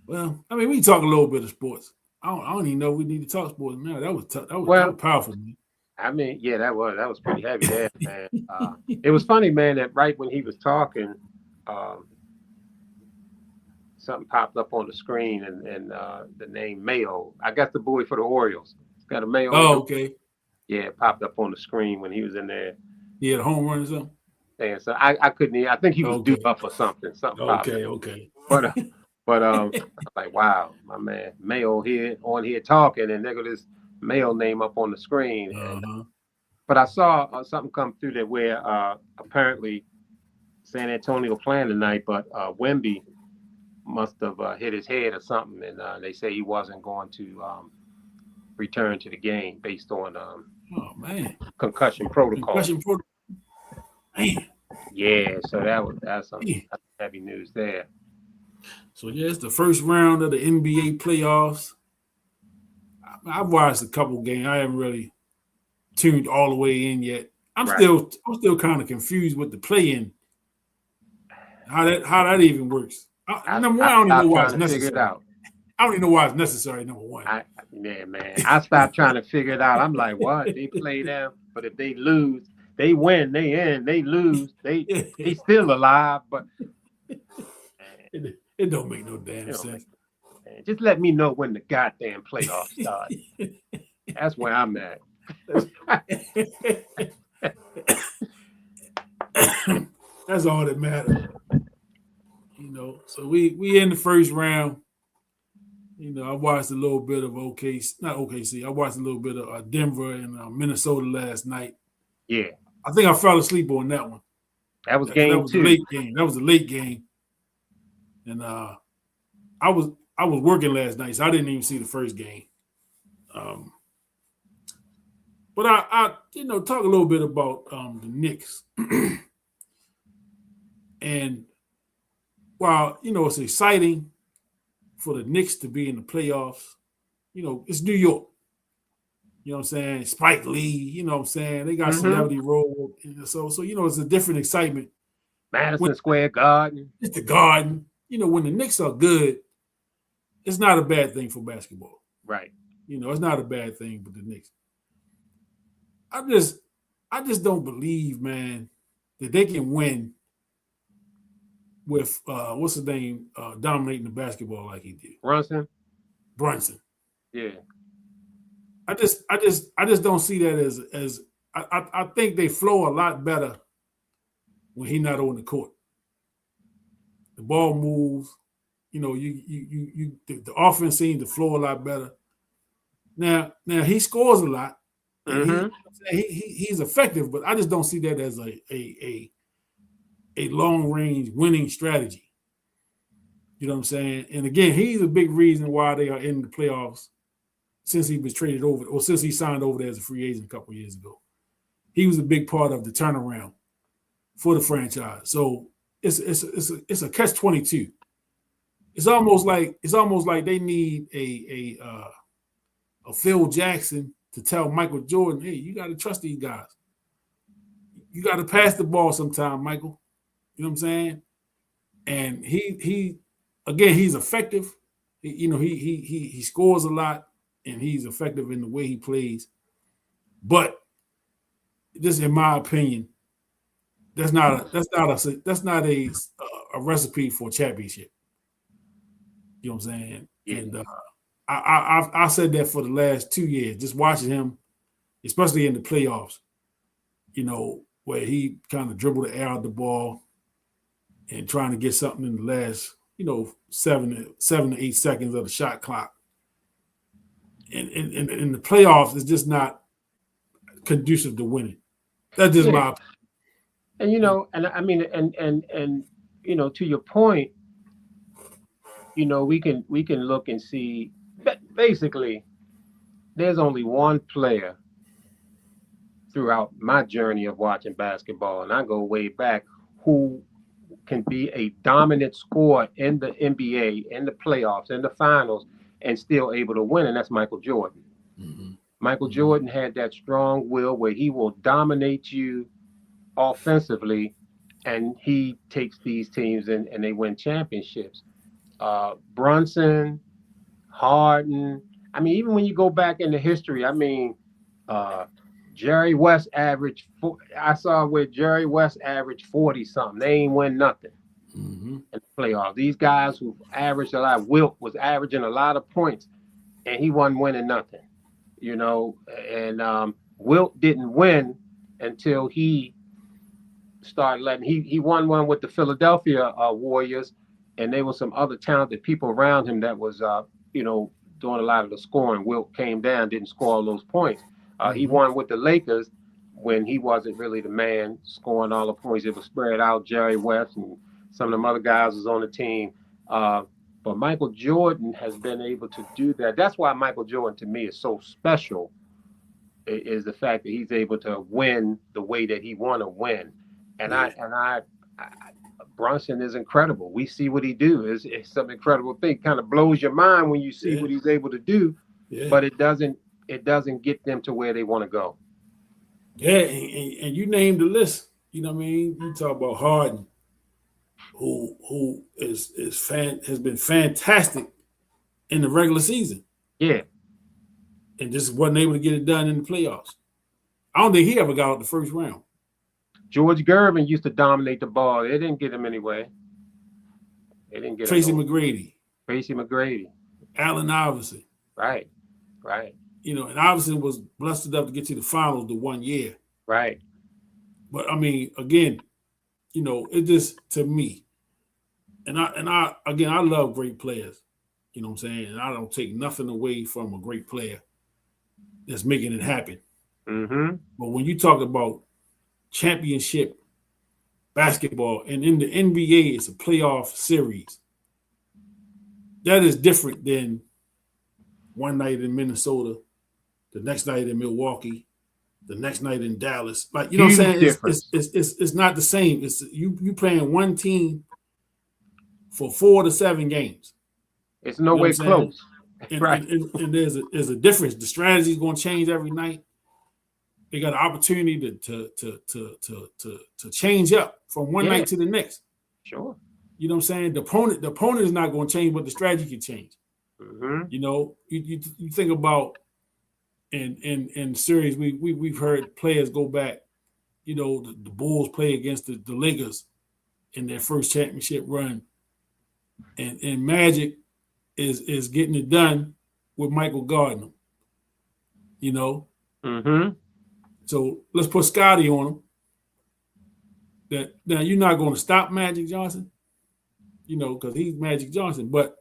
S2: Well, I mean, we can talk a little bit of sports. I don't even know if we need to talk sports now. That was tough. That was powerful, man.
S4: I mean, yeah, that was pretty heavy there, man. It was funny, man, that right when he was talking, something popped up on the screen and the name Mayo. I got the boy for the Orioles. It's got a Mayo.
S2: Oh, okay.
S4: Yeah, it popped up on the screen when he was in there.
S2: He had a home run or something?
S4: And so I couldn't hear. I think he was due up or something.
S2: Okay.
S4: But I'm like, wow, my man Mayo on here talking, and there go this Mayo name up on the screen. But I saw something come through there where apparently San Antonio playing tonight, but Wemby must have hit his head or something, and they say he wasn't going to return to the game based on concussion protocol.
S2: Man.
S4: Yeah, so that's some heavy news there.
S2: So yeah, it's the first round of the NBA playoffs. I've watched a couple games. I haven't really tuned all the way in yet. I'm still kind of confused with the play-in. How that even works. I don't even know why it's necessary. I don't even know why it's necessary. Number one.
S4: Man, I stopped trying to figure it out. I'm like, what? They play them, but if they lose, they win. They in. They lose. They still alive. But
S2: it don't make no damn sense.
S4: Just let me know when the goddamn playoffs start. That's where I'm at.
S2: That's all that matters. You know, so we in the first round. You know, I watched a little bit of OKC. I watched a little bit of Denver and Minnesota last night.
S4: Yeah.
S2: I think I fell asleep on that one.
S4: That was game 2.
S2: The late game. That was the late game. And I was working last night, so I didn't even see the first game. But I talk a little bit about the Knicks. And while, it's exciting for the Knicks to be in the playoffs, it's New York. You know what I'm saying? Spike Lee, you know what I'm saying? They got celebrity role. So it's a different excitement.
S4: Madison Square Garden.
S2: It's the Garden. When the Knicks are good, it's not a bad thing for basketball.
S4: Right.
S2: It's not a bad thing for the Knicks. I just don't believe, man, that they can win with what's his name dominating the basketball like he did. Brunson.
S4: Yeah.
S2: I just don't see that as I think they flow a lot better when he's not on the court. The ball moves, the offense seems to flow a lot better. Now he scores a lot. He's effective, but I just don't see that as a long range winning strategy. You know what I'm saying? And again, he's a big reason why they are in the playoffs since he was traded over, or since he signed over there as a free agent a couple of years ago. He was a big part of the turnaround for the franchise. So it's a catch-22. It's almost like they need a Phil Jackson to tell Michael Jordan, hey, you got to trust these guys. You got to pass the ball sometime, Michael. You know what I'm saying? And he's effective. He scores a lot, and he's effective in the way he plays. But just in my opinion, that's not a recipe for a championship. You know what I'm saying? Yeah. And I said that for the last 2 years, just watching him, especially in the playoffs, where he kind of dribbled the air out the ball and trying to get something in the last, 7 to 8 seconds of the shot clock. And in the playoffs, it's just not conducive to winning. That's just my opinion.
S4: And I mean, and to your point, we can look and see. Basically, there's only one player throughout my journey of watching basketball, and I go way back, who can be a dominant scorer in the NBA, in the playoffs, in the finals, and still able to win, and that's Michael Jordan. Mm-hmm. Michael Jordan had that strong will where he will dominate you offensively, and he takes these teams and they win championships. Brunson, Harden. I mean, even when you go back into history, Jerry West averaged. I saw where Jerry West averaged 40-something. They ain't win nothing in the playoffs. These guys who averaged a lot. Wilt was averaging a lot of points, and he wasn't winning nothing. And Wilt didn't win until he started letting. He won one with the Philadelphia Warriors, and there were some other talented people around him that was doing a lot of the scoring. Wilt came down, didn't score all those points. He won with the Lakers when he wasn't really the man scoring all the points. It was spread out. Jerry West and some of them other guys was on the team. But Michael Jordan has been able to do that. That's why Michael Jordan, to me, is so special, is the fact that he's able to win the way that he want to win. And Brunson is incredible. We see what he do. It's some incredible thing. Kind of blows your mind when you see what he's able to do, but it doesn't get them to where they want to go.
S2: Yeah, and you named the list. You know what I mean? You talk about Harden, who has been fantastic in the regular season.
S4: Yeah.
S2: And just wasn't able to get it done in the playoffs. I don't think he ever got out the first round.
S4: George Gervin used to dominate the ball. They didn't get him anyway. They didn't get
S2: Tracy
S4: him.
S2: McGrady.
S4: Tracy McGrady.
S2: Allen Iverson.
S4: Right.
S2: You know, and Iverson was blessed enough to get to the finals the 1 year.
S4: Right.
S2: But I mean, again, you know, it just, to me, and I love great players. You know what I'm saying? And I don't take nothing away from a great player that's making it happen.
S4: Mm-hmm.
S2: But when you talk about championship basketball, and in the NBA, it's a playoff series, that is different than one night in Minnesota, the next night in Milwaukee, the next night in Dallas. Like, you know what I'm saying? It's not the same. It's you playing one team for 4 to 7 games.
S4: It's no way close.
S2: And,
S4: right.
S2: and there's a difference. The strategy is going to change every night. They got an opportunity to change up from one night to the next.
S4: Sure.
S2: You know what I'm saying? The opponent is not going to change, but the strategy can change.
S4: Mm-hmm.
S2: You know, you think about in series, we've heard players go back. You know, the Bulls play against the Lakers in their first championship run, and Magic is getting it done with Michael Gardner. You know,
S4: mm-hmm.
S2: So let's put Scotty on him. That now you're not going to stop Magic Johnson, you know, because he's Magic Johnson, but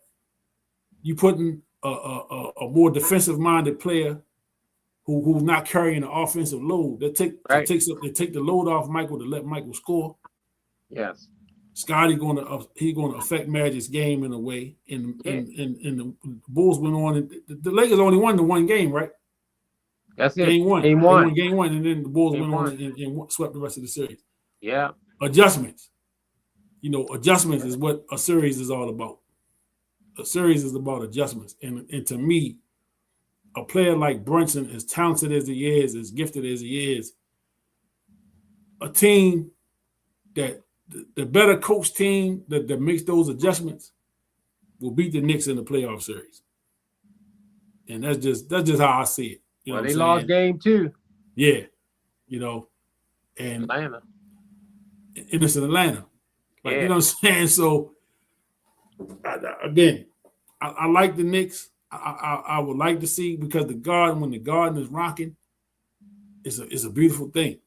S2: you putting a more defensive minded player who's not carrying the offensive load. They take the load off Michael to let Michael score.
S4: Yes.
S2: Scotty going to affect Magic's game in a way. And the Bulls went on. And the Lakers only won the one game, right?
S4: That's it.
S2: Game one.
S4: Game
S2: they
S4: one.
S2: won game one, and then the Bulls
S4: Game
S2: went on and swept the rest of the series.
S4: Yeah.
S2: Adjustments. You know, adjustments is what a series is all about. A series is about adjustments. And to me, a player like Brunson, as talented as he is, as gifted as he is, a team that the better coach team that makes those adjustments will beat the Knicks in the playoff series. And that's just how I see it. You know
S4: they lost game 2.
S2: Yeah. You know, and
S4: Atlanta.
S2: And it's in Atlanta. Like,
S4: yeah.
S2: You know what I'm saying? So, I like the Knicks. I would like to see, because when the Garden is rocking, it's a beautiful thing.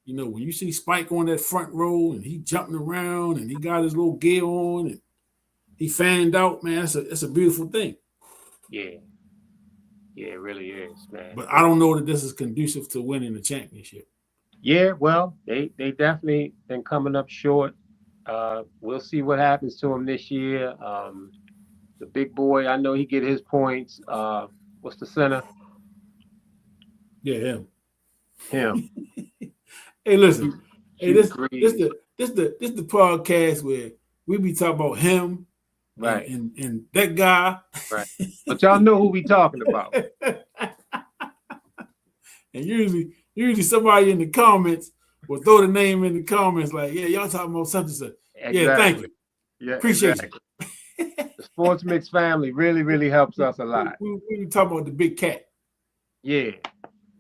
S2: You know, when you see Spike on that front row and he jumping around and he got his little gear on and he fanned out, man, it's a beautiful thing.
S4: Yeah. Yeah, it really is, man.
S2: But I don't know that this is conducive to winning the championship.
S4: Yeah, well, they definitely been coming up short. We'll see what happens to him this year. The big boy, I know he get his points. What's the center?
S2: Yeah,
S4: him.
S2: Hey, listen. This the podcast where we be talking about him,
S4: right,
S2: and that guy,
S4: right. But y'all know who we talking about.
S2: And usually somebody in the comments will throw the name in the comments like, yeah, y'all talking about something.
S4: Exactly.
S2: Yeah, thank you.
S4: Yeah,
S2: appreciate
S4: you. The Sports Mix family really helps us a lot.
S2: We talk about the big cat.
S4: Yeah.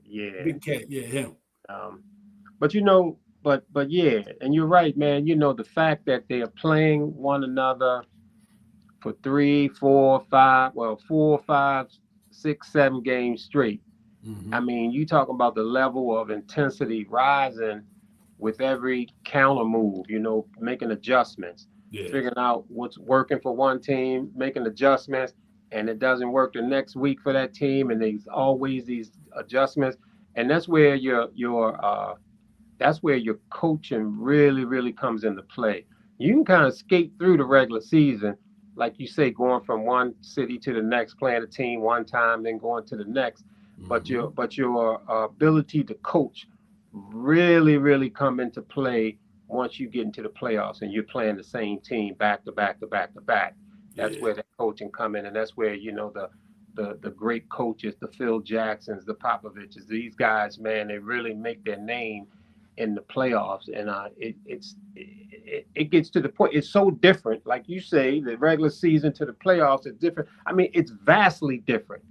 S2: Big cat, yeah, him.
S4: But you know, but yeah, and you're right, man. You know, the fact that they are playing one another for 3, 4, 5, 4, 5, 6, 7 games straight. Mm-hmm. I mean, you talking about the level of intensity rising with every counter move, you know, making adjustments, figuring out what's working for one team, making adjustments, and it doesn't work the next week for that team, and there's always these adjustments, and that's where your coaching really comes into play. You can kind of skate through the regular season, like you say, going from one city to the next, playing a team one time, then going to the next. Mm-hmm. But your ability to coach really come into play once you get into the playoffs and you're playing the same team back to back. That's where the coaching come in, and that's where, you know, the great coaches, the Phil Jacksons, the Popoviches, these guys, man, they really make their name in the playoffs, and it gets to the point. It's so different, like you say, the regular season to the playoffs is different. I mean, it's vastly different.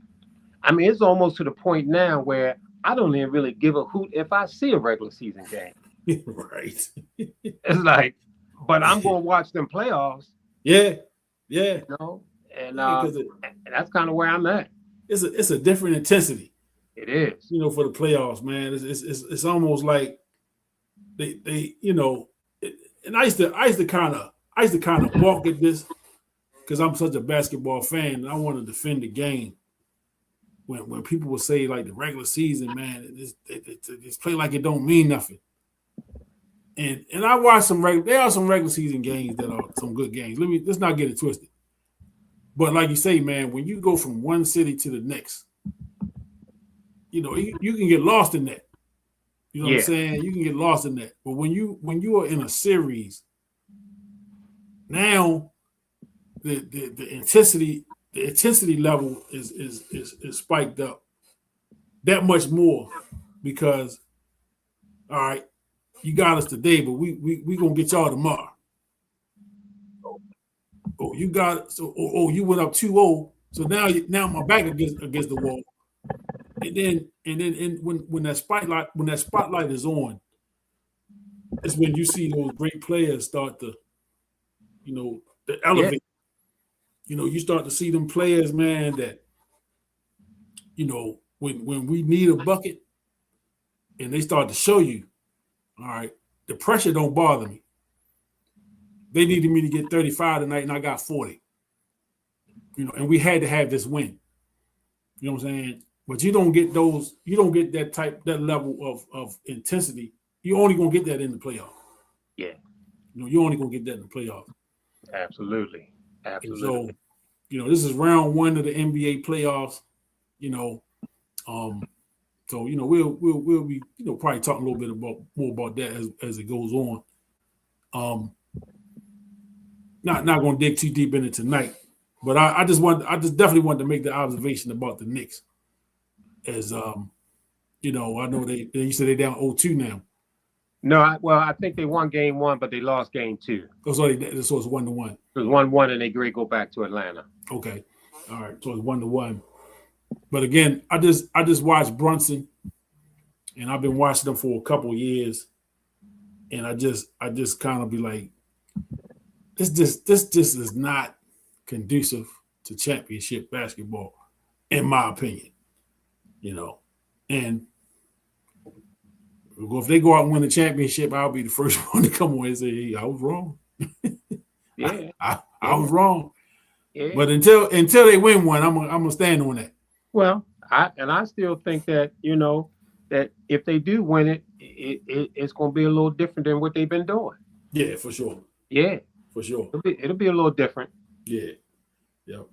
S4: I mean, it's almost to the point now where I don't even really give a hoot if I see a regular season game.
S2: Right.
S4: It's like, but I'm going to watch them playoffs.
S2: Yeah.
S4: You know, and
S2: Because
S4: that's kind of where I'm at.
S2: it's a different intensity.
S4: It is.
S2: You know, for the playoffs, man. It's almost like they you know, and I used to kind of balk at this because I'm such a basketball fan and I want to defend the game. When people would say like the regular season, man, it's play like it don't mean nothing. And I watched there are some regular season games that are some good games. Let's not get it twisted. But like you say, man, when you go from one city to the next, you know, you can get lost in that. You know what I'm saying? You can get lost in that. But when you are in a series, now the intensity level is spiked up that much more because all right, you got us today, but we gonna get y'all tomorrow. Oh, you got it. So you went up 2-0. So now my back against the wall. And then when that spotlight is on, it's when you see those great players start to, you know, to elevate. Yeah. You know, you start to see them players, man, that, you know, when we need a bucket and they start to show you, all right, the pressure don't bother me. They needed me to get 35 tonight and I got 40. You know, and we had to have this win. You know what I'm saying? But you don't get that level of intensity. You're only gonna get that in the playoffs.
S4: Yeah.
S2: You know, you're only gonna get that in the playoffs.
S4: Absolutely.
S2: And so, you know, this is round 1 of the NBA playoffs. You know, so you know we'll be, you know, probably talking a little bit more about that as it goes on. Not going to dig too deep in it tonight, but I just definitely wanted to make the observation about the Knicks. As you know, I know you said they're down 0-2 now.
S4: No, I think they won game 1, but they lost game 2.
S2: So it's 1-1.
S4: It was 1-1, and they go back to Atlanta.
S2: Okay, all right. So it's 1-1. But again, I just watched Brunson, and I've been watching them for a couple of years, and I just kind of be like, this just is not conducive to championship basketball, in my opinion. You know, and if they go out and win the championship, I'll be the first one to come away and say, "Hey, I was wrong."
S4: Yeah,
S2: I was wrong.
S4: Yeah.
S2: But until they win one, I'm gonna stand on that.
S4: Well, I still think that, you know, that if they do win it, it's going to be a little different than what they've been doing.
S2: Yeah, for sure.
S4: Yeah,
S2: for sure.
S4: It'll be a little different.
S2: Yeah, yep.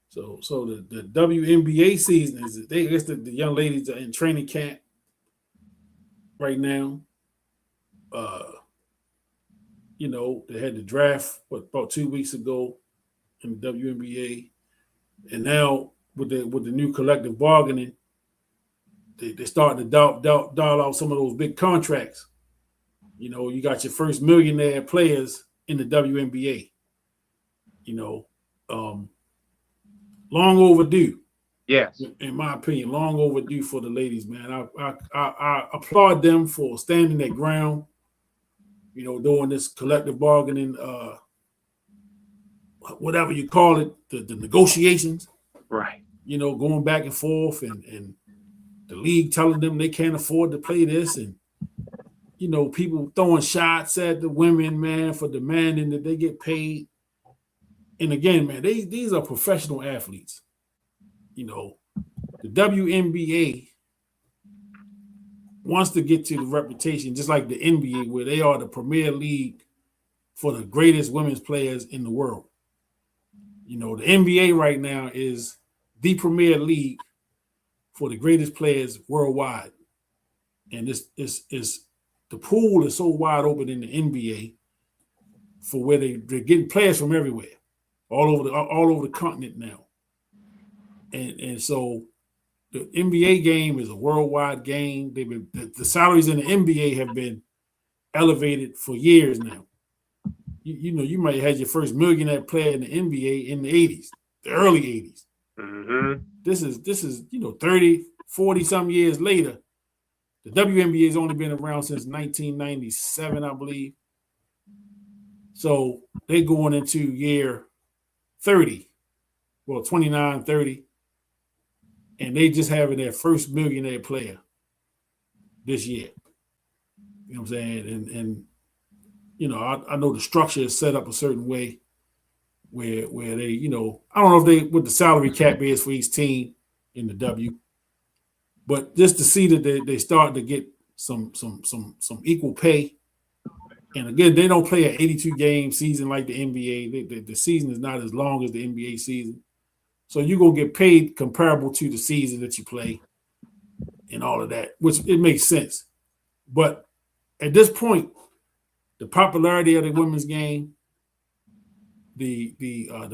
S2: So the WNBA season is the young ladies are in training camp right now. You know, they had the draft about 2 weeks ago in the WNBA, and now with the new collective bargaining, they starting to dial out some of those big contracts. You know, you got your first millionaire players in the WNBA. You know, long overdue.
S4: Yes,
S2: in my opinion, long overdue for the ladies, man. I applaud them for standing their ground. You know, doing this collective bargaining, whatever you call it, the negotiations.
S4: Right.
S2: You know, going back and forth, and the league telling them they can't afford to play this, and you know, people throwing shots at the women, man, for demanding that they get paid. And again, man, these are professional athletes. You know, the WNBA wants to get to the reputation, just like the NBA, where they are the premier league for the greatest women's players in the world. You know, the NBA right now is the premier league for the greatest players worldwide. And this is the pool is so wide open in the NBA for where they're getting players from everywhere, all over the continent now. And so the NBA game is a worldwide game. The salaries in the NBA have been elevated for years now. You know, you might have had your first millionaire player in the NBA in the 80s, the early 80s.
S4: Mm-hmm.
S2: This is, you know, 30, 40 some years later. The WNBA has only been around since 1997, I believe. So they're going into year 30, well, 29, 30. And they just having their first millionaire player this year. You know what I'm saying? And you know, I know the structure is set up a certain way where they, you know, I don't know if they what the salary cap is for each team in the W, but just to see that they start to get some equal pay. And again, they don't play an 82 game season like the NBA. The season is not as long as the NBA season. So you're going to get paid comparable to the season that you play and all of that, which it makes sense. But at this point, the popularity of the women's game, the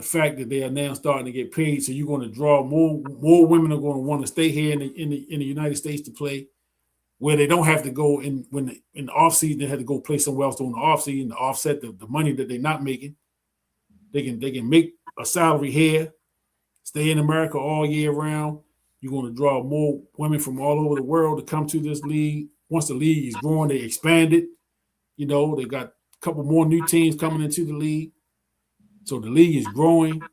S2: fact that they are now starting to get paid, so you're going to draw more women are going to want to stay here in the United States to play, where they don't have to go in the off season. They have to go play somewhere else during the off season to offset the money that they're not making. They can make a salary here, stay in America all year round. You're going to draw more women from all over the world to come to this league. Once the league is growing, they expand it. You know, they got a couple more new teams coming into the league. So the league is growing.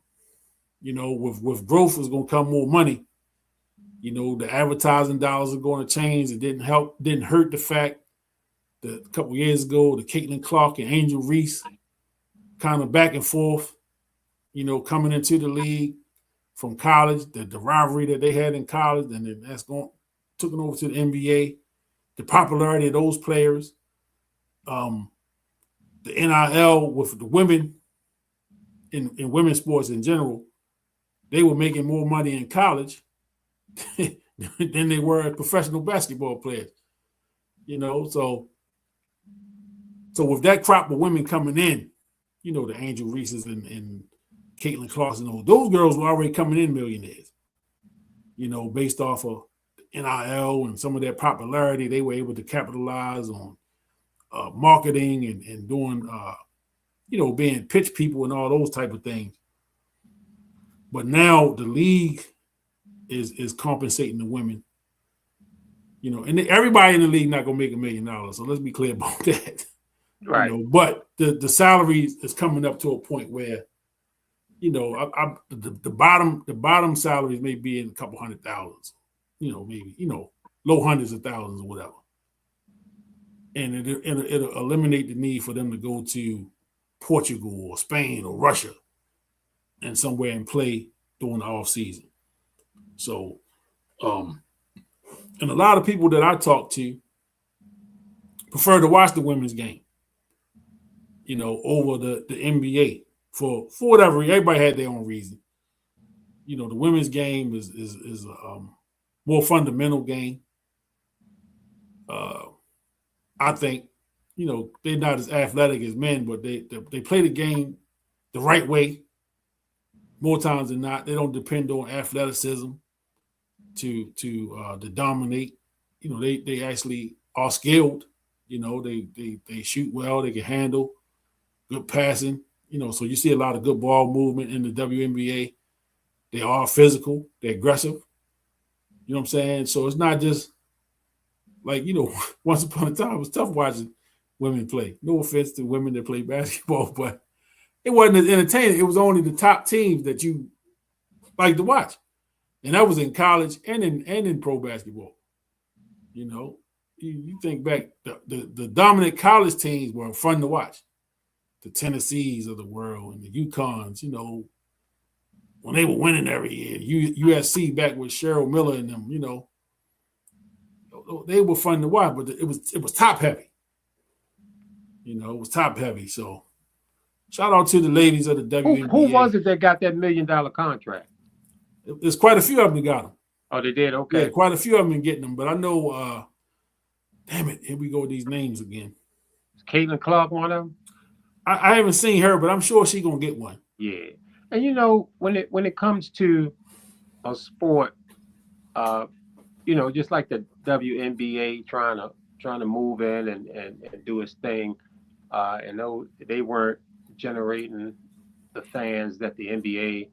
S2: You know, with growth is going to come more money. You know, the advertising dollars are going to change. It didn't hurt the fact that a couple years ago, the Caitlin Clark and Angel Reese kind of back and forth, you know, coming into the league from college, the rivalry that they had in college, and then took it over to the NBA. The popularity of those players, the NIL with the women in women's sports in general, they were making more money in college than they were as professional basketball players. You know, so with that crop of women coming in, you know, the Angel Reeses and Caitlin Clark and those girls were already coming in millionaires. You know, based off of NIL and some of their popularity, they were able to capitalize on marketing and doing, you know, being pitch people and all those type of things. But now the league is compensating the women. You know, and everybody in the league not gonna make $1 million. So let's be clear about that.
S4: Right.
S2: You know, but the salary is coming up to a point where, you know, the bottom salaries may be in a couple $100,000. You know, maybe, you know, low hundreds of thousands or whatever. And it'll eliminate the need for them to go to Portugal or Spain or Russia and somewhere and play during the off season. So, and a lot of people that I talk to prefer to watch the women's game, you know, over the NBA for whatever. Everybody had their own reason. You know, the women's game is a more fundamental game. I think, you know, they're not as athletic as men, but they play the game the right way. More times than not, they don't depend on athleticism to dominate. You know, they actually are skilled. You know, they shoot well, they can handle, good passing. You know, so you see a lot of good ball movement in the WNBA. They are physical, they're aggressive. You know what I'm saying? So it's not just like, you know, once upon a time it was tough watching women play. No offense to women that play basketball, but it wasn't as entertaining. It was only the top teams that you like to watch. And that was in college and in pro basketball. You know, you think back, the dominant college teams were fun to watch. The Tennessees of the world and the UConns, you know, when they were winning every year. USC back with Cheryl Miller and them, you know, they were fun to watch, but it was top heavy. You know, it was top heavy. So shout out to the ladies of the WNBA.
S4: Who was it that got that $1 million contract?
S2: There's quite a few of them that got them.
S4: Oh, they did? Okay.
S2: Yeah, quite a few of them been getting them. But I know, damn it, here we go with these names again.
S4: Is Caitlin Clark one of them?
S2: I haven't seen her, but I'm sure she's going to get one.
S4: Yeah. And, you know, when it comes to a sport you know, just like the WNBA trying to move in and do its thing, and they weren't generating the fans that the NBA,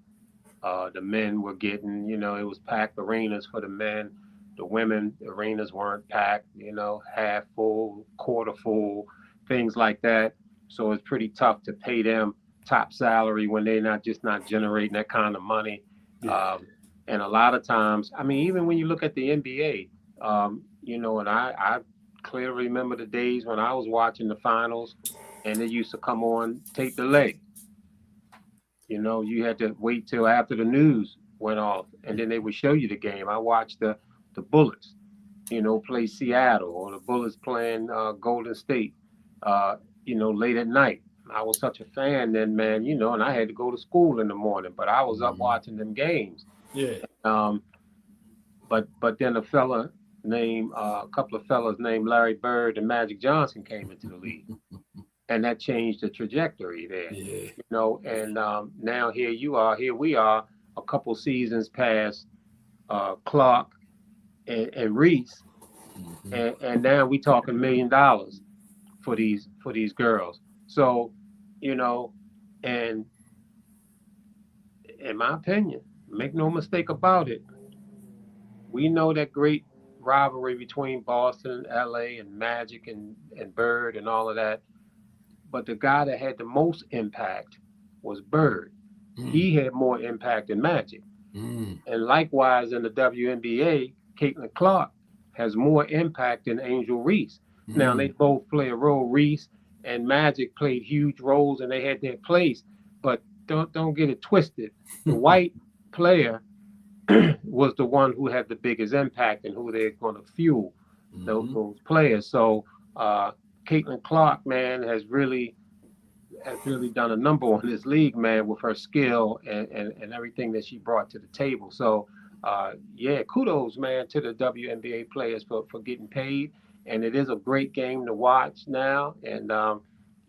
S4: the men were getting. You know, it was packed arenas for the men. The women arenas weren't packed. You know, half full, quarter full, things like that. So it's pretty tough to pay them top salary when they're not generating that kind of money.
S2: Yeah.
S4: And a lot of times, I mean, even when you look at the NBA, you know, and I clearly remember the days when I was watching the finals, and it used to come on tape delay. You know, you had to wait till after the news went off, and then they would show you the game. I watched the Bullets, you know, play Seattle, or the Bullets playing Golden State, you know, late at night. I was such a fan then, man, you know, and I had to go to school in the morning, but I was up watching them games.
S2: Yeah.
S4: But then a couple of fellas named Larry Bird and Magic Johnson came into the league, and that changed the trajectory there.
S2: Yeah.
S4: You know, and now here we are, a couple seasons past Clark and Reese, and now we talking $1 million for these girls. So, you know, and in my opinion, make no mistake about it, we know that great rivalry between Boston, LA, and Magic and Bird and all of that. But the guy that had the most impact was Bird. He had more impact than Magic. And likewise in the WNBA, Caitlin Clark has more impact than Angel Reese. Now they both play a role. Reese and Magic played huge roles, and they had their place. But don't get it twisted. The white player was the one who had the biggest impact and who they're going to fuel those players. So Caitlin Clark, man, has really done a number on this league, man, with her skill and everything that she brought to the table. So yeah, kudos, man, to the WNBA players for getting paid. And it is a great game to watch now. And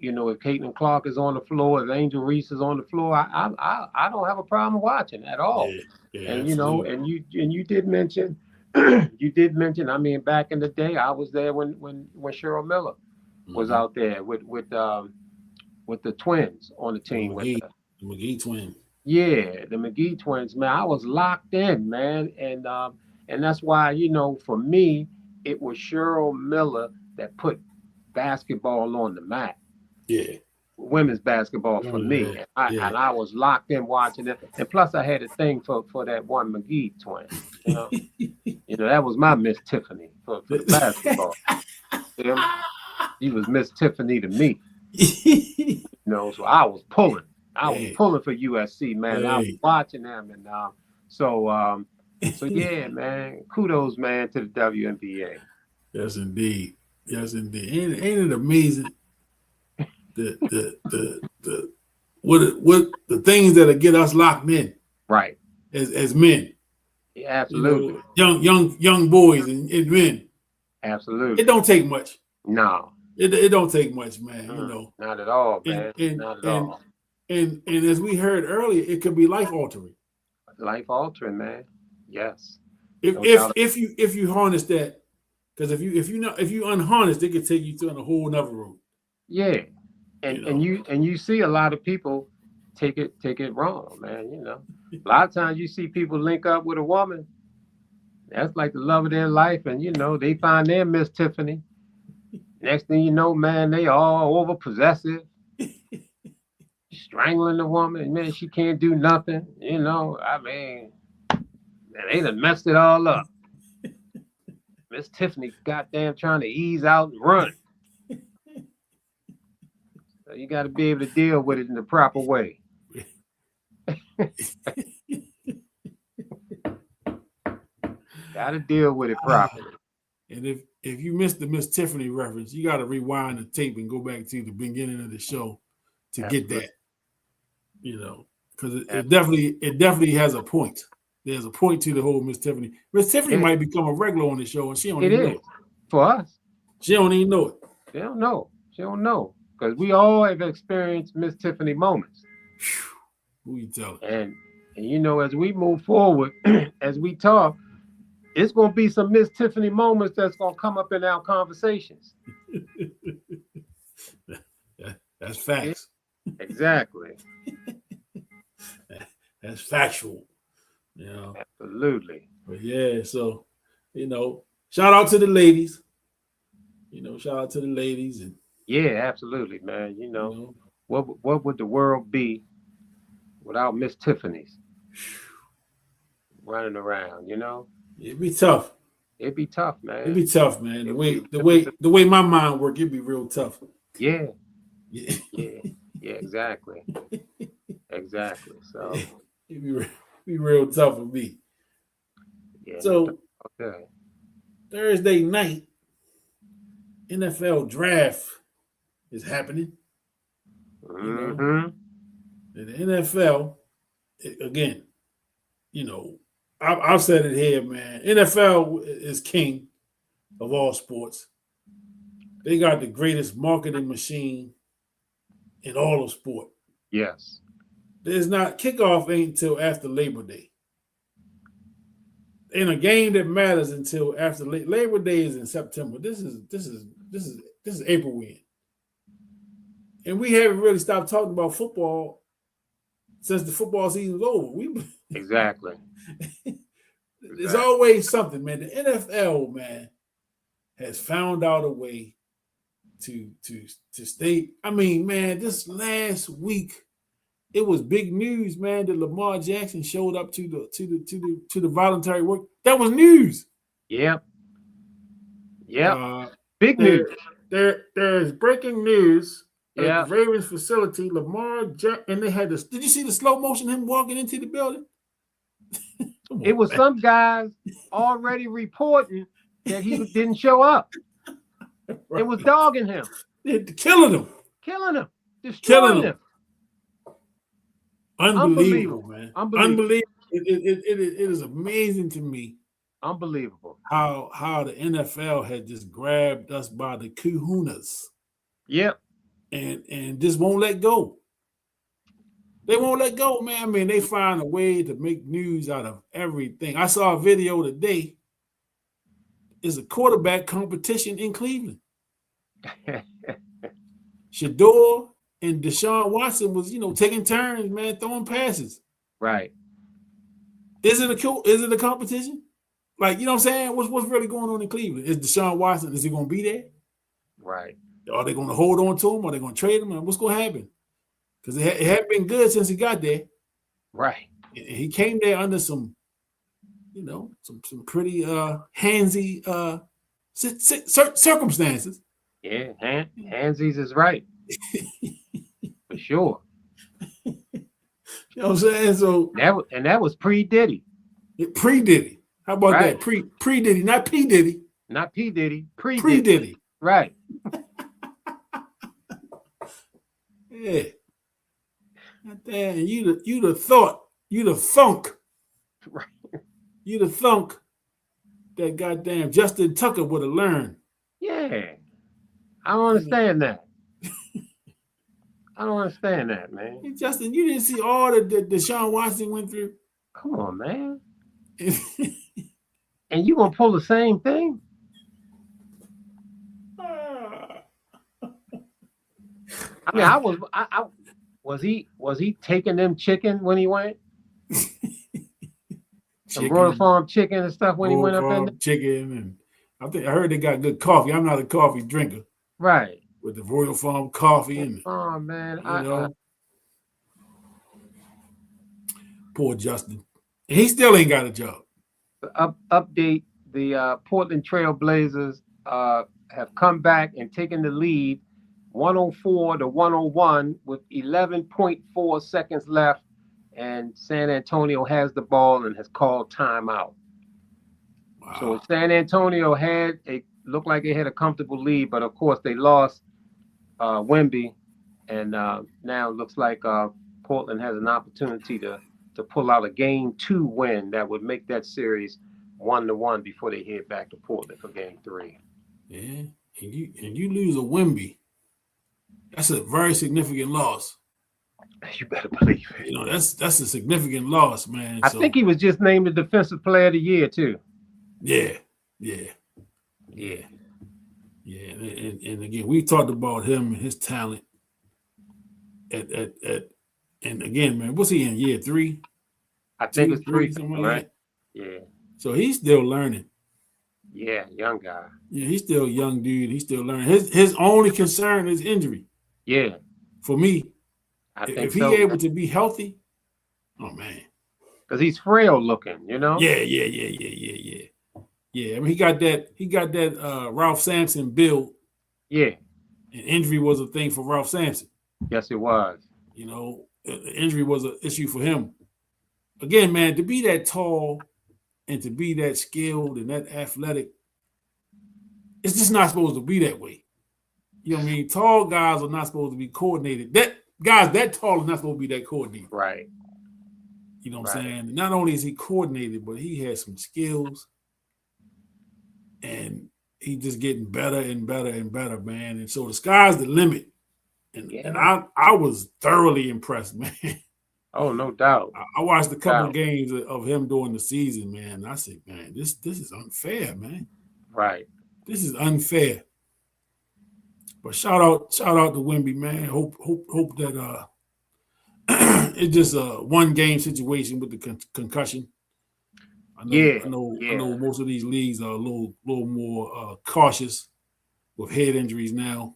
S4: you know, if Caitlin Clark is on the floor, if Angel Reese is on the floor, I don't have a problem watching at all.
S2: Yeah,
S4: And you know,
S2: absolutely.
S4: and you did mention, I mean, back in the day, I was there when Cheryl Miller was out there with the twins on the team with her.
S2: The McGee twins.
S4: Yeah, the McGee twins, man. I was locked in, man, and that's why, you know, for me, it was Cheryl Miller that put basketball on the map.
S2: Yeah.
S4: Women's basketball for me. And I was locked in watching it. And plus I had a thing for that one McGee twin. You know, you know, that was my Miss Tiffany for the basketball. She was Miss Tiffany to me. You know, so I was pulling. I was pulling for USC, man. I was watching them, and so yeah, man. Kudos, man, to the WNBA.
S2: Yes, indeed. Yes, indeed. Ain't it amazing? What the things that'll get us locked in,
S4: right?
S2: As men,
S4: yeah, absolutely.
S2: You know, young boys and men.
S4: Absolutely.
S2: It don't take much.
S4: No.
S2: It don't take much, man. You know,
S4: not at all, man. Not at all.
S2: And as we heard earlier, it could be life altering.
S4: Life altering, man. Yes.
S2: If you harness that, because if you unharness, it could take you to a whole nother road.
S4: Yeah. And you see a lot of people take it wrong, man. You know, a lot of times you see people link up with a woman. That's like the love of their life, and you know they find their Miss Tiffany. Next thing you know, man, they all over possessive, strangling the woman, and man, she can't do nothing. You know, I mean, they done messed it all up. Miss Tiffany, goddamn, trying to ease out and run. So you got to be able to deal with it in the proper way. Got to deal with it properly.
S2: And if you missed the Miss Tiffany reference, you got to rewind the tape and go back to the beginning of the show to get that. You know, because it definitely has a point. There's a point to the whole Miss Tiffany. Miss Tiffany might become a regular on the show, and she don't even know it.
S4: For us.
S2: She don't even know it.
S4: They don't know. She don't know. Because we all have experienced Miss Tiffany moments.
S2: Who you telling?
S4: And you know, as we move forward, as we talk, it's going to be some Miss Tiffany moments that's going to come up in our conversations.
S2: That's facts.
S4: Exactly.
S2: That's factual.
S4: Absolutely.
S2: But yeah, so shout out to the ladies. Shout out to the ladies and
S4: yeah, absolutely, man. What would the world be without Miss Tiffany's running around?
S2: It'd be tough.
S4: It'd be tough, man.
S2: It'd be tough, man. The way my mind work, it'd be real tough.
S4: Yeah.
S2: Yeah.
S4: Yeah, exactly. Exactly. So
S2: it'd be real tough for me.
S4: Yeah.
S2: So
S4: okay.
S2: Thursday night, NFL draft is happening.
S4: Mm-hmm.
S2: And the NFL, again, I've said it here, man. NFL is king of all sports. They got the greatest marketing machine in all of sport.
S4: Yes.
S2: Kickoff ain't until after Labor Day. In a game that matters until after Labor Day is in September. This is April week. And we haven't really stopped talking about football since the football season's over.
S4: Exactly.
S2: There's always something, man. The NFL, man, has found out a way to stay. I mean, man, this last week, it was big news, man, that Lamar Jackson showed up to the voluntary work. That was news.
S4: Yep. Big news.
S2: There's breaking news.
S4: Yeah.
S2: At the Ravens facility, Lamar Jackson, and they had this. Did you see the slow motion him walking into the building?
S4: It was some guys already reporting that he didn't show up. Right. It was dogging him.
S2: Killing him.
S4: Destroying him.
S2: Unbelievable, man. Unbelievable. It is amazing to me.
S4: Unbelievable.
S2: How the NFL had just grabbed us by the kahunas.
S4: Yep.
S2: And just won't let go. They won't let go, man. I mean, they find a way to make news out of everything. I saw a video today. It's a quarterback competition in Cleveland. Shador and Deshaun Watson was, taking turns, man, throwing passes.
S4: Right.
S2: Is it a competition? Like, you know what I'm saying? What's really going on in Cleveland? Is Deshaun Watson, is he going to be there?
S4: Right.
S2: Are they going to hold on to him? Are they going to trade him? What's going to happen? Because it hadn't been good since he got there.
S4: Right.
S2: He came there under some some pretty handsy circumstances.
S4: Yeah, handsies is right. For sure.
S2: You know what I'm saying? So
S4: that was pre-Diddy.
S2: Pre-Diddy. How about that? Pre-Diddy, not P. Diddy.
S4: Not P. Diddy.
S2: Pre-Diddy.
S4: Right.
S2: Yeah. Damn, you'd have thought, you'd have thunk.
S4: Right.
S2: You'd have thunk that goddamn Justin Tucker would have learned.
S4: Yeah. I don't understand that. I don't understand that, man.
S2: Hey, Justin, you didn't see all that Deshaun Watson went through?
S4: Come on, man. And you gonna pull the same thing? I mean, was he taking them chicken when he went? Some Royal Farm chicken and stuff when he went up in there?
S2: Chicken, and I heard they got good coffee. I'm not a coffee drinker.
S4: Right.
S2: With the Royal Farm coffee and
S4: oh man,
S2: poor Justin. He still ain't got a job.
S4: Update: the Portland Trail Blazers have come back and taken the lead, 104-101, with 11.4 seconds left, and San Antonio has the ball and has called timeout. Wow. So San Antonio looked like they had a comfortable lead, but of course they lost Wemby, and now it looks like Portland has an opportunity to pull out a Game 2 win that would make that series 1-1 before they head back to Portland for Game 3.
S2: Yeah, and you lose a Wemby, that's a very significant loss.
S4: You better believe it.
S2: That's a significant loss, man.
S4: I think he was just named the Defensive Player of the Year too.
S2: Yeah. And again, we talked about him and his talent at and again, man, what's he in year 3?
S4: I think it's 3,
S2: something like
S4: right?
S2: that.
S4: Yeah.
S2: So he's still learning.
S4: Yeah, young guy.
S2: Yeah, he's still a young dude. He's still learning. His only concern is injury.
S4: Yeah.
S2: For me,
S4: I think
S2: if
S4: so.
S2: he able to be healthy, oh man.
S4: Because he's frail looking, you know?
S2: Yeah. I mean, he got that Ralph Sampson build.
S4: Yeah.
S2: And injury was a thing for Ralph Sampson.
S4: Yes, it was.
S2: You know, injury was an issue for him. Again, man, to be that tall and to be that skilled and that athletic, it's just not supposed to be that way. You know what I mean? Tall guys are not supposed to be coordinated. That tall is not supposed to be that coordinated.
S4: Right.
S2: You know what I'm saying? Not only is he coordinated, but he has some skills. And he just getting better and better and better, man. And so the sky's the limit. And I was thoroughly impressed, man.
S4: Oh, no doubt.
S2: I watched a couple games of him during the season, man. I said, man, this is unfair, man.
S4: Right.
S2: This is unfair. But shout out to Wemby, man. Hope that it's just a one game situation with the concussion. I know most of these leagues are a little more cautious with head injuries now.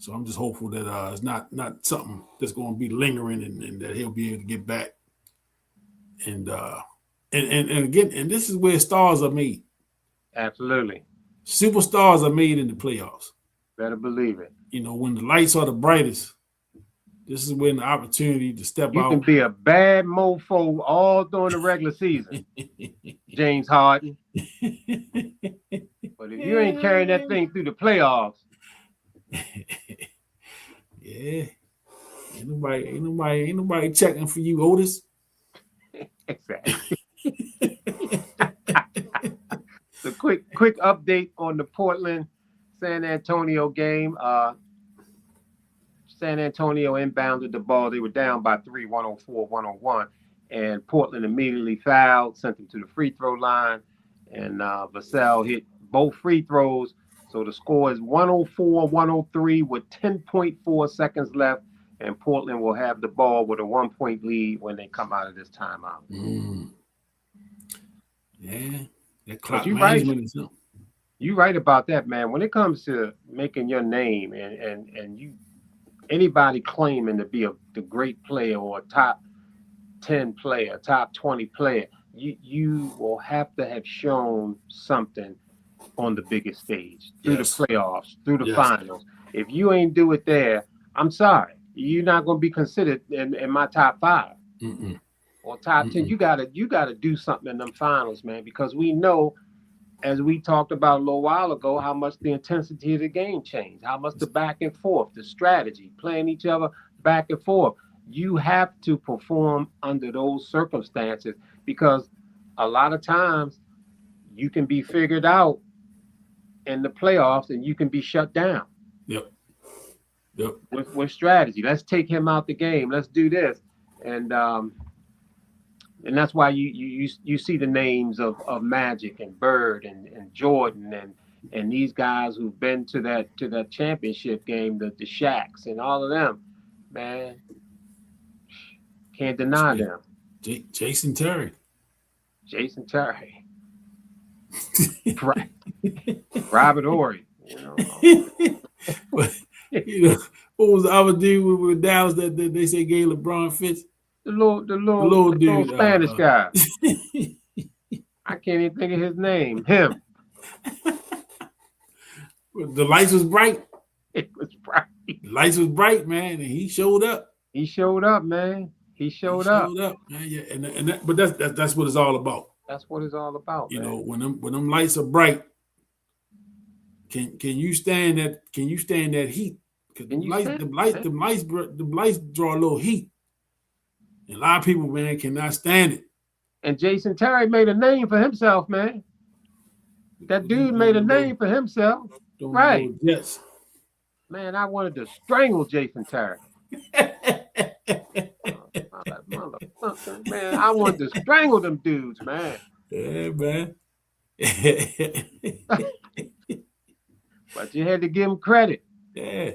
S2: So I'm just hopeful that it's not something that's going to be lingering and that he'll be able to get back. And again, this is where stars are made.
S4: Absolutely.
S2: Superstars are made in the playoffs.
S4: Better believe it.
S2: You know, when the lights are the brightest, this is when the opportunity to step out.
S4: You can be a bad mofo all during the regular season, James Harden. But if you ain't carrying that thing through the playoffs,
S2: yeah, ain't nobody checking for you, Otis.
S4: Exactly. The quick update on the Portland San Antonio game. San Antonio inbounded the ball. They were down by 3, 104-101. And Portland immediately fouled, sent them to the free throw line. And Vassell hit both free throws. So the score is 104-103 with 10.4 seconds left. And Portland will have the ball with a 1-point lead when they come out of this timeout.
S2: Yeah. That clock
S4: management is something. You're right about that, man. When it comes to making your name and you anybody claiming to be the great player or a top 10 player, top 20 player, you will have to have shown something on the biggest stage, through the playoffs, through the finals. If you ain't do it there, I'm sorry. You're not going to be considered in my top 5 or top 10. You gotta do something in them finals, man, because we know, as we talked about a little while ago, how much the intensity of the game changed, how much the back and forth, the strategy, playing each other back and forth. You have to perform under those circumstances because a lot of times you can be figured out in the playoffs and you can be shut down.
S2: Yep.
S4: With strategy. Let's take him out the game. Let's do this. And that's why you see the names of Magic and Bird and Jordan and these guys who've been to that championship game, the Shaqs and all of them, man. Can't deny them.
S2: Jason Terry.
S4: Right. Robert Horry.
S2: But, what was the other dude with Dallas that they say gave LeBron fits?
S4: The little dude, Spanish guy. I can't even think of his name. Him.
S2: The lights was bright.
S4: It was bright.
S2: The lights was bright, man, and he showed up.
S4: He showed up, man. He showed up,
S2: man. Yeah, but that's what it's all about.
S4: That's what it's all about.
S2: You
S4: man.
S2: know, when them lights are bright, can you stand that? Can you stand that heat? Because the lights draw a little heat. And a lot of people, man, cannot stand it.
S4: And Jason Terry made a name for himself, man. That dude made a name for himself. Right.
S2: Yes.
S4: Man, I wanted to strangle Jason Terry. Man, I wanted to strangle them dudes, man.
S2: Yeah, man.
S4: But you had to give him credit.
S2: Yeah,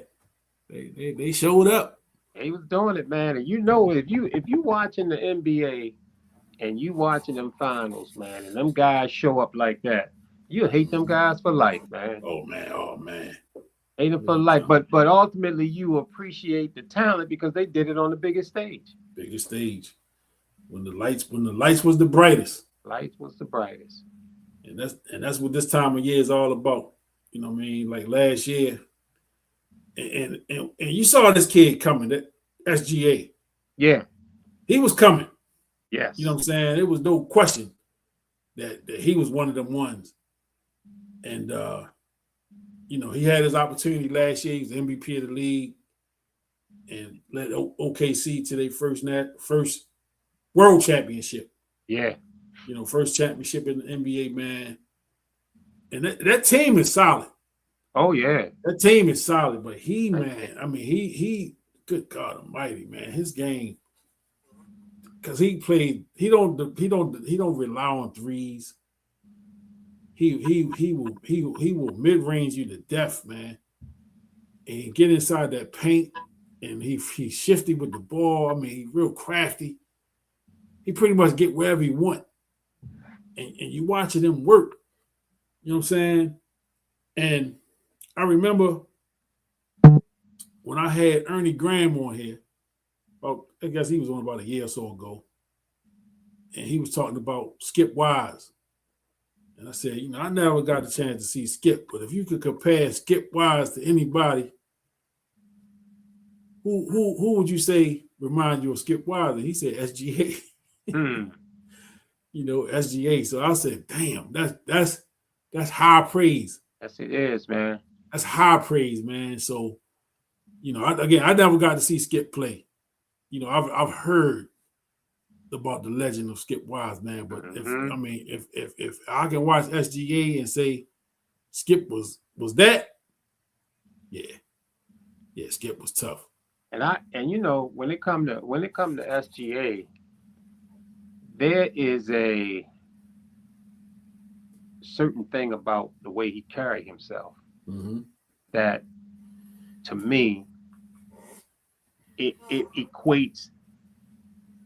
S2: they showed up.
S4: He was doing it, man. And you know, if you watching the NBA and you watching them finals, man, and them guys show up like that, you hate them guys for life, man.
S2: Oh man.
S4: Hate them for life. But ultimately, you appreciate the talent because they did it on the biggest stage.
S2: Biggest stage. When the lights was the brightest.
S4: Lights was the brightest.
S2: And that's what this time of year is all about. You know what I mean? Like last year. And you saw this kid coming, that SGA.
S4: Yeah.
S2: He was coming.
S4: Yes.
S2: You know what I'm saying? There was no question that he was one of them ones. And you know, he had his opportunity last year. He was the MVP of the league and led OKC to their first world championship.
S4: Yeah.
S2: You know, first championship in the NBA, man. And that team is solid.
S4: Oh, yeah.
S2: That team is solid, but man, I mean, he good God Almighty, man, his game, because he don't rely on threes. He will mid-range you to death, man, and get inside that paint, and he's shifty with the ball. I mean, he's real crafty. He pretty much get wherever he want, and you watching him work. You know what I'm saying? And I remember when I had Ernie Graham on here, I guess he was on about a year or so ago, and he was talking about Skip Wise. And I said, you know, I never got a chance to see Skip, but if you could compare Skip Wise to anybody, who would you say remind you of Skip Wise? And he said SGA. You know, SGA. So I said, damn, that's high praise.
S4: Yes, it is, man.
S2: That's high praise, man. So, you know, I never got to see Skip play. You know, I've heard about the legend of Skip Wise, man. But if I can watch SGA and say Skip was that, yeah, Skip was tough.
S4: And you know, when it come to SGA, there is a certain thing about the way he carried himself that, to me, it equates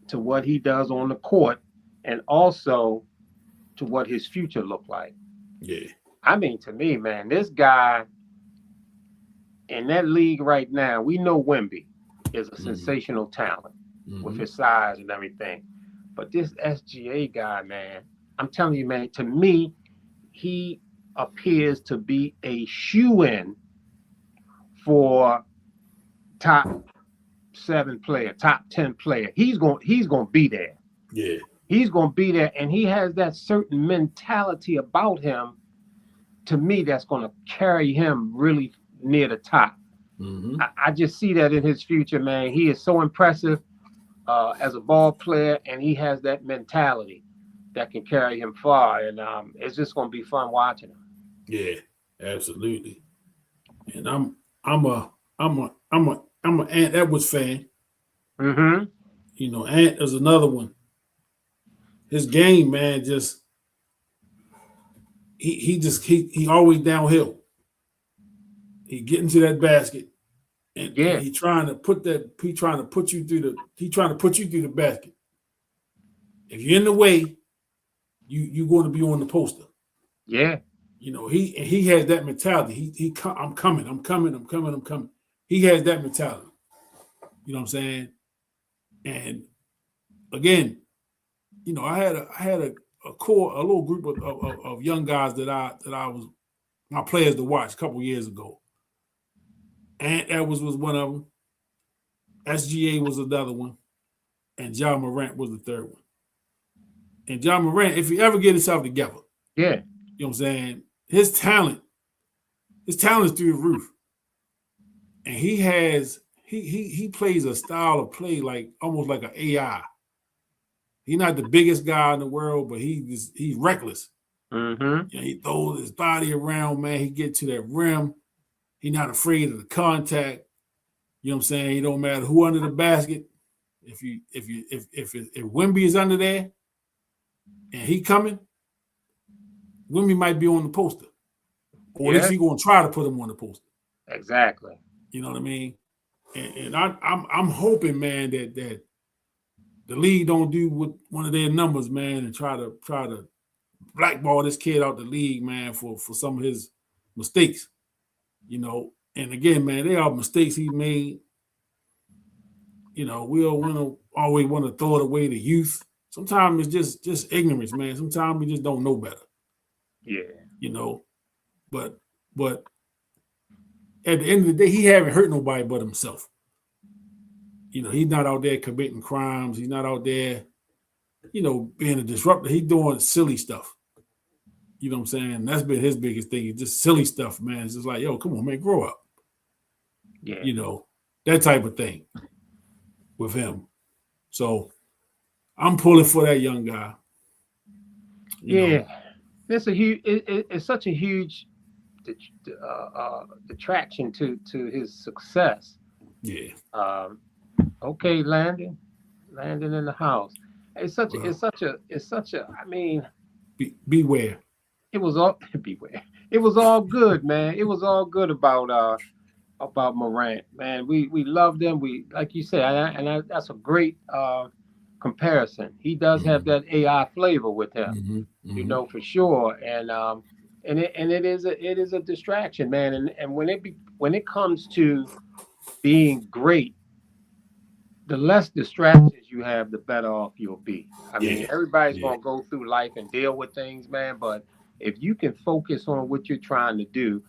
S4: to what he does on the court and also to what his future looked like.
S2: Yeah.
S4: I mean, to me, man, this guy in that league right now, we know Wemby is a sensational talent with his size and everything. But this SGA guy, man, I'm telling you, man, to me, he appears to be a shoo-in for top 7 player, top 10 player. He's going to be there.
S2: Yeah. He's
S4: going to be there, and he has that certain mentality about him, to me, that's going to carry him really near the top. I just see that in his future, man. He is so impressive as a ball player, and he has that mentality that can carry him far, and it's just going to be fun watching him.
S2: Yeah, absolutely. And I'm a Ant Edwards fan. You know, Ant is another one. His game, man, just he always downhill. He get into that basket, and he trying to put you through the basket. If you're in the way, you're going to be on the poster.
S4: Yeah.
S2: You know, he has that mentality. I'm coming. He has that mentality. You know what I'm saying? And again, you know, I had a little group of young guys that I was my players to watch a couple years ago. Ant Edwards was one of them. SGA was another one. And John Morant was the third one. And John Morant, if he ever get himself together,
S4: yeah,
S2: you know what I'm saying? His talent is through the roof. And he plays a style of play like almost like an AI. He's not the biggest guy in the world, but he's reckless. You know, he throws his body around, man. He get to that rim. He's not afraid of the contact. You know what I'm saying? It don't matter who under the basket. If Wemby is under there and he coming, Wimby might be on the poster, or
S4: Yeah.
S2: at least he's gonna try to put him on the poster.
S4: Exactly.
S2: You know what I mean? And I'm hoping, man, that the league don't do with one of their numbers, man, and try to blackball this kid out the league, man, for some of his mistakes. You know, and again, man, they are mistakes he made. You know, we always want to throw it away to youth. Sometimes it's just ignorance, man. Sometimes we just don't know better.
S4: Yeah.
S2: You know, but at the end of the day, he haven't hurt nobody but himself. You know, he's not out there committing crimes. He's not out there, you know, being a disruptor. He's doing silly stuff. You know what I'm saying? That's been his biggest thing. It's just silly stuff, man. It's just like, yo, come on, man, grow up.
S4: Yeah.
S2: You know, that type of thing with him. So I'm pulling for that young guy.
S4: Yeah. It's a huge. It's such a huge detraction to his success.
S2: Yeah.
S4: Okay, Landon in the house. It's such a. I mean,
S2: beware.
S4: It was all beware. It was all good, man. It was all good about Morant, man. We loved him. We, like you said, that's a great comparison. He does have that AI flavor with him, you know, for sure. And it is a distraction, man. And when it comes to being great, the less distractions you have, the better off you'll be. I mean, everybody's gonna go through life and deal with things, man. But if you can focus on what you're trying to do,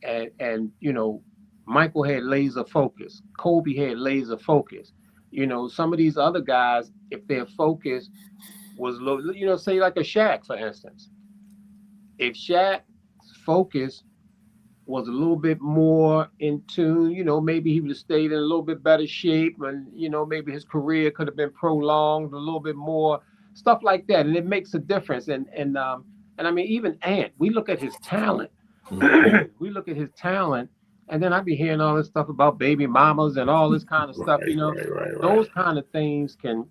S4: and you know, Michael had laser focus, Kobe had laser focus. You know, some of these other guys, if their focus was low, you know, say like a Shaq, for instance. If Shaq's focus was a little bit more in tune, you know, maybe he would have stayed in a little bit better shape, and you know, maybe his career could have been prolonged a little bit more, stuff like that. And it makes a difference. And I mean, even Ant, we look at his talent. We look at his talent, and then I'd be hearing all this stuff about baby mamas and all this kind of stuff, you know. Those kind of things can,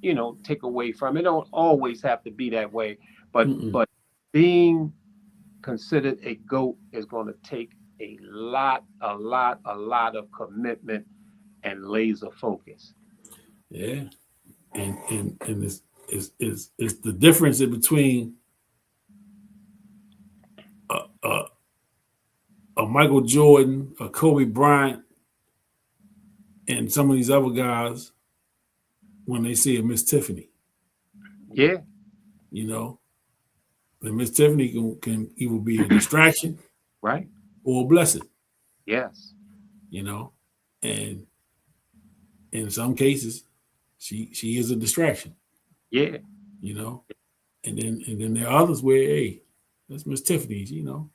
S4: you know, take away from it. Don't always have to be that way, but being considered a GOAT is going to take a lot of commitment and laser focus.
S2: Yeah, and it's the difference in between a Michael Jordan, a Kobe Bryant, and some of these other guys when they see a Miss Tiffany.
S4: Yeah,
S2: you know, the Miss Tiffany can either be a distraction,
S4: right,
S2: or a blessing.
S4: Yes,
S2: you know, and in some cases, she is a distraction.
S4: Yeah,
S2: you know, and then there are others where, hey, that's Miss Tiffany's, you know,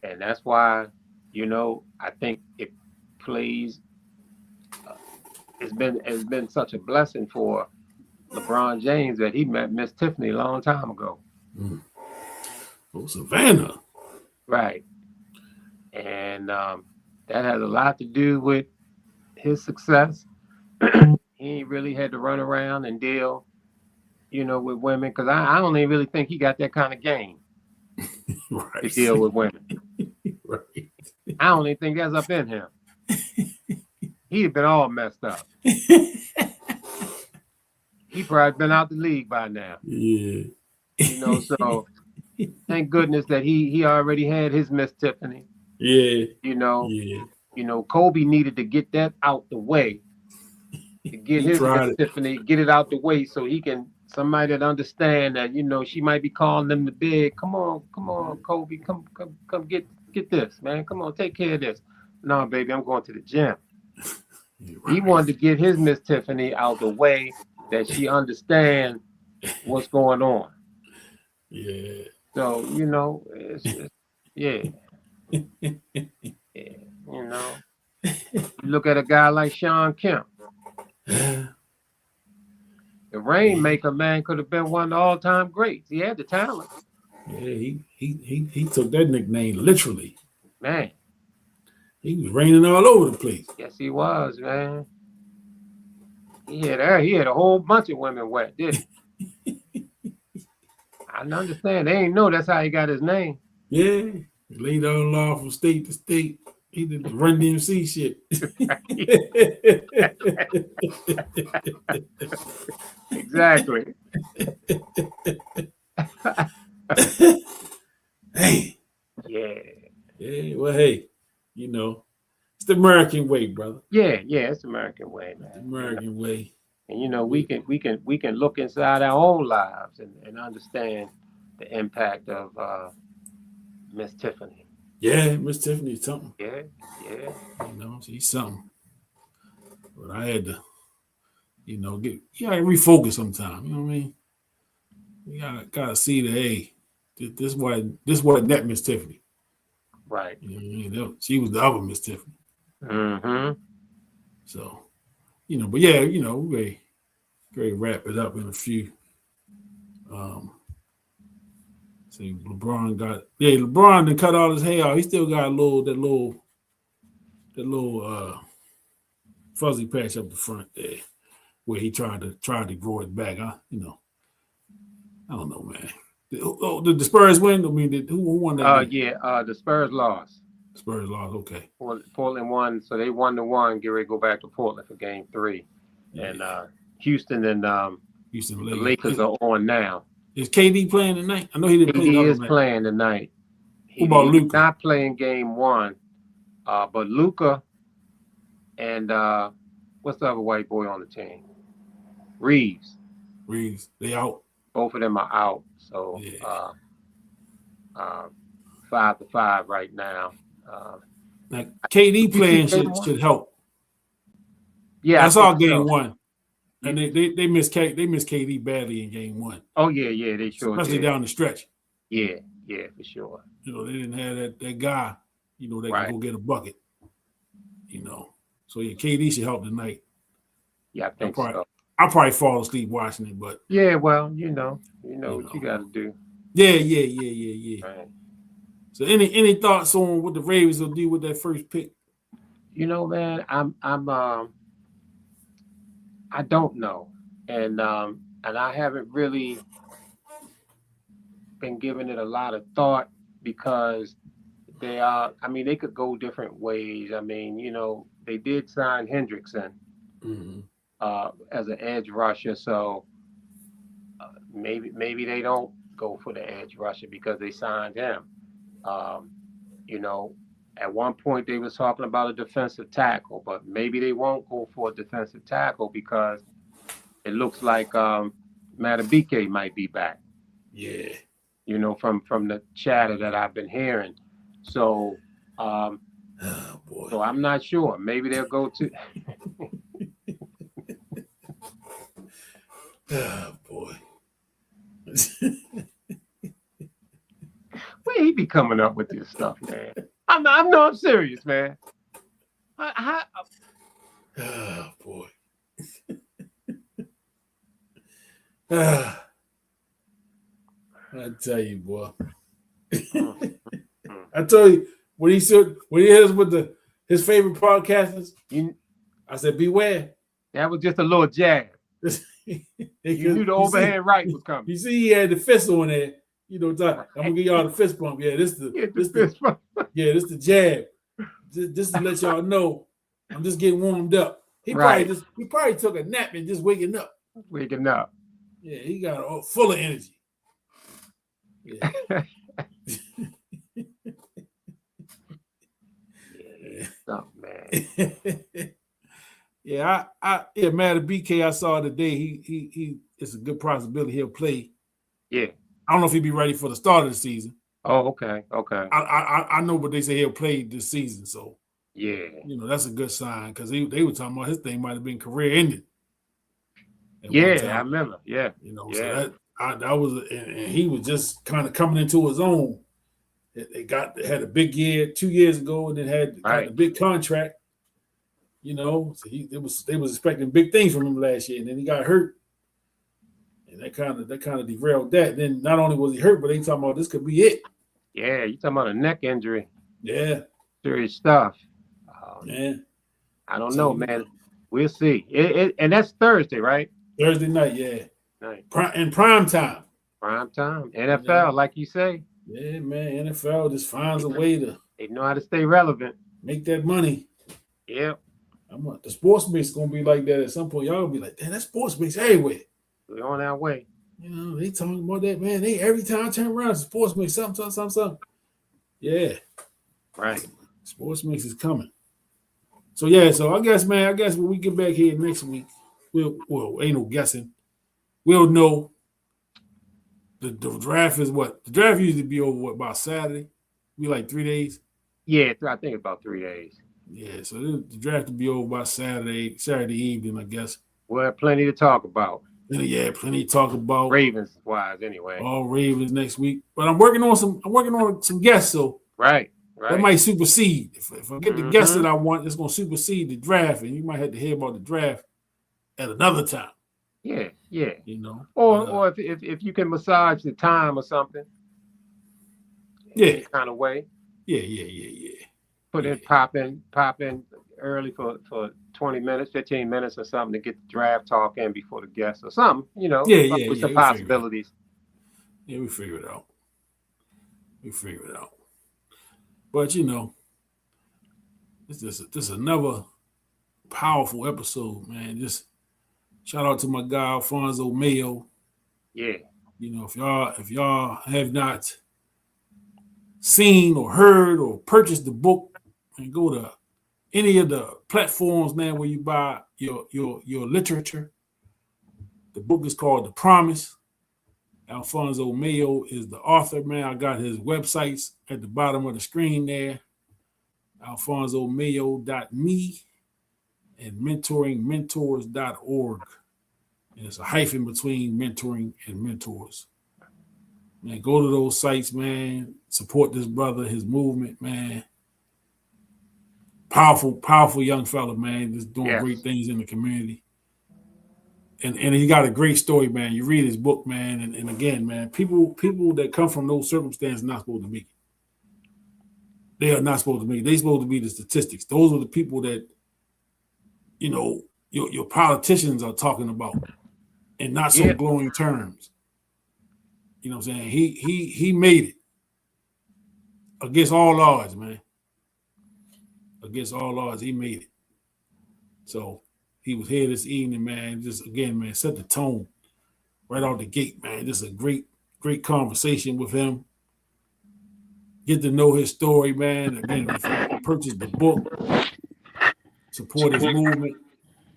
S4: and that's why, you know, I think it plays. It's been such a blessing for LeBron James that he met Miss Tiffany a long time ago.
S2: Oh, Savannah.
S4: Right. And that has a lot to do with his success. He ain't really had to run around and deal, you know, with women, because I don't even really think he got that kind of game to deal with women.
S2: Right.
S4: I don't even think that's up in him. He'd have been all messed up. He probably been out the league by now.
S2: Yeah.
S4: You know, so thank goodness that he already had his Miss Tiffany.
S2: Yeah.
S4: You know.
S2: Yeah.
S4: You know, Kobe needed to get that out the way. To get his Miss Tiffany, get it out the way so he can, somebody that understand that, you know, she might be calling them to bed. Come on, Kobe, come get this, man. Come on, take care of this. No, baby, I'm going to the gym. Right. He wanted to get his Miss Tiffany out the way that she understand what's going on.
S2: Yeah.
S4: So, you know, it's yeah. Yeah, you know. You look at a guy like Sean Kemp. The Rainmaker, man, could have been one of the all-time greats. He had the talent.
S2: Yeah, he took that nickname literally.
S4: Man.
S2: He was raining all over the place.
S4: Yes, he was, man. He had a whole bunch of women wet, didn't he? I understand. They ain't know that's how he got his name.
S2: Yeah, he laid on law from state to state. He did the Run DMC shit.
S4: Exactly.
S2: Hey.
S4: Yeah.
S2: Yeah, well, hey, you know, it's the American way, brother.
S4: Yeah, it's American way, man.
S2: The American way.
S4: And we can look inside our own lives and understand the impact of Miss Tiffany.
S2: Yeah, Miss Tiffany's something.
S4: Yeah.
S2: You know, she's something. But I had to, you gotta refocus sometime. You know what I mean? You gotta see that, hey, this wasn't that Miss Tiffany.
S4: Right.
S2: You know what I mean? She was the other Miss Tiffany.
S4: Mm-hmm.
S2: So, but yeah, we're going to wrap it up in a few. See, LeBron done cut all his hair off. He still got that little fuzzy patch up the front there where he tried to grow it back. I don't know, man. Did the Spurs win? I mean, who won that game?
S4: The Spurs lost.
S2: Spurs lost, okay.
S4: Portland won, so they 1-1. Get ready to go back to Portland for game 3.
S2: Yeah.
S4: And Houston and
S2: Houston
S4: the Lakers are on now.
S2: Is KD playing tonight? I know he didn't play.
S4: KD is playing tonight.
S2: Who about Luka?
S4: He's not playing game 1. But Luka and what's the other white boy on the team? Reeves,
S2: they out.
S4: Both of them are out. So 5-5 right now.
S2: Now KD playing should help.
S4: Yeah,
S2: I saw game 1, and they missed KD badly in game 1.
S4: Oh yeah, they sure
S2: especially
S4: did.
S2: Down the stretch.
S4: Yeah, for sure.
S2: They didn't have that guy, that can go get a bucket. So yeah, KD should help tonight.
S4: Yeah, I think so.
S2: I'll probably fall asleep watching it, but
S4: yeah, well, you know what you got to do.
S2: Yeah.
S4: Right.
S2: So any thoughts on what the Ravens will do with that first pick?
S4: Man, I don't know, and I haven't really been giving it a lot of thought because they could go different ways. I mean, they did sign Hendrickson as an edge rusher, so maybe they don't go for the edge rusher because they signed him. At one point they was talking about a defensive tackle, but maybe they won't go for a defensive tackle because it looks like Matabike might be back.
S2: Yeah.
S4: From the chatter that I've been hearing. So
S2: oh boy.
S4: So I'm not sure. Maybe they'll go to
S2: oh boy.
S4: Where he be coming up with this stuff, man? I'm serious, man.
S2: Oh boy. I tell you, boy. I tell you, when he hit us with his favorite podcasters, I said, beware.
S4: That was just a little jab. You knew the overhand right was coming.
S2: You see, he had the fist on there. I'm gonna give y'all the fist bump. Yeah, this the jab. Just to let y'all know, I'm just getting warmed up. He probably took a nap and just waking up. Yeah, he got full of energy. Yeah.
S4: Man.
S2: Yeah, Matabike, I saw today. He it's a good possibility he'll play.
S4: Yeah.
S2: I don't know if he'll be ready for the start of the season.
S4: Oh, okay.
S2: I know, but they say he'll play this season, so
S4: yeah,
S2: that's a good sign because they were talking about his thing might have been career ending.
S4: Yeah, I remember. Yeah,
S2: so that was, and he was just kind of coming into his own. They had a big year 2 years ago, and then had a big contract. So they was expecting big things from him last year, and then he got hurt. And that kind of derailed that. Then not only was he hurt, but they talking about this could be it.
S4: Yeah, you talking about a neck injury.
S2: Yeah.
S4: Serious stuff.
S2: Yeah.
S4: I don't know, man. We'll see. And that's Thursday, right?
S2: Thursday night, yeah.
S4: Night.
S2: In prime time.
S4: Prime time. NFL, like you say.
S2: Yeah, man. NFL just finds a way to
S4: They know how to stay relevant.
S2: make that money.
S4: Yeah.
S2: The sports mix gonna be like that at some point. Y'all gonna be like, damn, that sports mix everywhere.
S4: We're on our way.
S2: You know, they talking about that, man. They every time I turn around, sports mix, something. Yeah.
S4: Right.
S2: Sports mix is coming. So yeah, so I guess when we get back here next week, well, ain't no guessing. We'll know. The draft is what? The draft usually be over about Saturday? Be like 3 days?
S4: Yeah, I think about 3 days.
S2: Yeah, so the draft will be over by Saturday evening, I guess.
S4: We'll have plenty to talk about.
S2: Yeah, plenty to talk about.
S4: Ravens wise, anyway.
S2: All Ravens next week. But I'm working on some guests, so
S4: right.
S2: That might supersede. If I get the guests that I want, it's gonna supersede the draft, and you might have to hear about the draft at another time.
S4: Yeah.
S2: You know.
S4: Or if you can massage the time or something.
S2: Yeah.
S4: Kind of way.
S2: Yeah.
S4: Put it pop in early for 20 minutes, 15 minutes or something to get the draft talk in before the guests or something, you know.
S2: Yeah.
S4: Some possibilities.
S2: Yeah, we figure it out. But you know, this is another powerful episode, man. Just shout out to my guy Alphonso Mayo.
S4: Yeah.
S2: You know, if y'all have not seen or heard or purchased the book, and go to any of the platforms, man, where you buy your literature. The book is called The Promise. Alphonso Mayo is the author, man. I got his websites at the bottom of the screen there. AlphonsoMayo.me and mentoringmentors.org. And it's a hyphen between mentoring and mentors. Man, go to those sites, man. Support this brother, his movement, man. Powerful young fella, man. Just doing great things in the community. And he got a great story, man. You read his book, man, and again, man, people that come from those circumstances are not supposed to make it. They are not supposed to make it. They're supposed to be the statistics. Those are the people that, you know, your politicians are talking about in not so glowing terms. You know what I'm saying? He made it against all odds, man. Against all odds, he made it. So he was here this evening, man. Just again, man, set the tone right out the gate, man. Just a great conversation with him. Get to know his story, man. Again, if you purchase the book, support his movement,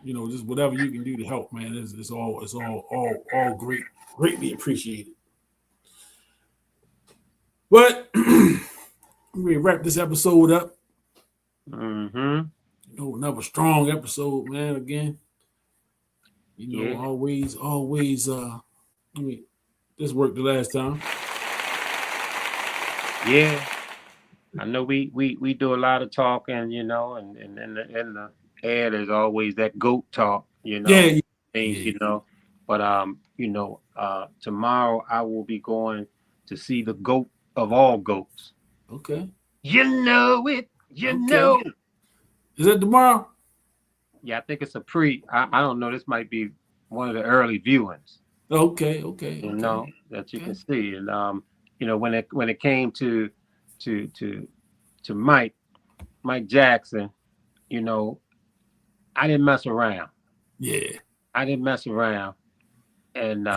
S2: you know, just whatever you can do to help, man. It's all great, greatly appreciated. But we wrap this episode up. You know, another strong episode, man. Again, you know, always. This worked the last time.
S4: Yeah, I know we do a lot of talking, you know, and in the air there's always that goat talk, you know, you know. But you know, tomorrow I will be going to see the goat of all goats.
S2: Okay.
S4: You know it. You know.
S2: Is that tomorrow?
S4: Yeah, I think it's a pre. I don't know. This might be one of the early viewings.
S2: Okay.
S4: You know, that you can see. And you know, when it came to Mike Jackson, you know, I didn't mess around.
S2: Yeah.
S4: I didn't mess around. And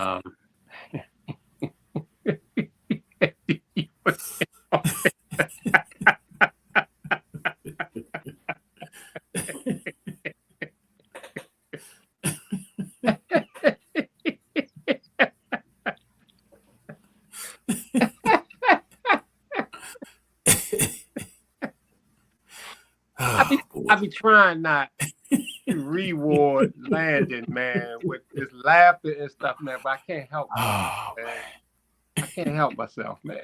S4: I be trying not to reward Landon, man, with his laughter and stuff, man, but I can't help myself, man. I can't help myself, man.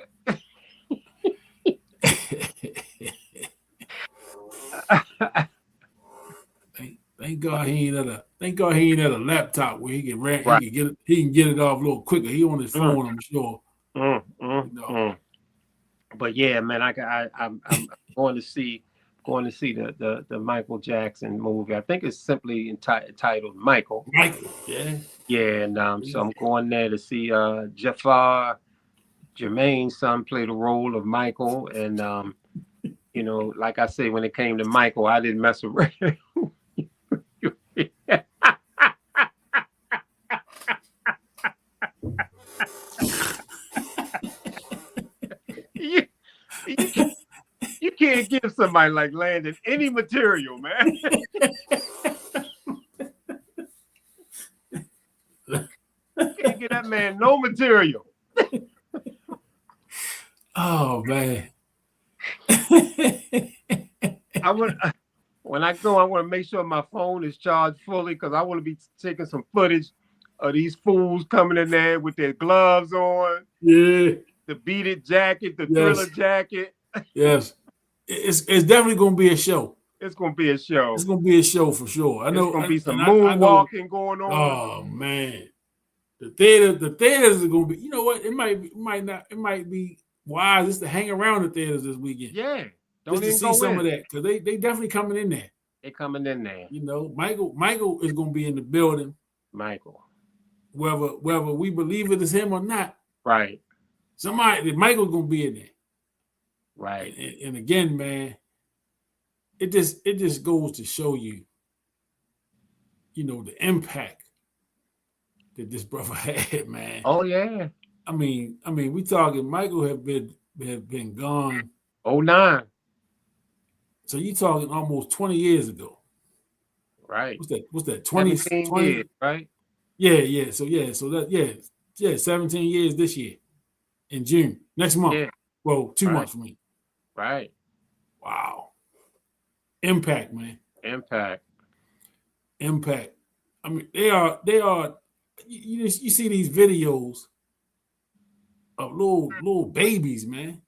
S2: Thank God he ain't at a laptop where he can he can get it off a little quicker. He on his phone, I'm sure.
S4: But yeah, man, I'm going to see the Michael Jackson movie. I think it's simply entitled Michael.
S2: Yeah.
S4: Yeah, and so I'm going there to see Jafar, Jermaine's son, play the role of Michael, and you know, like I say, when it came to Michael, I didn't mess around. you, you can't give somebody like Landon any material, man. Can't give that man no material.
S2: Oh man.
S4: When I go, I want to make sure my phone is charged fully because I want to be taking some footage of these fools coming in there with their gloves on.
S2: Yeah.
S4: The beaded jacket, the Thriller jacket.
S2: Yes. It's definitely gonna be a show.
S4: It's gonna be a show.
S2: It's gonna be a show for sure. I know.
S4: It's gonna be some moonwalking going on.
S2: Oh man, the theaters are gonna be. You know what? It might be wise just to hang around the theaters this weekend.
S4: Yeah,
S2: just to see some of that because they definitely coming in there.
S4: They coming in there.
S2: You know, Michael is gonna be in the building.
S4: Michael,
S2: whether we believe it is him or not,
S4: right?
S2: Michael's gonna be in there.
S4: Right.
S2: And again, man, it just goes to show you, you know, the impact that this brother had, man.
S4: Oh yeah.
S2: I mean, we talking Michael have been gone.
S4: 09.
S2: So you talking almost 20 years ago.
S4: Right.
S2: What's that? 20
S4: years, right?
S2: Yeah. So that 17 years this year in June. Next month.
S4: Yeah.
S2: Well, 2 months from me.
S4: Right.
S2: Wow. Impact, man.
S4: Impact.
S2: I mean, they are. You see these videos of little babies, man,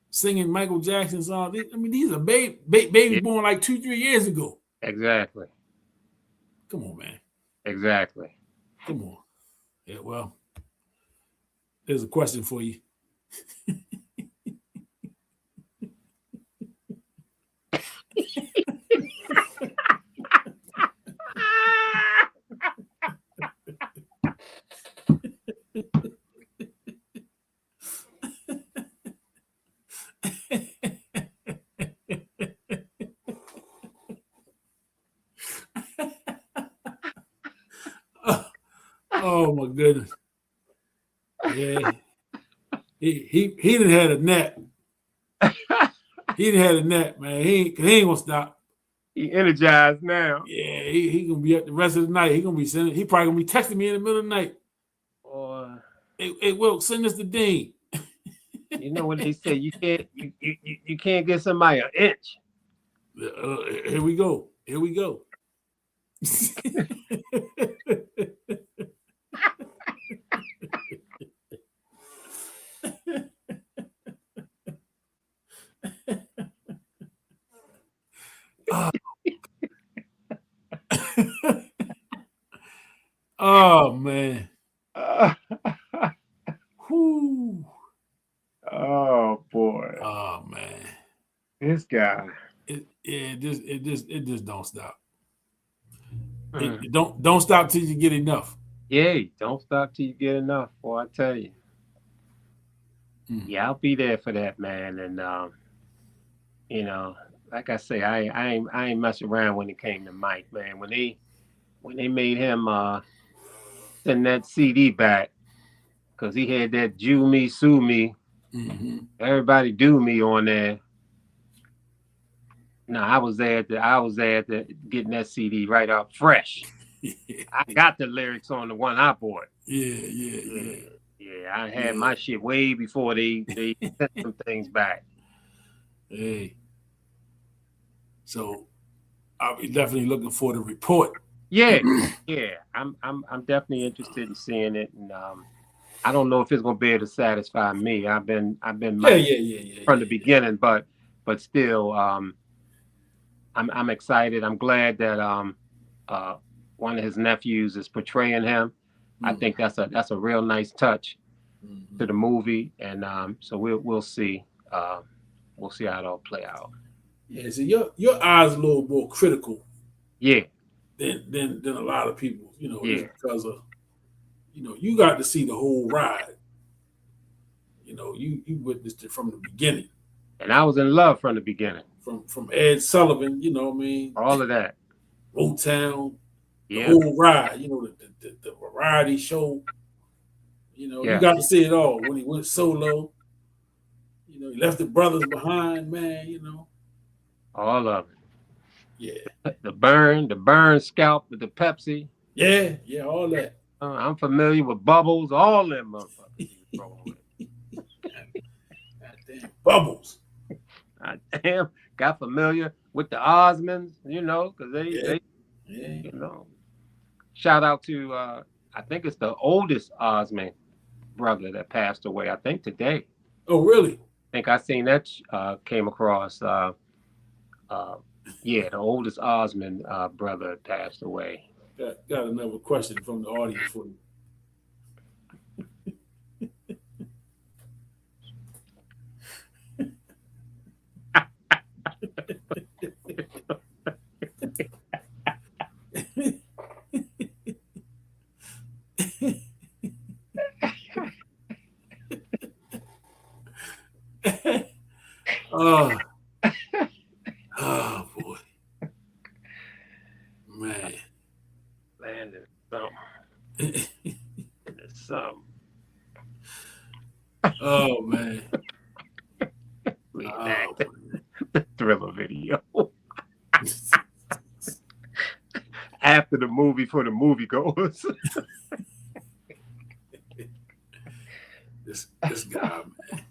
S2: singing Michael Jackson songs. I mean, these are babies born like 2-3 years ago.
S4: Exactly.
S2: Come on, man.
S4: Exactly.
S2: Come on. Yeah. Well, there's a question for you. Oh my goodness. Yeah. He done had a nap. He done had a nap, man. He ain't gonna stop.
S4: He energized now.
S2: Yeah, he gonna be up the rest of the night. He probably gonna be texting me in the middle of the night.
S4: Or
S2: hey Will, send this to Dean.
S4: You know what they say? You can't get somebody an inch.
S2: Here we go. Oh man. Whew.
S4: Oh boy.
S2: Oh man.
S4: This guy.
S2: It just don't stop. Don't stop till you get enough.
S4: Yeah, don't stop till you get enough, boy. I tell you. Yeah, I'll be there for that, man. And you know, like I say, I ain't messing around when it came to Mike, man. When they made him send that CD back, because he had that Jew Me, Sue Me, everybody do me on there. No, I was there to getting that CD right up fresh. I got the lyrics on the one I bought.
S2: Yeah.
S4: Yeah, I had my shit way before they sent some things back.
S2: Hey. So I'll be definitely looking for the report.
S4: Yeah. I'm definitely interested in seeing it, and I don't know if it's gonna be able to satisfy me. I've been from the beginning, but still, I'm excited. I'm glad that one of his nephews is portraying him. I think that's a real nice touch to the movie, and so we'll see. We'll see how it all play out.
S2: Yeah, so your eyes a little more critical.
S4: Yeah.
S2: than a lot of people. You know,
S4: Yeah.
S2: just because of, you know, you got to see the whole ride. You know, you witnessed it from the beginning.
S4: And I was in love from the beginning.
S2: From Ed Sullivan, you know what I mean?
S4: All of that.
S2: Motown, the
S4: Yeah.
S2: whole ride, you know, the variety show. You know, you
S4: Yeah.
S2: got to see it all. When he went solo, you know, he left the brothers behind, man, you know.
S4: All of it.
S2: Yeah.
S4: The burn scalp with the Pepsi.
S2: Yeah, all that.
S4: I'm familiar with Bubbles, all them motherfuckers he was rolling with.
S2: Goddamn Bubbles.
S4: I damn got familiar with the Osmonds, you know, because they you know. Shout out to I think it's the oldest Osmond brother that passed away. I think today.
S2: Oh, really?
S4: I think I seen that came across. Yeah, the oldest Osmond brother passed away.
S2: Got another question from the audience for you. Oh boy, man.
S4: Landon, something.
S2: Oh man.
S4: The Thriller video. After the movie for the moviegoers.
S2: This guy, man.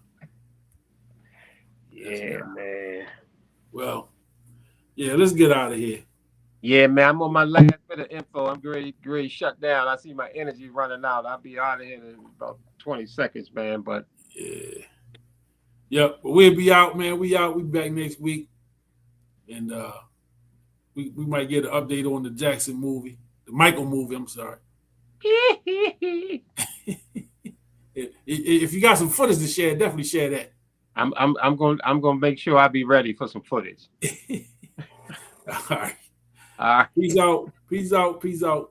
S4: Yeah, man.
S2: Well, yeah, let's get out of here.
S4: Yeah, man, I'm on my last bit of info. I'm ready to shut down. I see my energy running out. I'll be out of here in about 20 seconds, man. But
S2: yeah. Yep, but we'll be out, man. We out. We back next week. And we might get an update on the Jackson movie. The Michael movie, I'm sorry. If you got some footage to share, definitely share that.
S4: I'm gonna make sure I be ready for some footage.
S2: All right.
S4: All right.
S2: Peace out. Peace out. Peace out.